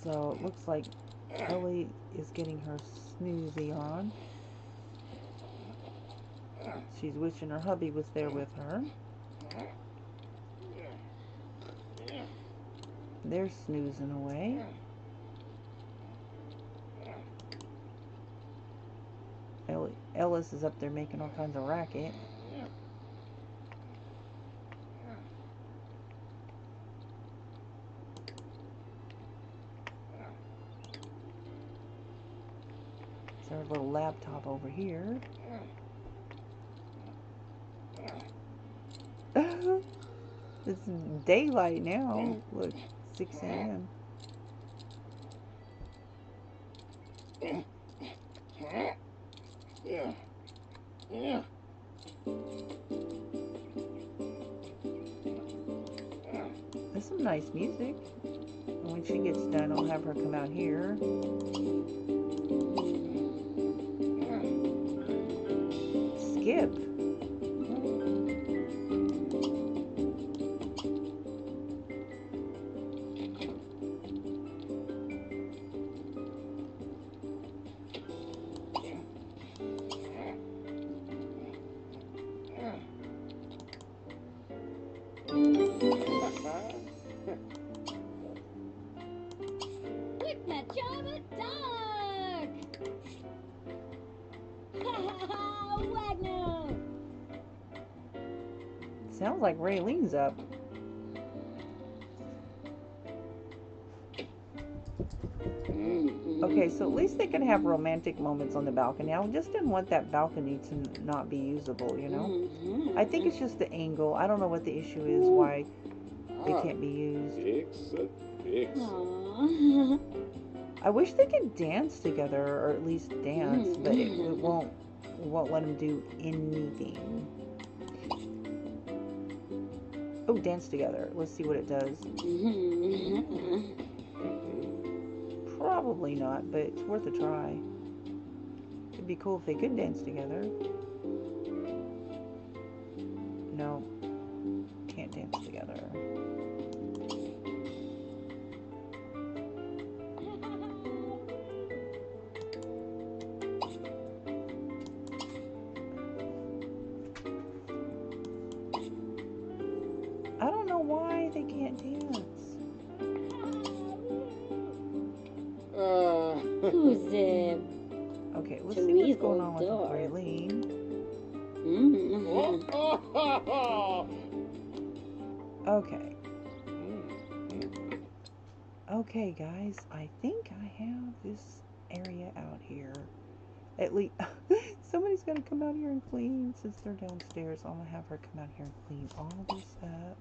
So it looks like Ellie is getting her snoozy on. She's wishing her hubby was there with her. They're snoozing away. Ellis is up there making all kinds of racket. There's our little laptop over here. It's daylight now. Look, 6 a.m. There's some nice music. And when she gets done, I'll have her come out here. Skip. With my Java dog! Ha ha ha! Wagner! Sounds like Raylene's up. Okay, so at least they can have romantic moments on the balcony. I just didn't want that balcony to not be usable, you know? I think it's just the angle. I don't know what the issue is, why it can't be used. Fix it, fix it. Aw. I wish they could dance together, or at least dance, but it won't let them do anything. Oh, dance together. Let's see what it does. Probably not, but it's worth a try. It'd be cool if they could dance together. No, can't dance together. I don't know why they can't dance. Who's it? Okay, let's see what's going on with Tweedledore. Raylene. Okay. Okay, guys, I think I have this area out here. At least somebody's gonna come out here and clean since they're downstairs. I'm gonna have her come out here and clean all this up.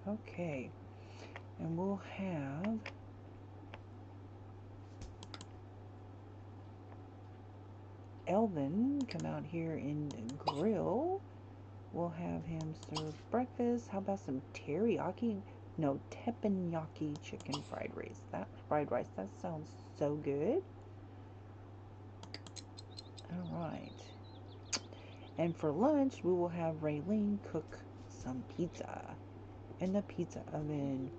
Okay, and we'll have Elvin come out here and grill. We'll have him serve breakfast. How about some teriyaki? No, teppanyaki chicken fried rice. That sounds so good. All right. And for lunch, we will have Raylene cook some pizza in the pizza oven.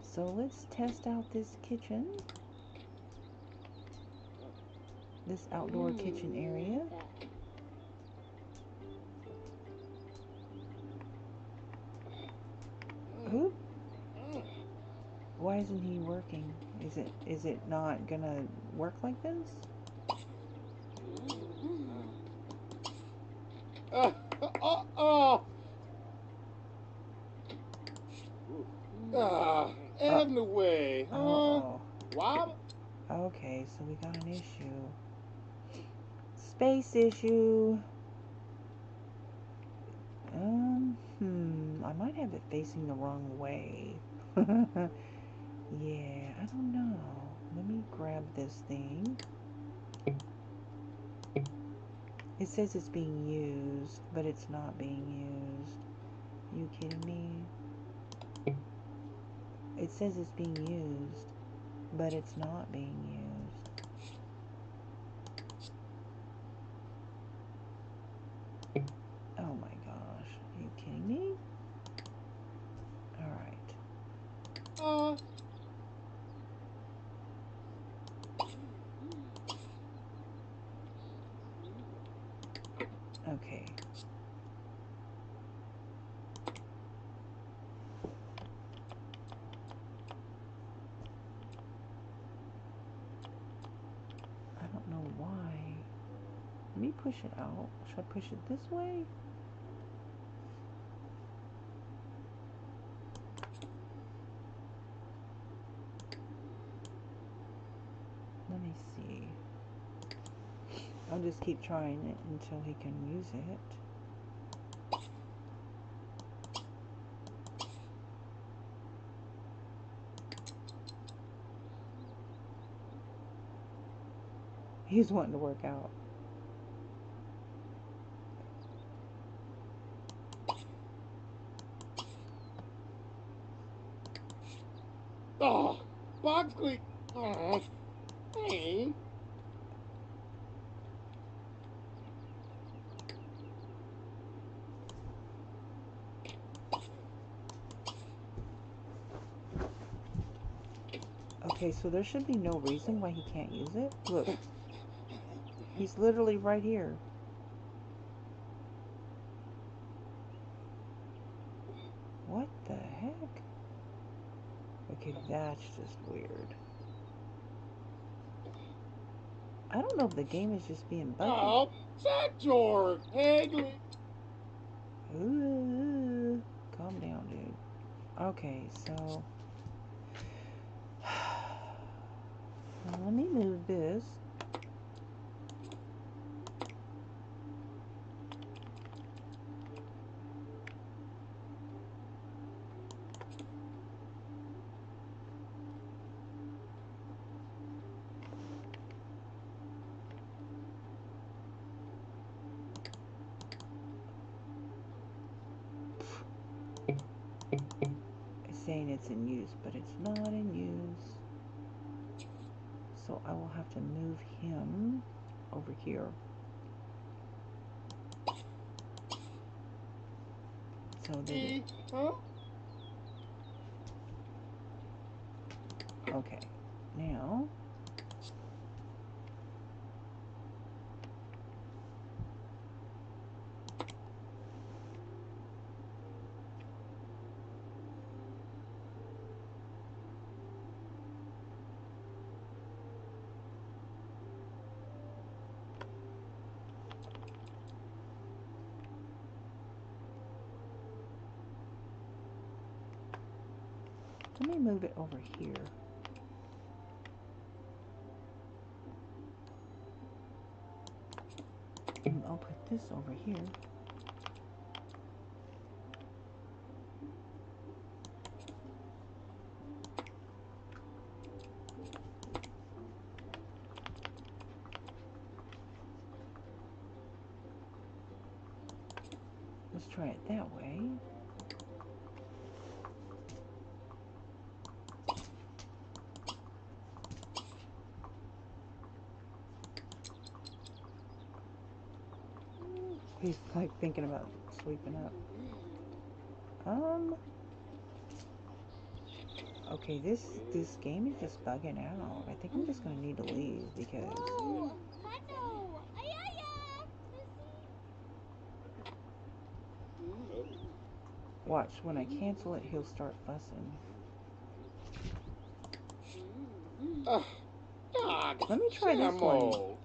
So let's test out this kitchen. This outdoor kitchen area. Oop. Why isn't he working? Is it not gonna work like this? Out of the way, huh? Uh-oh. Wow. Okay, so we got an issue. Space issue. I might have it facing the wrong way. Yeah, I don't know. Let me grab this thing. It says it's being used, but it's not being used. You kidding me? It says it's being used, but it's not being used. Oh my gosh. Are you kidding me? Alright. Okay. I don't know why. Let me push it out. Should I push it this way? Let me see. I'll just keep trying it until he can use it. He's wanting to work out. Oh, box squeak. Oh, hey. Okay, so there should be no reason why he can't use it. Look, he's literally right here. What the heck? Okay, that's just weird. I don't know if the game is just being buggy. Oh, Sector Hagley. Ooh, calm down, dude. Okay, so let me move this. It's saying it's in use, but it's not in use. So I will have to move him over here. So that it, okay, now let me move it over here. And I'll put this over here. Let's try it that way. He's like thinking about sweeping up. Okay, this game is just bugging out. I think I'm just gonna need to leave because watch, when I cancel it, he'll start fussing. Let me try this one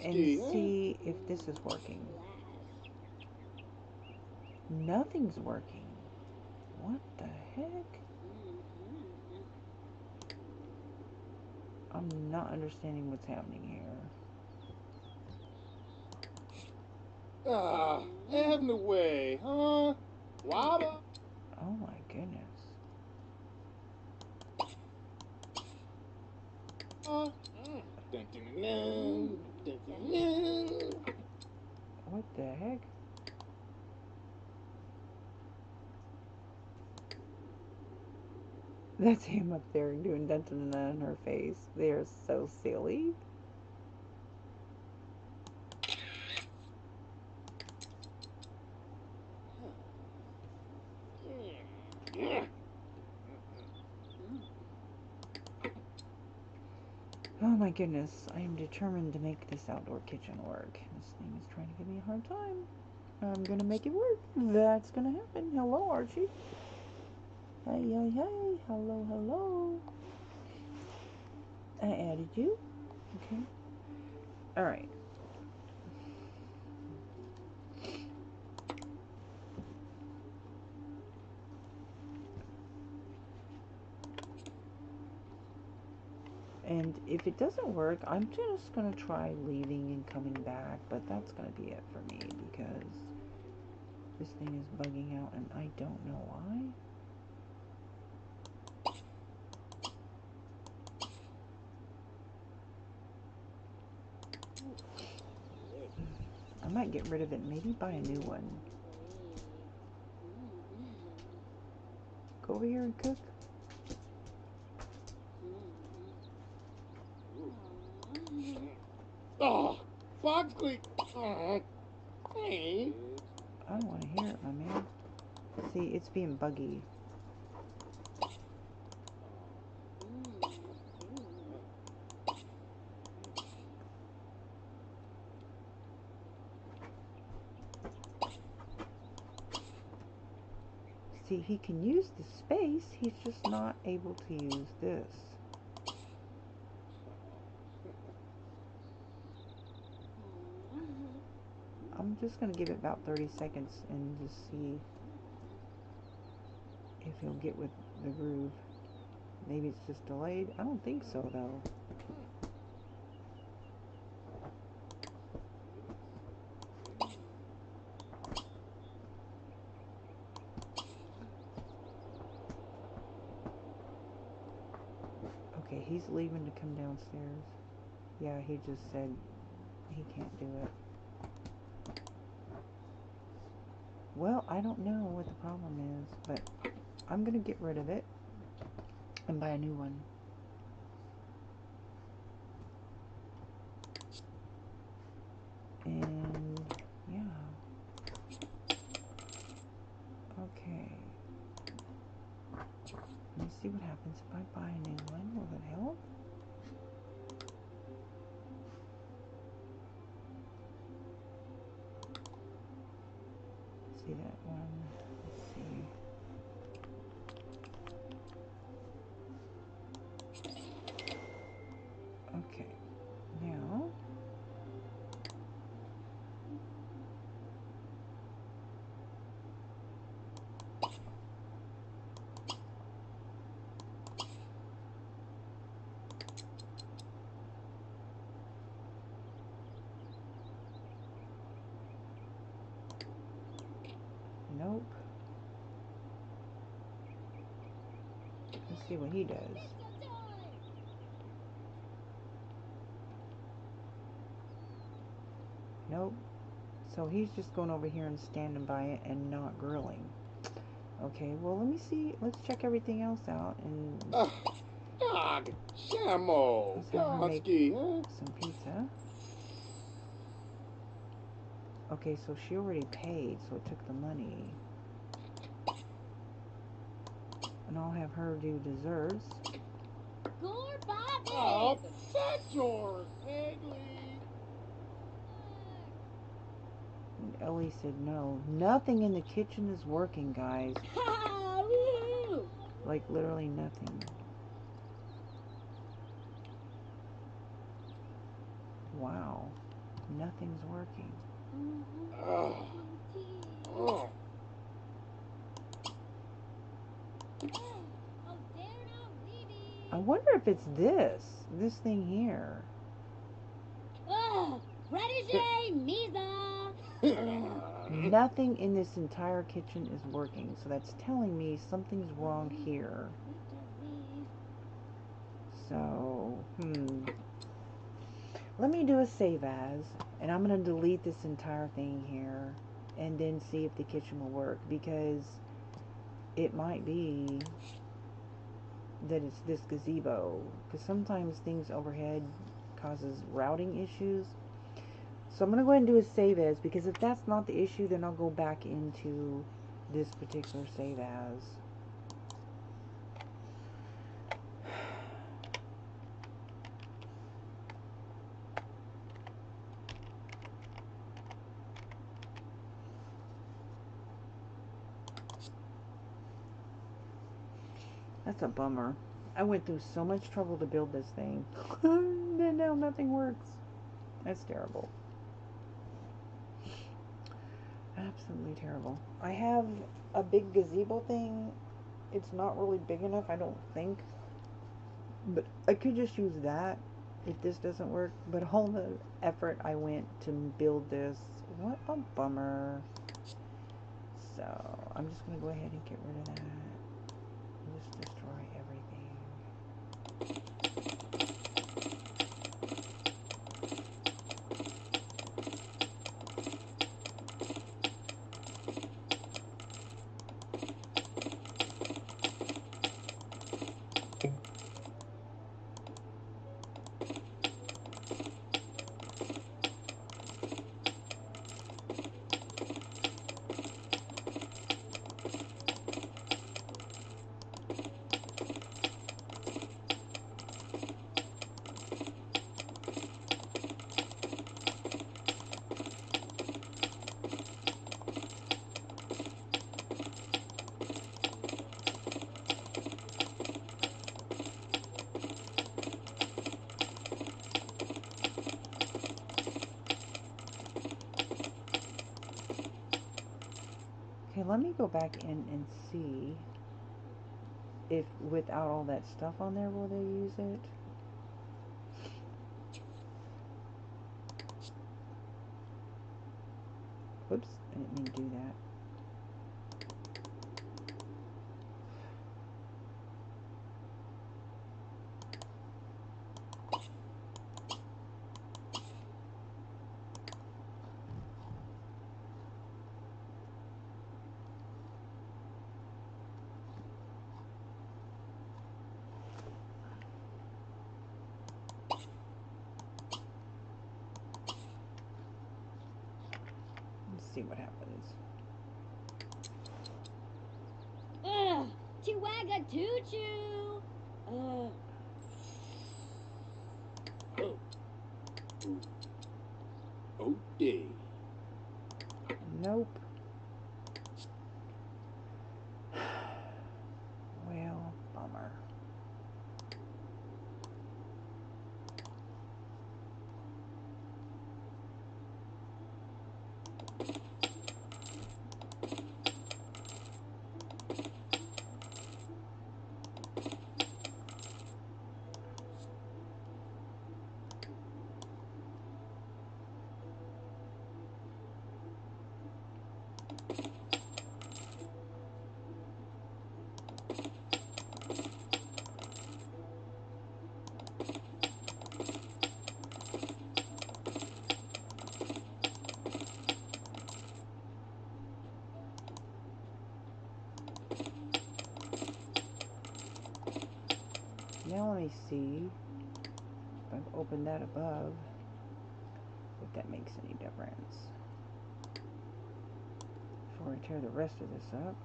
and see if this is working. Nothing's working. What the heck? I'm not understanding what's happening here. Having the way, huh? Wabba. Oh my goodness. What the heck? That's him up there doing Dunton in her face. They're so silly. Oh my goodness, I am determined to make this outdoor kitchen work. This thing is trying to give me a hard time. I'm gonna make it work. That's gonna happen. Hello, Archie. Hey, hey, hey. Hello, hello. I added you. Okay. Alright. And if it doesn't work, I'm just going to try leaving and coming back. But that's going to be it for me because this thing is bugging out and I don't know why. I might get rid of it, maybe buy a new one. Go over here and cook. Oh, Foxley. Hey. I don't want to hear it, my man. See, it's being buggy. See, he can use the space, he's just not able to use this. I'm just going to give it about 30 seconds and just see if he'll get with the groove. Maybe it's just delayed. I don't think so, though. Okay, he's leaving to come downstairs. Yeah, he just said he can't do it. Well, I don't know what the problem is, but I'm going to get rid of it and buy a new one. And yeah. Okay. Let me see what happens if I buy a new one. Will it help? See that one? Let's see. Okay. Now. Nope. Let's see what he does. Nope. So he's just going over here and standing by it and not grilling. Okay, well, let me see. Let's check everything else out and Dog, Shamo, let's have her make Dogski, huh? some pizza. Okay, so she already paid, so it took the money. And I'll have her do desserts. Oh, that's yours, Hagley. And Ellie said no. Nothing in the kitchen is working, guys. Like, literally nothing. Wow. Nothing's working. Oh. Oh. I wonder if it's this thing here. Nothing in this entire kitchen is working, so that's telling me something's wrong here. So, let me do a save as, and I'm going to delete this entire thing here, and then see if the kitchen will work, because it might be that it's this gazebo, because sometimes things overhead causes routing issues. So I'm going to go ahead and do a save as, because if that's not the issue, then I'll go back into this particular save as. That's a bummer. I went through so much trouble to build this thing. And now nothing works. That's terrible. Absolutely terrible. I have a big gazebo thing. It's not really big enough, I don't think. But I could just use that if this doesn't work. But all the effort I went to build this, what a bummer. So I'm just going to go ahead and get rid of that. Just destroy everything. let me go back in and see if without all that stuff on there, will they use it? Whoops, I didn't mean to do that. Let's see what happens. Ugh, Chihuahua choo-choo. Oh. Oh, day. Nope. Well, bummer. Now let me see if I've opened that above, if that makes any difference. Before I tear the rest of this up.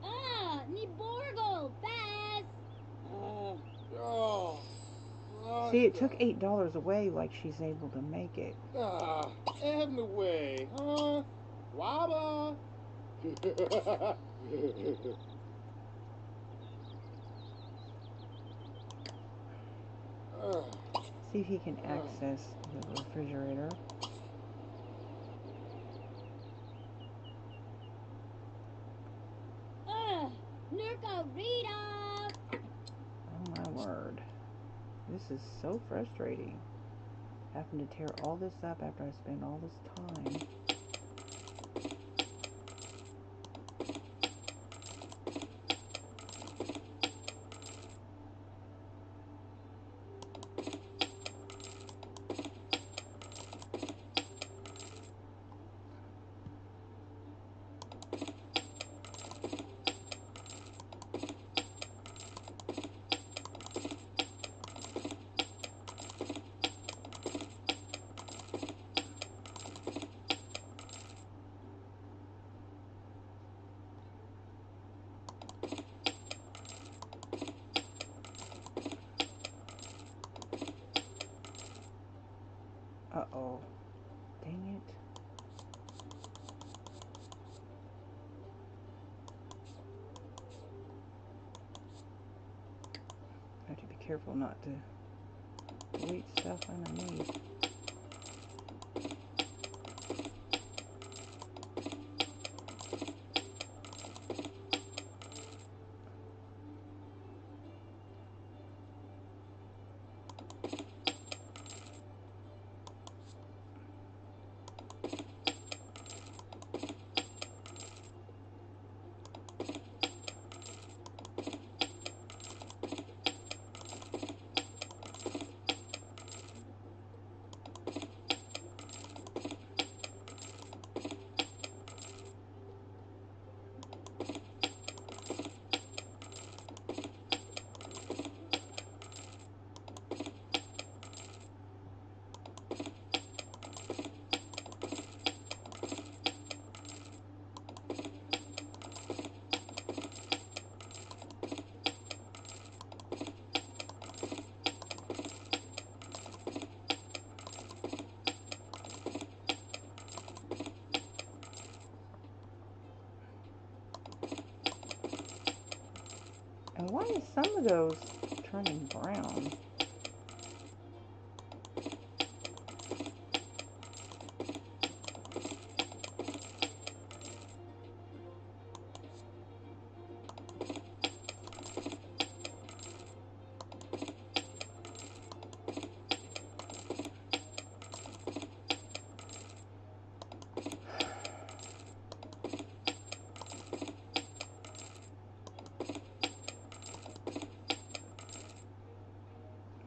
Ah, ni Borgo, fast. Oh. See, it took $8 away like she's able to make it. Have the way, huh? Wabba. See if he can access the refrigerator. Nurka Rita. Oh my word. This is so frustrating. Having to tear all this up after I spend all this time. Uh-oh. Dang it. I have to be careful not to delete stuff underneath. Virgo's turning brown.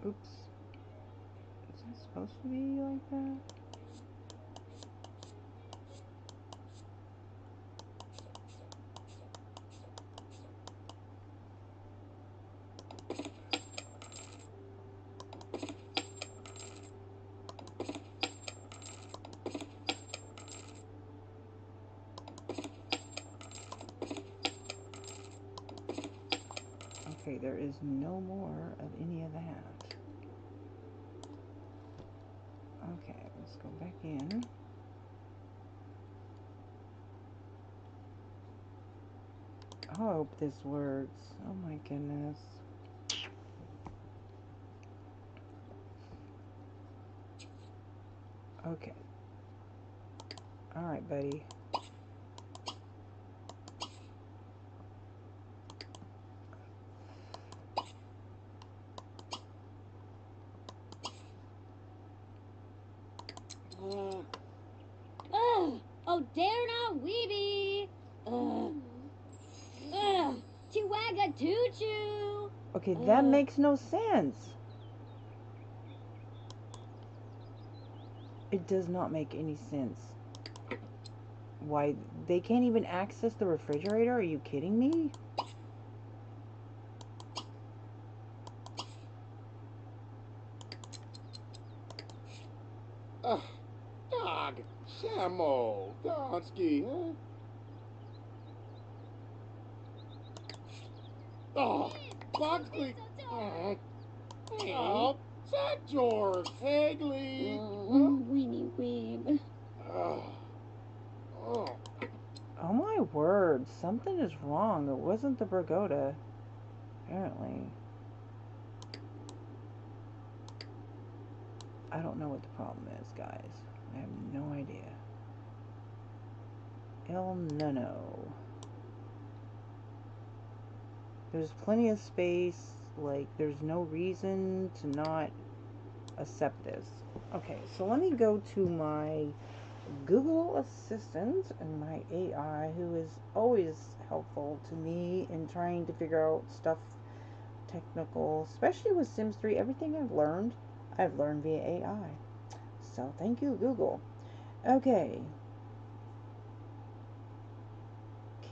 Oops. Is that supposed to be like that? Okay, there is no more of any of that. Okay, let's go back in. I hope this works. Oh my goodness. Okay. Alright, buddy. Oh, dare not weeby. Chihuahua choo-choo. Okay, that makes no sense. It does not make any sense. Why, they can't even access the refrigerator? Are you kidding me? Dog. Samo. Donsky, huh? Oh, Boxley. Oh, Zach George. Hagley. Weenie weeb. Oh. Oh my word, something is wrong. It wasn't the Bergoda, apparently. I don't know what the problem is, guys. I have no idea. El Nuno. There's plenty of space. Like, there's no reason to not accept this. Okay, so let me go to my Google Assistant and my AI, who is always helpful to me in trying to figure out stuff technical, especially with Sims 3. Everything I've learned via AI. So thank you, Google. Okay.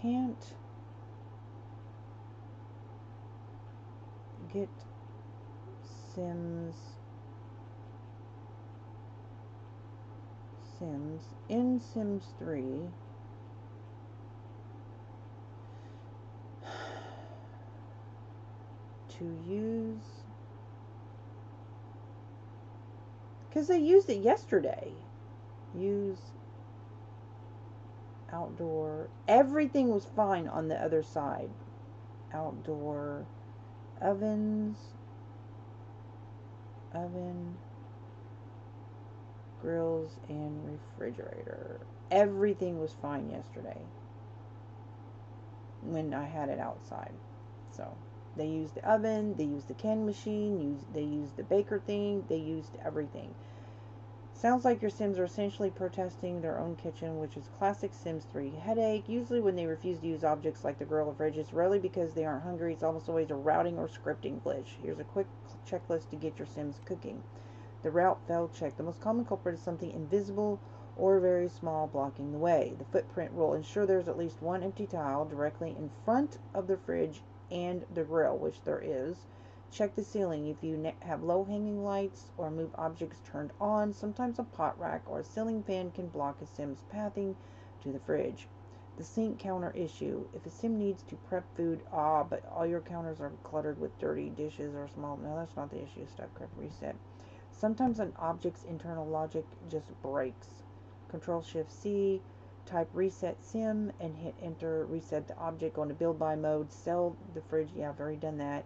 Can't get Sims in Sims 3 to use, because they used it yesterday. Use outdoor. Everything was fine on the other side. Outdoor ovens, oven, grills, and refrigerator. Everything was fine yesterday when I had it outside. So they used the oven, they used the can machine, they used the baker thing, they used everything. Sounds like your Sims are essentially protesting their own kitchen, which is classic Sims 3 headache. Usually when they refuse to use objects like the grill or fridge, it's rarely because they aren't hungry. It's almost always a routing or scripting glitch. Here's a quick checklist to get your Sims cooking. The route failed check. The most common culprit is something invisible or very small blocking the way. The footprint rule. Ensure there's at least one empty tile directly in front of the fridge and the grill, which there is. Check the ceiling. If you have low hanging lights or move objects turned on, sometimes a pot rack or a ceiling fan can block a Sim's pathing to the fridge. The sink counter issue. If a Sim needs to prep food, but all your counters are cluttered with dirty dishes or small. No, that's not the issue. Step prep reset. Sometimes an object's internal logic just breaks. Control Shift C, type reset Sim and hit enter. Reset the object, go into build by mode, sell the fridge. Yeah, I've already done that.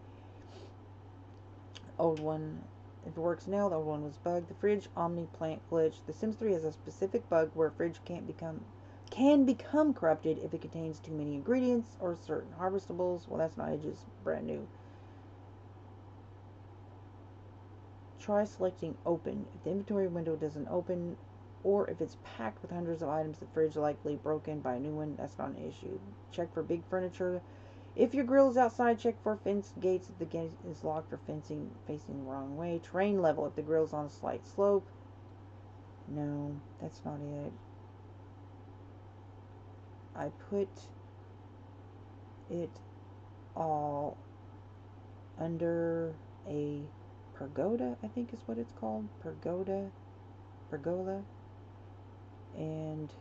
Old one, if it works now, the old one was bugged. The fridge omni plant glitch. The Sims 3 has a specific bug where a fridge can become corrupted if it contains too many ingredients or certain harvestables. Well, that's not, it's just brand new. Try selecting open. If the inventory window doesn't open, or if it's packed with hundreds of items, the fridge likely broken by a new one. That's not an issue. Check for big furniture. If your grill is outside, check for fenced gates if the gate is locked or fencing facing the wrong way. Terrain level if the grill is on a slight slope. No, that's not it. I put it all under a pergola, I think is what it's called. Pergola. And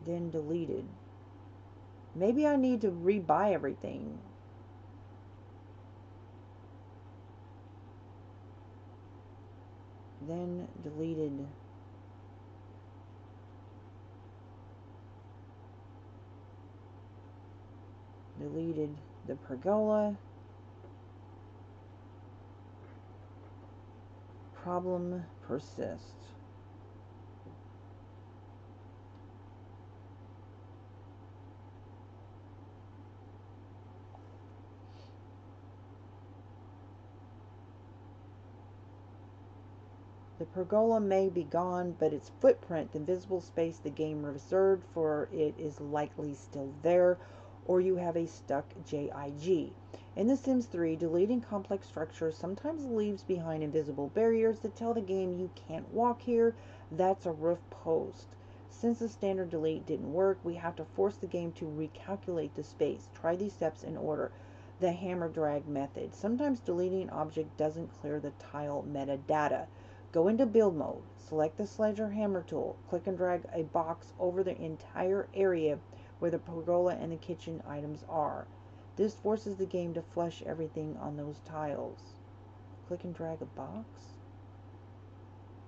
then deleted. Maybe I need to rebuy everything. Then deleted. Deleted the pergola. Problem persists. The pergola may be gone, but its footprint, the invisible space the game reserved for it, is likely still there, or you have a stuck JIG. In The Sims 3, deleting complex structures sometimes leaves behind invisible barriers that tell the game you can't walk here. That's a roof post. Since the standard delete didn't work, we have to force the game to recalculate the space. Try these steps in order. The hammer drag method. Sometimes deleting an object doesn't clear the tile metadata. Go into build mode, select the sledge or hammer tool, click and drag a box over the entire area where the pergola and the kitchen items are. This forces the game to flush everything on those tiles. Click and drag a box?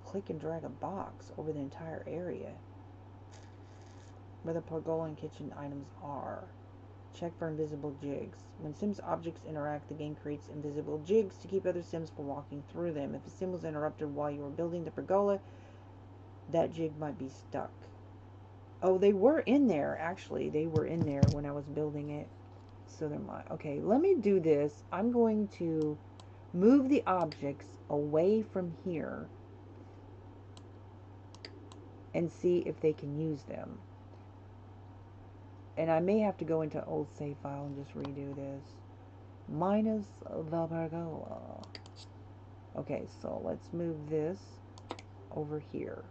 Click and drag a box over the entire area where the pergola and kitchen items are. Check for invisible jigs. When Sims objects interact, the game creates invisible jigs to keep other Sims from walking through them. If a Sim was interrupted while you were building the pergola, that jig might be stuck. Oh, they were in there, actually. They were in there when I was building it. So they're my... Okay, let me do this. I'm going to move the objects away from here and see if they can use them. And I may have to go into old save file and just redo this. Minus the pergola. Okay, so let's move this over here.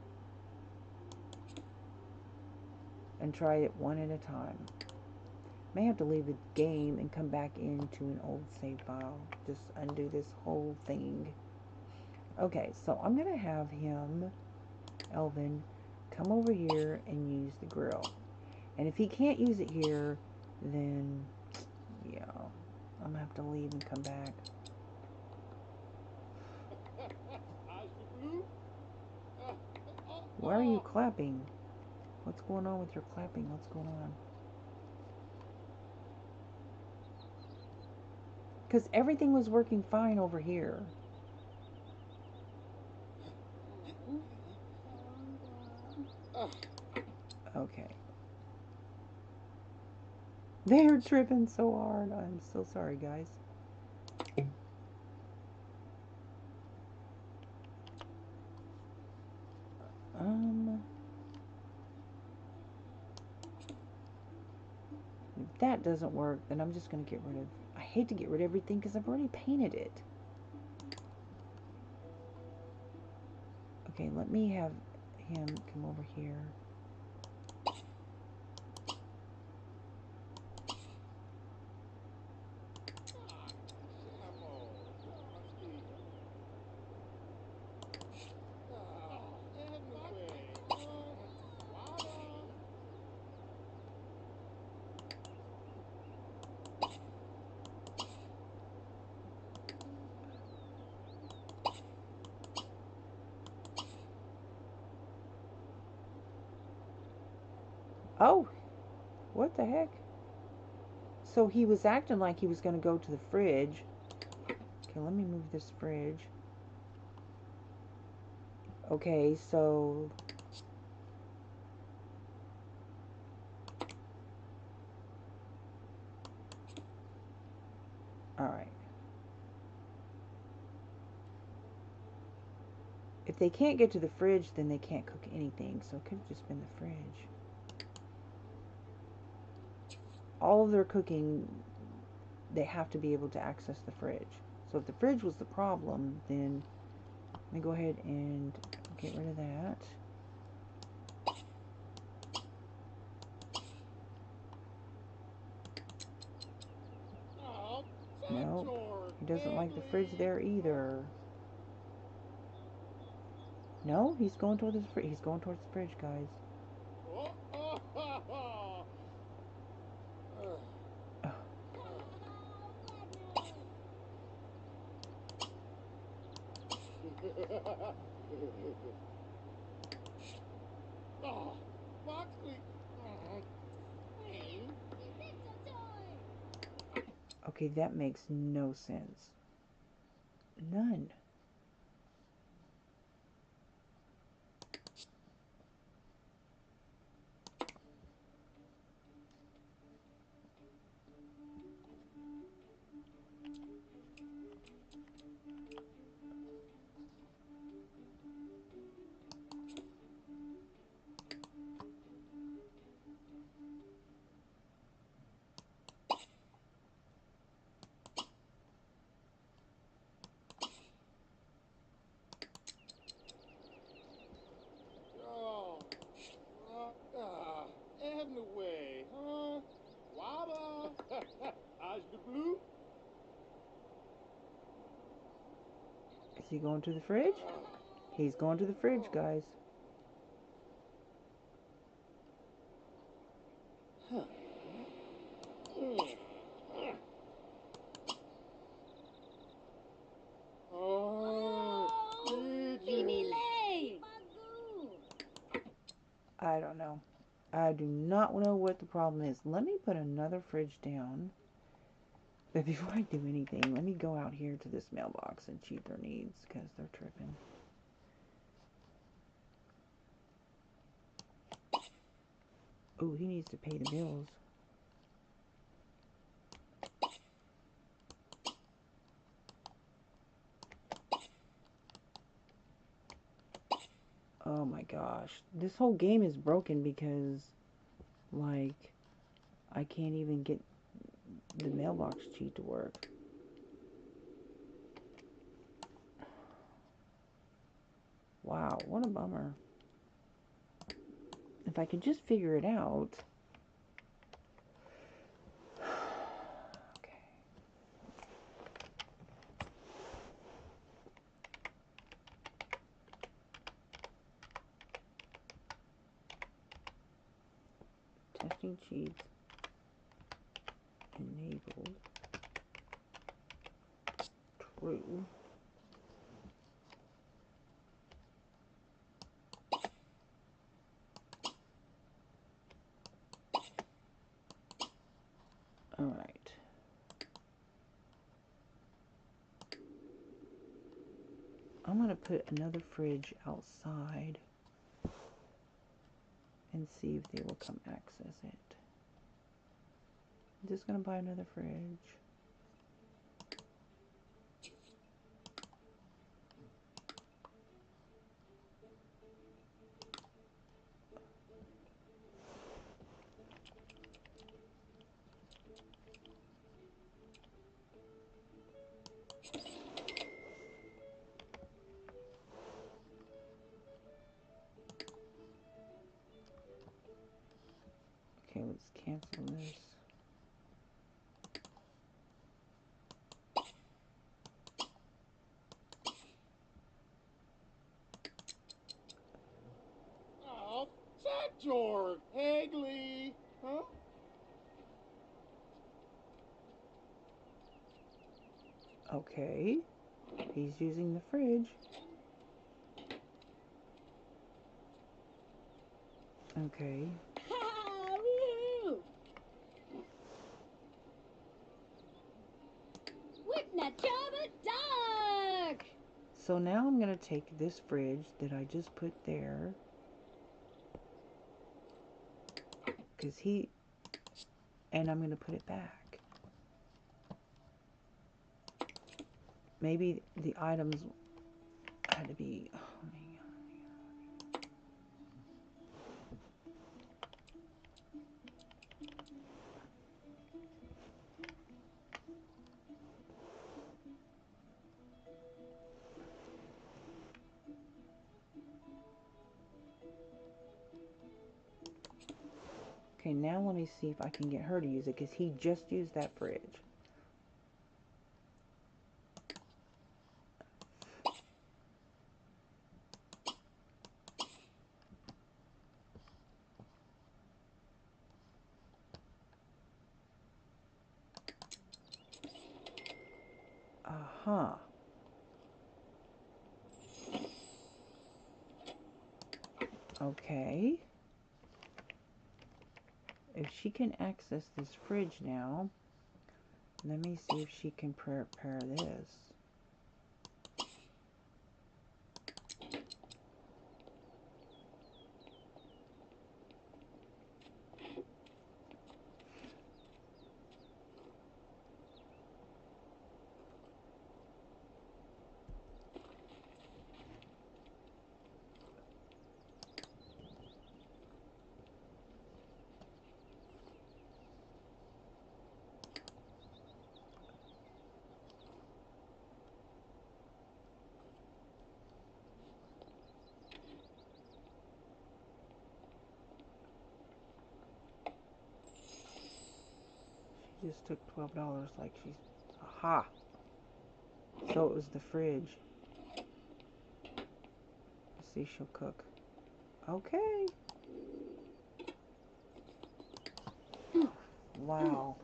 And try it one at a time. May have to leave the game and come back into an old save file. Just undo this whole thing. Okay, so I'm going to have him, Elvin, come over here and use the grill. And if he can't use it here, then, yeah, I'm going to have to leave and come back. Why are you clapping? What's going on with your clapping? What's going on? Because everything was working fine over here. Okay. They're tripping so hard. I'm so sorry, guys. If that doesn't work, then I'm just going to get rid of... I hate to get rid of everything because I've already painted it. Okay, let me have him come over here. Oh, what the heck? So he was acting like he was going to go to the fridge. Okay, let me move this fridge. Okay, so... Alright. If they can't get to the fridge, then they can't cook anything. So it could have just been the fridge. All of their cooking, they have to be able to access the fridge. So if the fridge was the problem, then let me go ahead and get rid of that. Oh, No, George, he doesn't like the fridge Hagley. there either. No, he's going towards the fridge. He's going towards the fridge, guys. Oh, oh, oh, oh. Ugh. Oh, Foxley. Oh, hey. Okay, that makes no sense. None. Oh, and the way, huh? Wabba. How's the blue? Is he going to the fridge? He's going to the fridge, guys. Huh. Oh, Phoebe Gigi. Lay! I don't know. I do not know what the problem is. Let me put another fridge down. But before I do anything, let me go out here to this mailbox and cheat their needs because they're tripping. Ooh, he needs to pay the bills. Oh my gosh. This whole game is broken because, like, I can't even get the mailbox cheat to work. Wow, what a bummer. If I could just figure it out. Okay. Testing cheats enabled. True. Alright. I'm going to put another fridge outside and see if they will come access it. I'm just going to buy another fridge. Okay, let's cancel this. Oh, George, Hagley. Huh? Okay, he's using the fridge. Okay. Ha! Woo! that chubba duck. So now I'm going to take this fridge that I just put there, and I'm going to put it back. Maybe the items had to be, oh, hang on. Okay, now let me see if I can get her to use it, because he just used that fridge. Uh-huh. Okay. If she can access this fridge now, let me see if she can prepare this. She just took $12 like she's, aha. So it was the fridge. Let's see, she'll cook. Okay. Wow.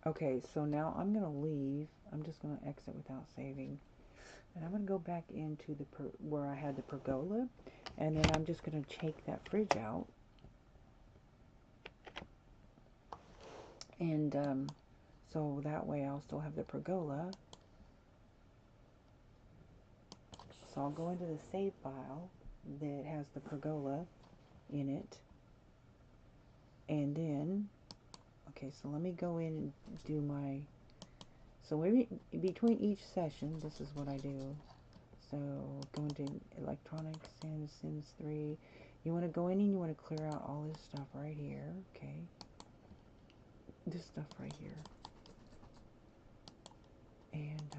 Okay, so now I'm going to leave. I'm just going to exit without saving. And I'm going to go back into the where I had the pergola. And then I'm just going to take that fridge out. And so that way I'll still have the pergola. So I'll go into the save file that has the pergola in it. And then, okay, so let me go in and do my, so maybe between each session, this is what I do. So go into electronics, Sims 3. You want to go in and you want to clear out all this stuff right here, okay? This stuff right here. And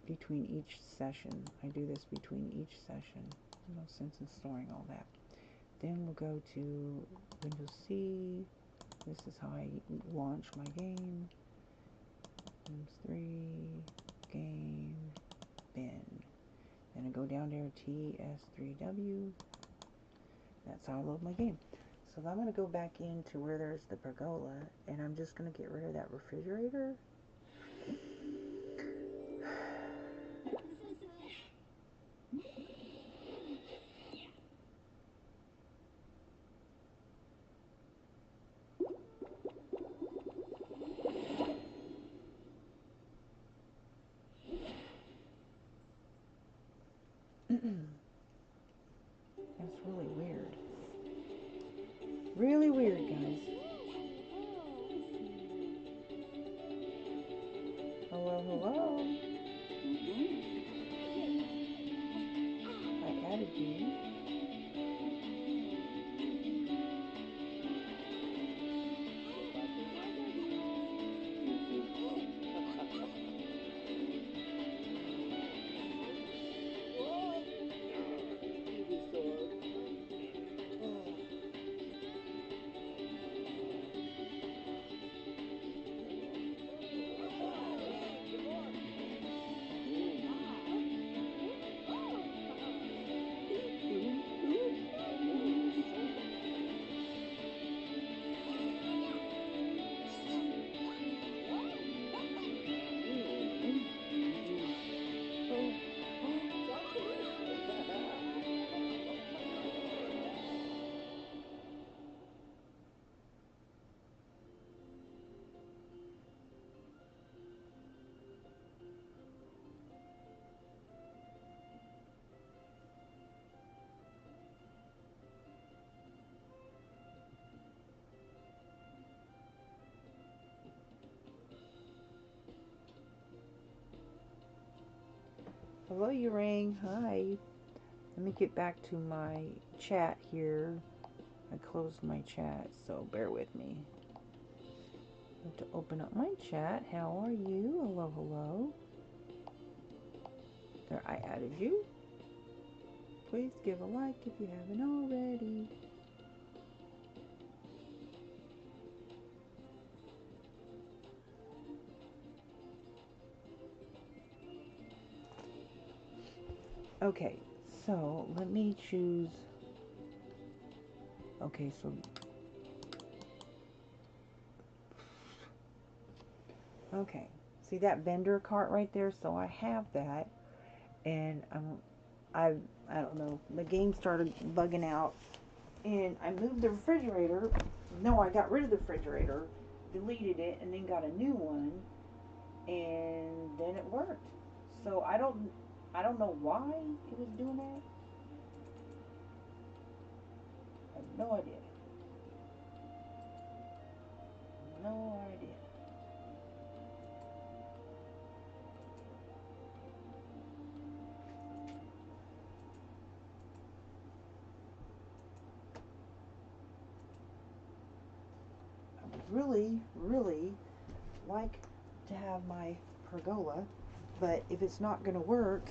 between each session, I do this between each session. No sense in storing all that. Then we'll go to Windows C. This is how I launch my game. Sims 3, game, bin. Then I go down there, TS3W. That's how I load my game. So I'm going to go back into where there's the pergola, and I'm just going to get rid of that refrigerator. That's really weird. Really weird, guys. Hello, hello. I added you. Hello, you ring. Hi. Let me get back to my chat here. I closed my chat, so bear with me. I have to open up my chat. How are you? Hello, hello. There, I added you. Please give a like if you haven't already. Okay, so let me choose. Okay, so okay, see that vendor cart right there? So I have that, and I don't know. The game started bugging out, and I moved the refrigerator. No, I got rid of the refrigerator, deleted it, and then got a new one, and then it worked. So I don't know why it was doing that. I have no idea. No idea. I would really, really like to have my pergola, but if it's not going to work,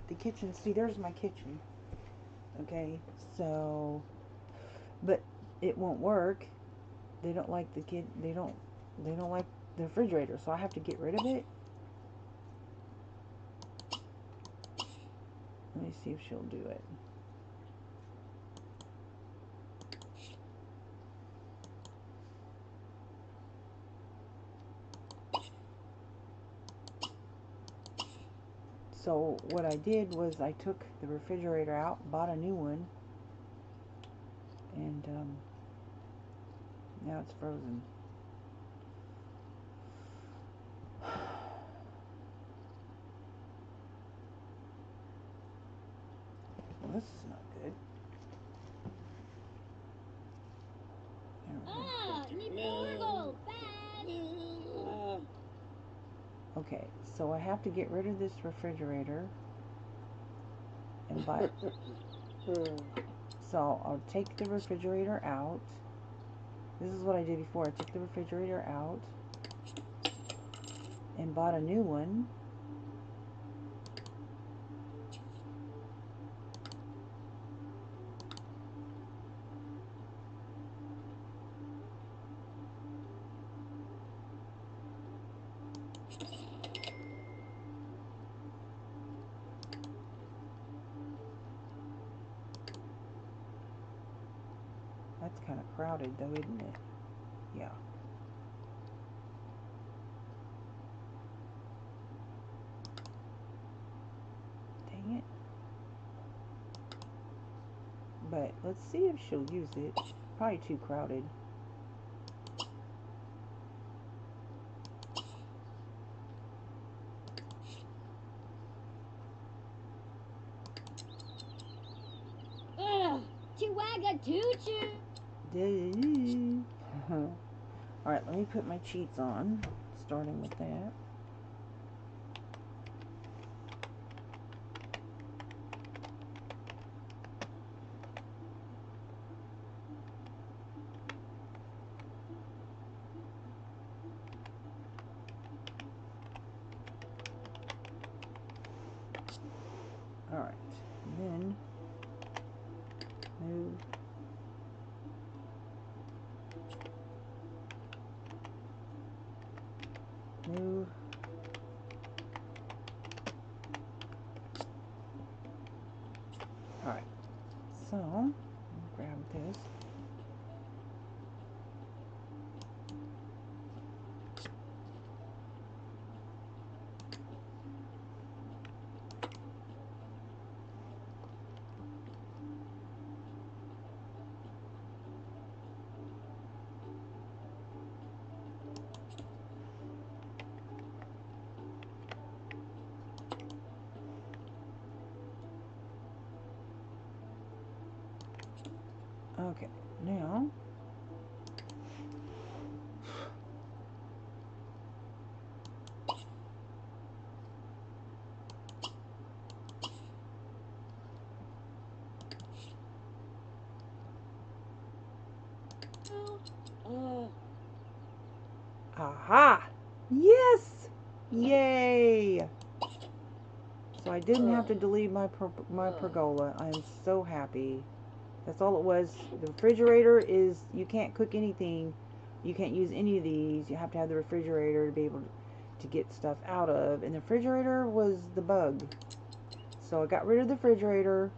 the kitchen, see, there's my kitchen. Okay, so, but it won't work. They don't like they don't like the refrigerator, so I have to get rid of it. Let me see if she'll do it. So what I did was I took the refrigerator out, bought a new one, and now it's frozen. Well, this is not good. Ah, me portal, bad. Okay, so I have to get rid of this refrigerator and buy. So I'll take the refrigerator out. This is what I did before. I took the refrigerator out and bought a new one. That's kind of crowded though, isn't it? Yeah. Dang it. But let's see if she'll use it. Probably too crowded. Ugh, Chihuahua Alright, let me put my cheats on. Starting with that. Alright, then move. Move. Alright, so I'll grab this. Okay, now Aha! Yes! Yay! So I didn't have to delete my pergola. I am so happy. That's all it was. The refrigerator is, you can't cook anything. You can't use any of these. You have to have the refrigerator to be able to get stuff out of. And the refrigerator was the bug. So I got rid of the refrigerator,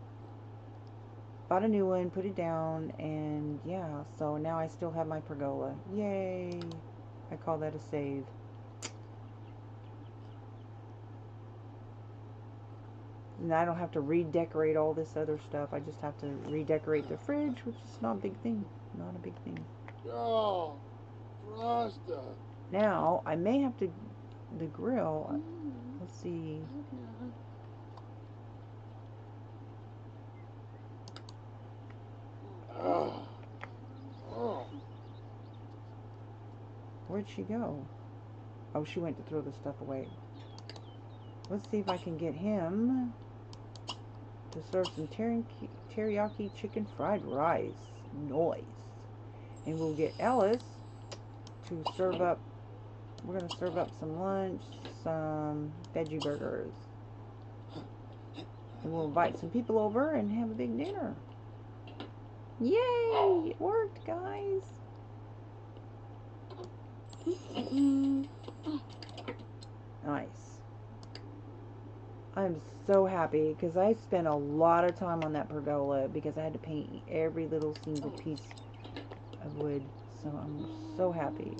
bought a new one, put it down, and yeah, so now I still have my pergola. Yay! I call that a save. And I don't have to redecorate all this other stuff. I just have to redecorate the fridge, which is not a big thing. Not a big thing. Oh, Frosta. Now, I may have to, the grill, let's see. Where'd she go? Oh, she went to throw the stuff away. Let's see if I can get him to serve some teriyaki chicken fried rice. Nice. And we'll get Ellis to serve up, we're going to serve up some lunch, some veggie burgers. And we'll invite some people over and have a big dinner. Yay! It worked, guys. Nice. I'm so happy because I spent a lot of time on that pergola because I had to paint every little single piece of wood. So I'm so happy.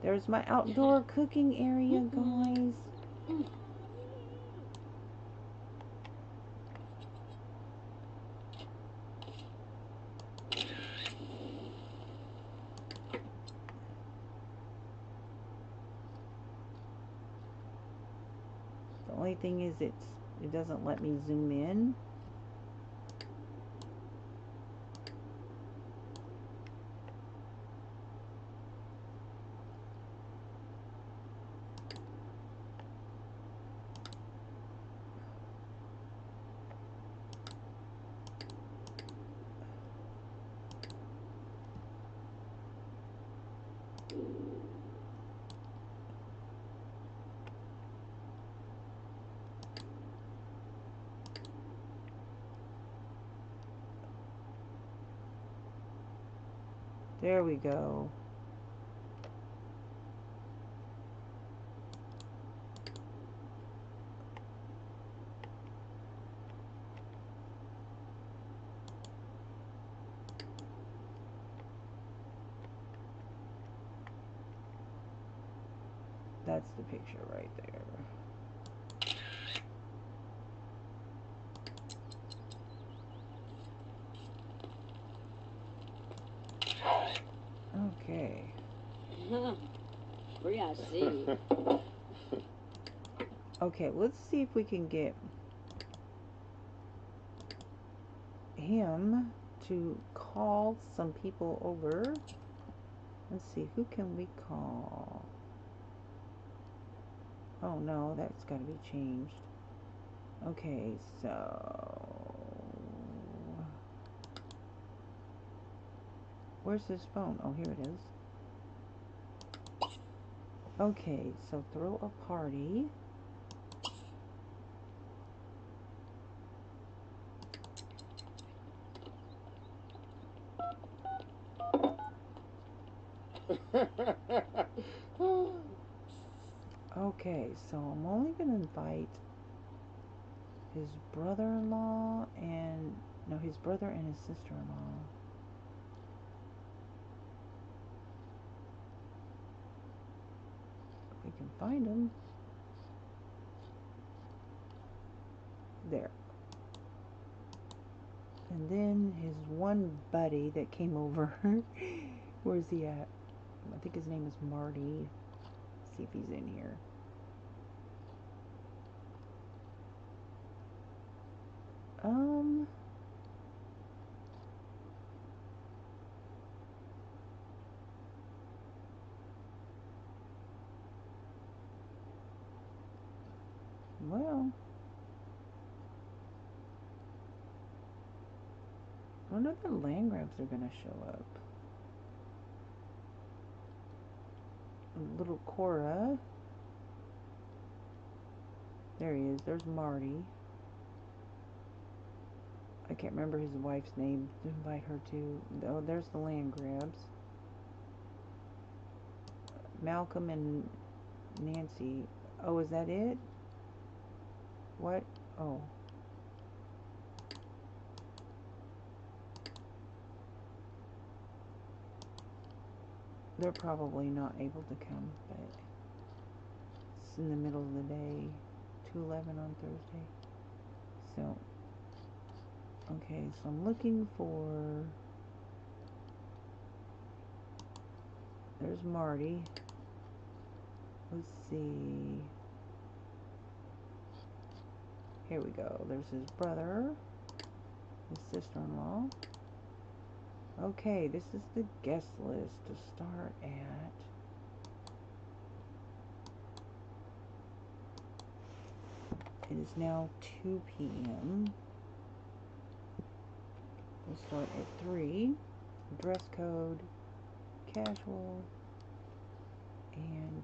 There's my outdoor cooking area, guys. The only thing is it doesn't let me zoom in. There we go. That's the picture right there. Okay. We gotta see. Okay, let's see if we can get him to call some people over. Let's see, who can we call? Oh no, that's got to be changed. Okay, so where's his phone? Oh, here it is. Okay, so throw a party. Okay, so I'm only going to invite his brother-in-law and, no, his brother and his sister-in-law. If we can find them. There. And then his one buddy that came over. Where's he at? I think his name is Marty. Let's see if he's in here. Well, I wonder if the land grabs are gonna show up. Little Cora. There he is. There's Marty. I can't remember his wife's name to invite her to. Oh, there's the land grabs. Malcolm and Nancy. Oh, is that it? What? Oh. They're probably not able to come, but it's in the middle of the day. 2:11 on Thursday. So, okay, so I'm looking for... There's Marty. Let's see. Here we go. There's his brother, his sister-in-law. Okay, this is the guest list to start at. It is now 2 p.m. We'll start at 3. Dress code, casual, and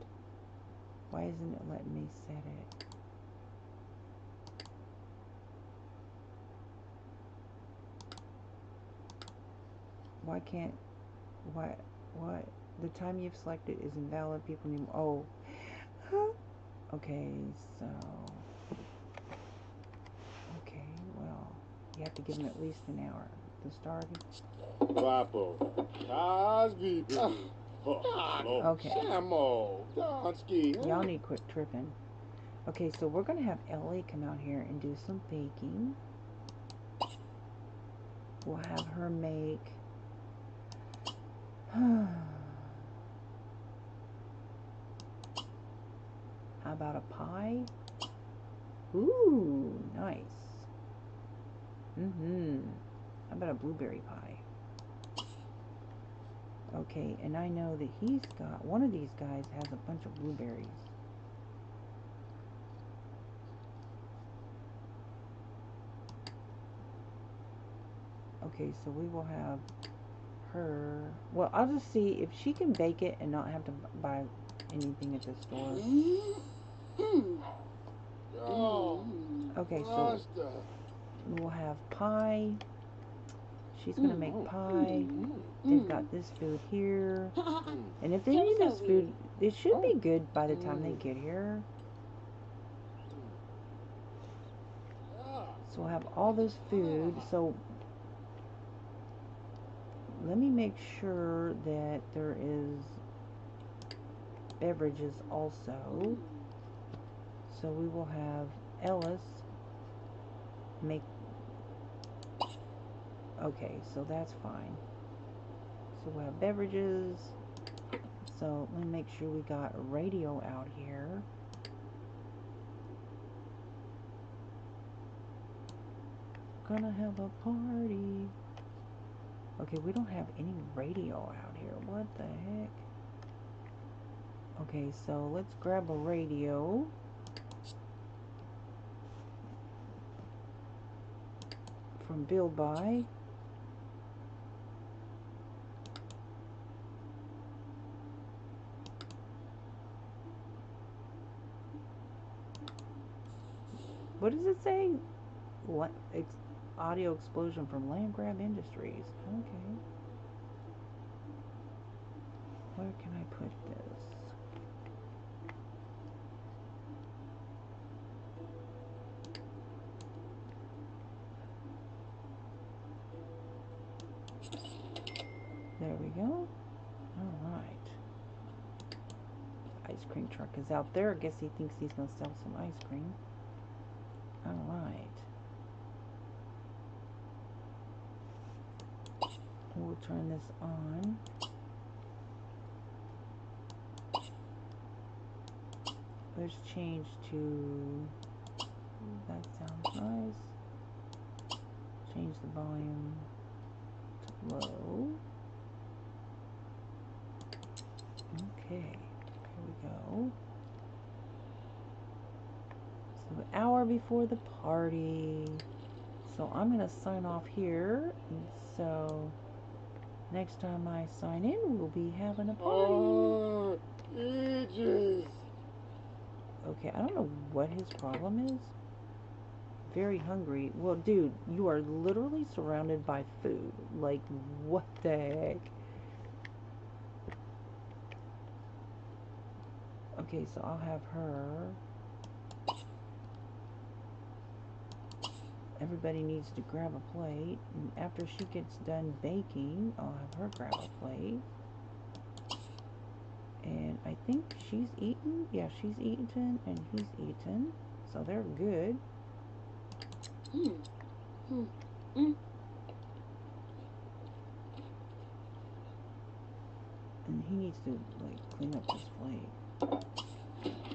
why isn't it letting me set it? Why can't, what, the time you've selected is invalid, people need, oh, okay, so, okay, well, you have to give them at least an hour to start. Papo. Cosby. Okay. Samo. Donsky. Y'all need to quit tripping. Okay, so we're going to have Ellie come out here and do some baking. We'll have her make... How about a pie? Ooh, nice. How about a blueberry pie? Okay, and I know that he's got... One of these guys has a bunch of blueberries. Okay, so we will have her... Well, I'll just see if she can bake it and not have to buy anything at the store. Okay, so we'll have pie. She's going to make pie. They've got this food here. And if they need this food, it should be good by the time they get here. So we'll have all this food. So let me make sure that there is beverages also. So we will have Ellis make... Okay, so that's fine. So we'll have beverages. So let me make sure we got a radio out here. Gonna have a party. Okay, we don't have any radio out here. What the heck? Okay, so let's grab a radio. From Build By. What does it say? Audio explosion from Land Grab Industries. Okay. Where can I put this? There we go. Alright. Ice cream truck is out there. I guess he thinks he's going to sell some ice cream. Alright. We'll turn this on. Let's change to... That sounds nice. Change the volume to low. Okay, here we go. So an hour before the party. So I'm going to sign off here. And so next time I sign in, we'll be having a party. Oh, ages. Okay, I don't know what his problem is. Very hungry. Well, dude, you are literally surrounded by food. Like, what the heck? Okay, so I'll have her. Everybody needs to grab a plate. And after she gets done baking, I'll have her grab a plate. And I think she's eaten. Yeah, she's eaten and he's eaten. So they're good. And he needs to, like, clean up his plate.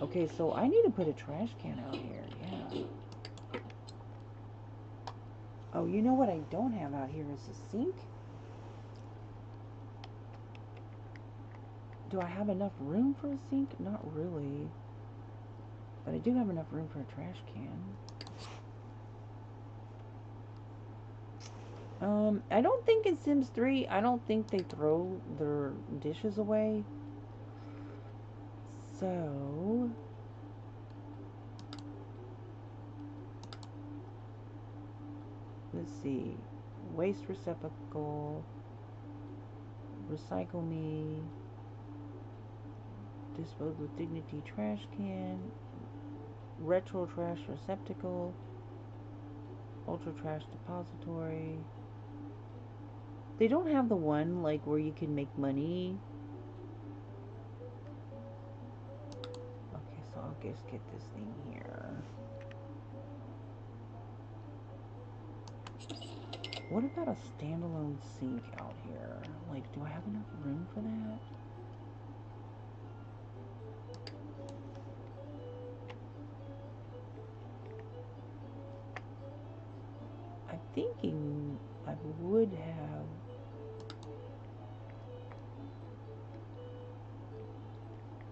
Okay, so I need to put a trash can out here. Yeah. Oh, you know what I don't have out here is a sink. Do I have enough room for a sink? Not really. But I do have enough room for a trash can. I don't think in Sims 3, I don't think they throw their dishes away. So... let's see. Waste receptacle. Recycle me. Dispose with dignity trash can. Retro trash receptacle. Ultra trash depository. They don't have the one like where you can make money. Okay, so I'll just get this thing here. What about a standalone sink out here? Like, do I have enough room for that? I'm thinking I would have...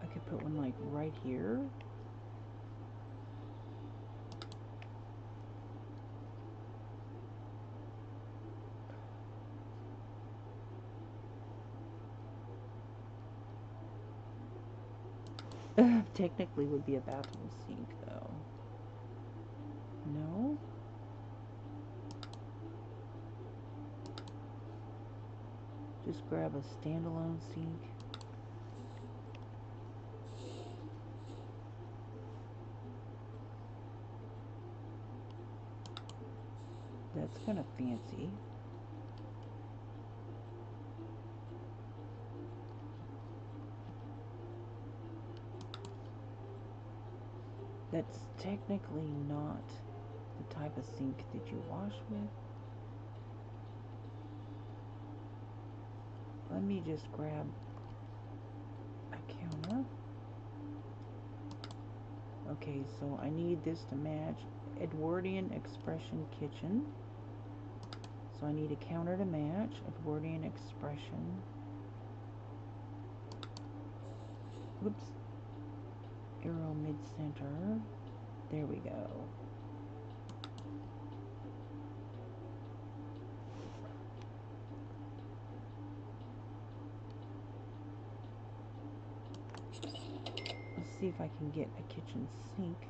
I could put one like right here. Technically would be a bathroom sink though. No? Just grab a standalone sink. That's kind of fancy. That's technically not the type of sink that you wash with. Let me just grab a counter. Okay, so I need this to match Edwardian Expression Kitchen. So I need a counter to match Edwardian Expression. Whoops. Arrow mid-center. There we go. Let's see if I can get a kitchen sink.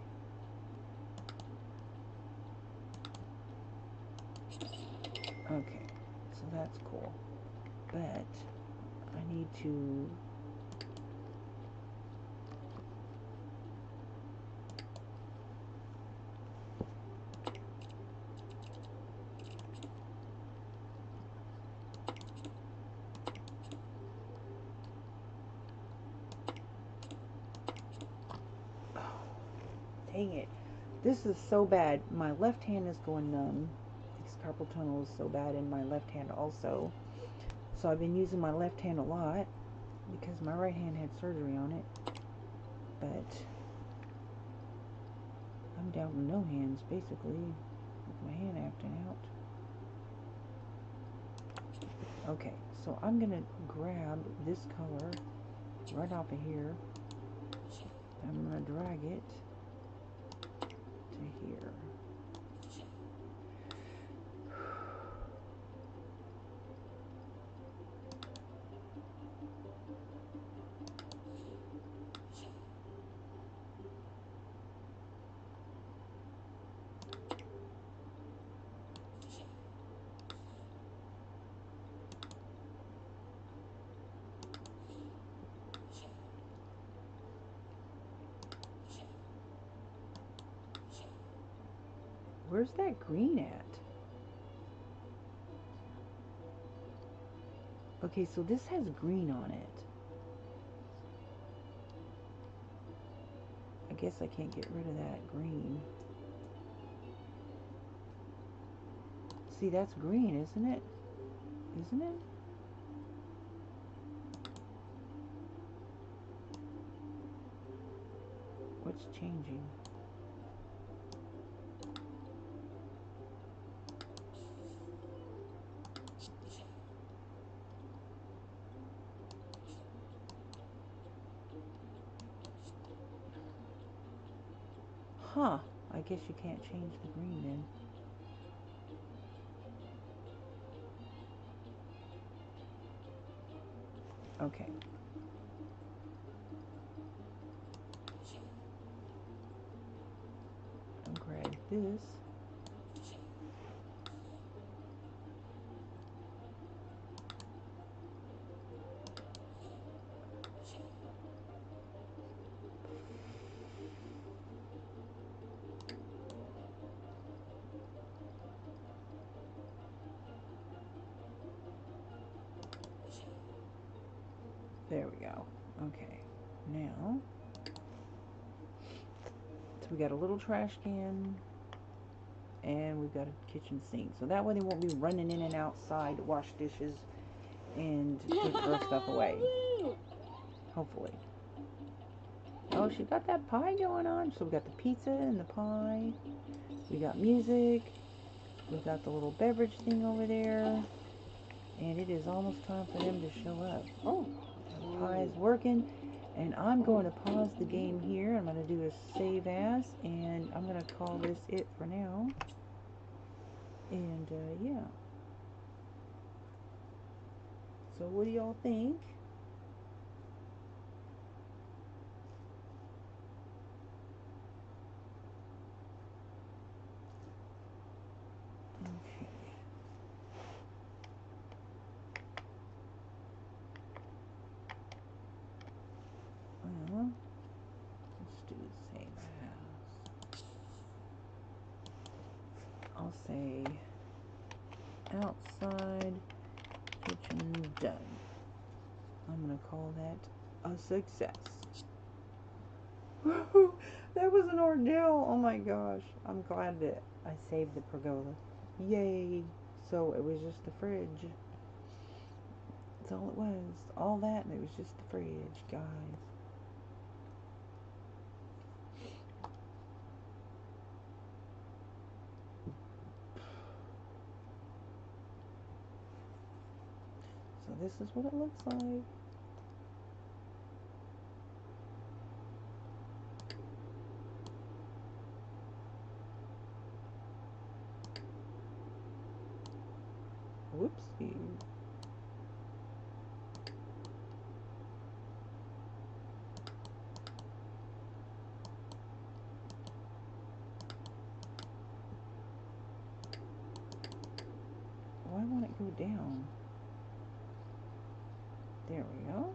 Okay, so that's cool. But I need to... Dang it. This is so bad. My left hand is going numb. This carpal tunnel is so bad in my left hand also. So I've been using my left hand a lot because my right hand had surgery on it. But I'm down to no hands basically with my hand acting out. Okay, so I'm gonna grab this color right off of here. I'm gonna drag it to here. Where's that green at? Okay, so this has green on it. I guess I can't get rid of that green. See, that's green, isn't it? Isn't it? What's changing? Huh. I guess you can't change the green then. Okay. I'll grab this. There we go. Okay. Now, so we got a little trash can, and we've got a kitchen sink. So that way they won't be running in and outside to wash dishes and throw stuff away. Hopefully. Oh, she got that pie going on. So we got the pizza and the pie. We got music. We got the little beverage thing over there. And it is almost time for them to show up. Oh, the pie is working. And I'm going to pause the game here. I'm going to do a save as. And I'm going to call this it for now. And, yeah. So what do y'all think? Okay. Well, let's do the same as. I'll say outside kitchen done. I'm gonna call that a success. That was an ordeal. Oh my gosh. I'm glad that I saved the pergola. Yay. So it was just the fridge. That's all it was. All that and it was just the fridge, guys. So this is what it looks like. Whoopsie. Why won't it go down? There we go.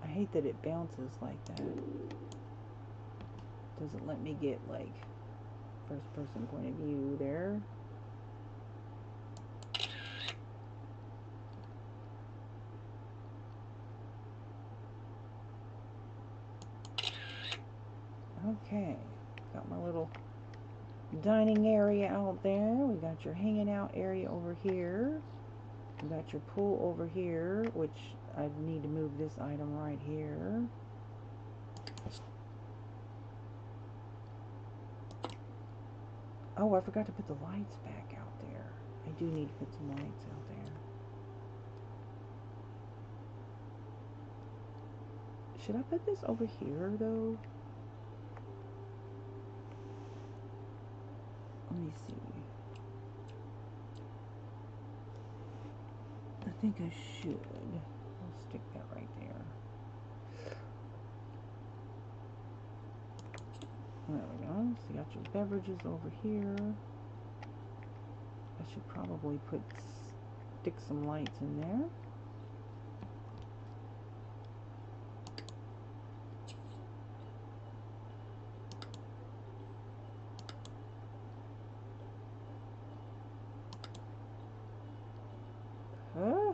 I hate that it bounces like that. Doesn't let me get like first person point of view there. Okay, got my little dining area out there. We got your hanging out area over here. We got your pool over here, which I need to move this item right here. Oh, I forgot to put the lights back out there. I do need to put some lights out there. Should I put this over here, though? Let me see. I think I should. Let's stick that right there. There we go. So you got your beverages over here. I should probably stick some lights in there. Huh?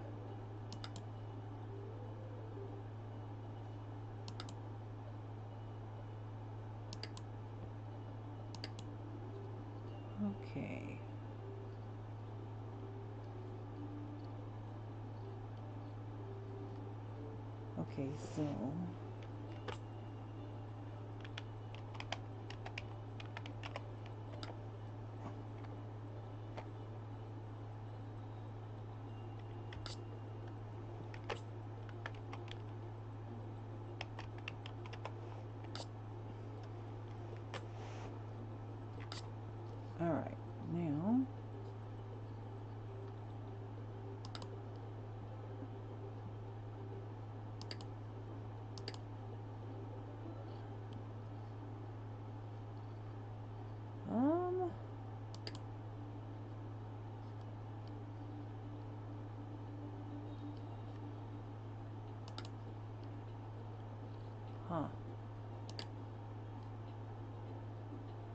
Okay. Okay, so all right, now huh.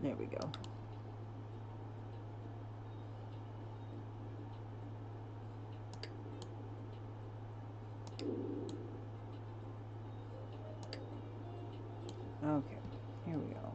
There we go. Okay, here we go.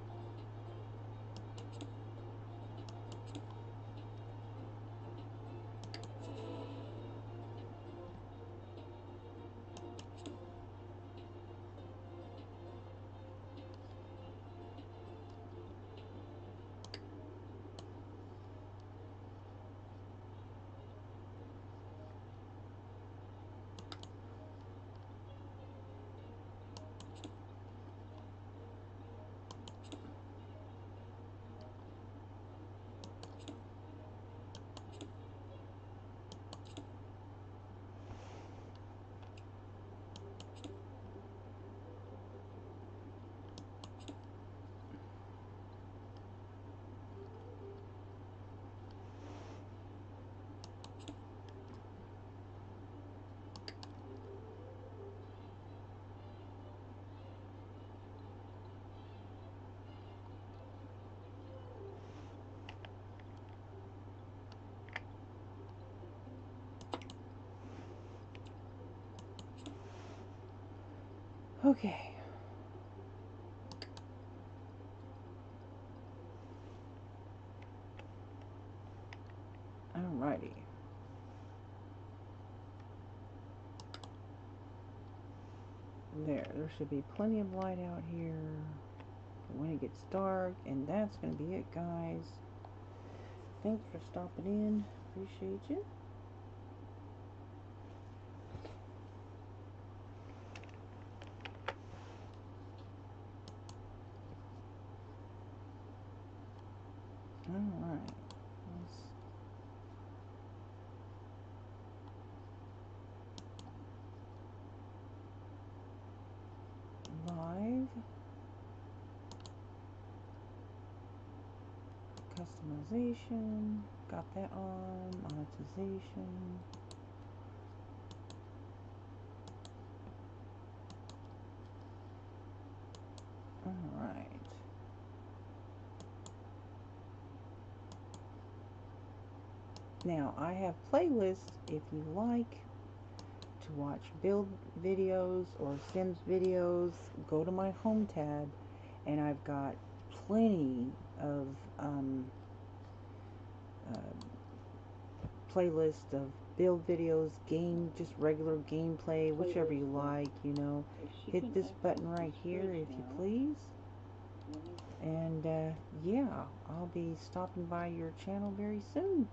Okay. Alrighty. There should be plenty of light out here for when it gets dark, and that's gonna be it, guys. Thanks for stopping in. Appreciate you. Alright. Live. Customization. Got that on. Monetization. Alright. Now, I have playlists if you like to watch build videos or Sims videos. Go to my home tab, and I've got plenty of playlist of build videos, just regular gameplay, whichever you like, you know. Hit this button right here if you please. And yeah, I'll be stopping by your channel very soon.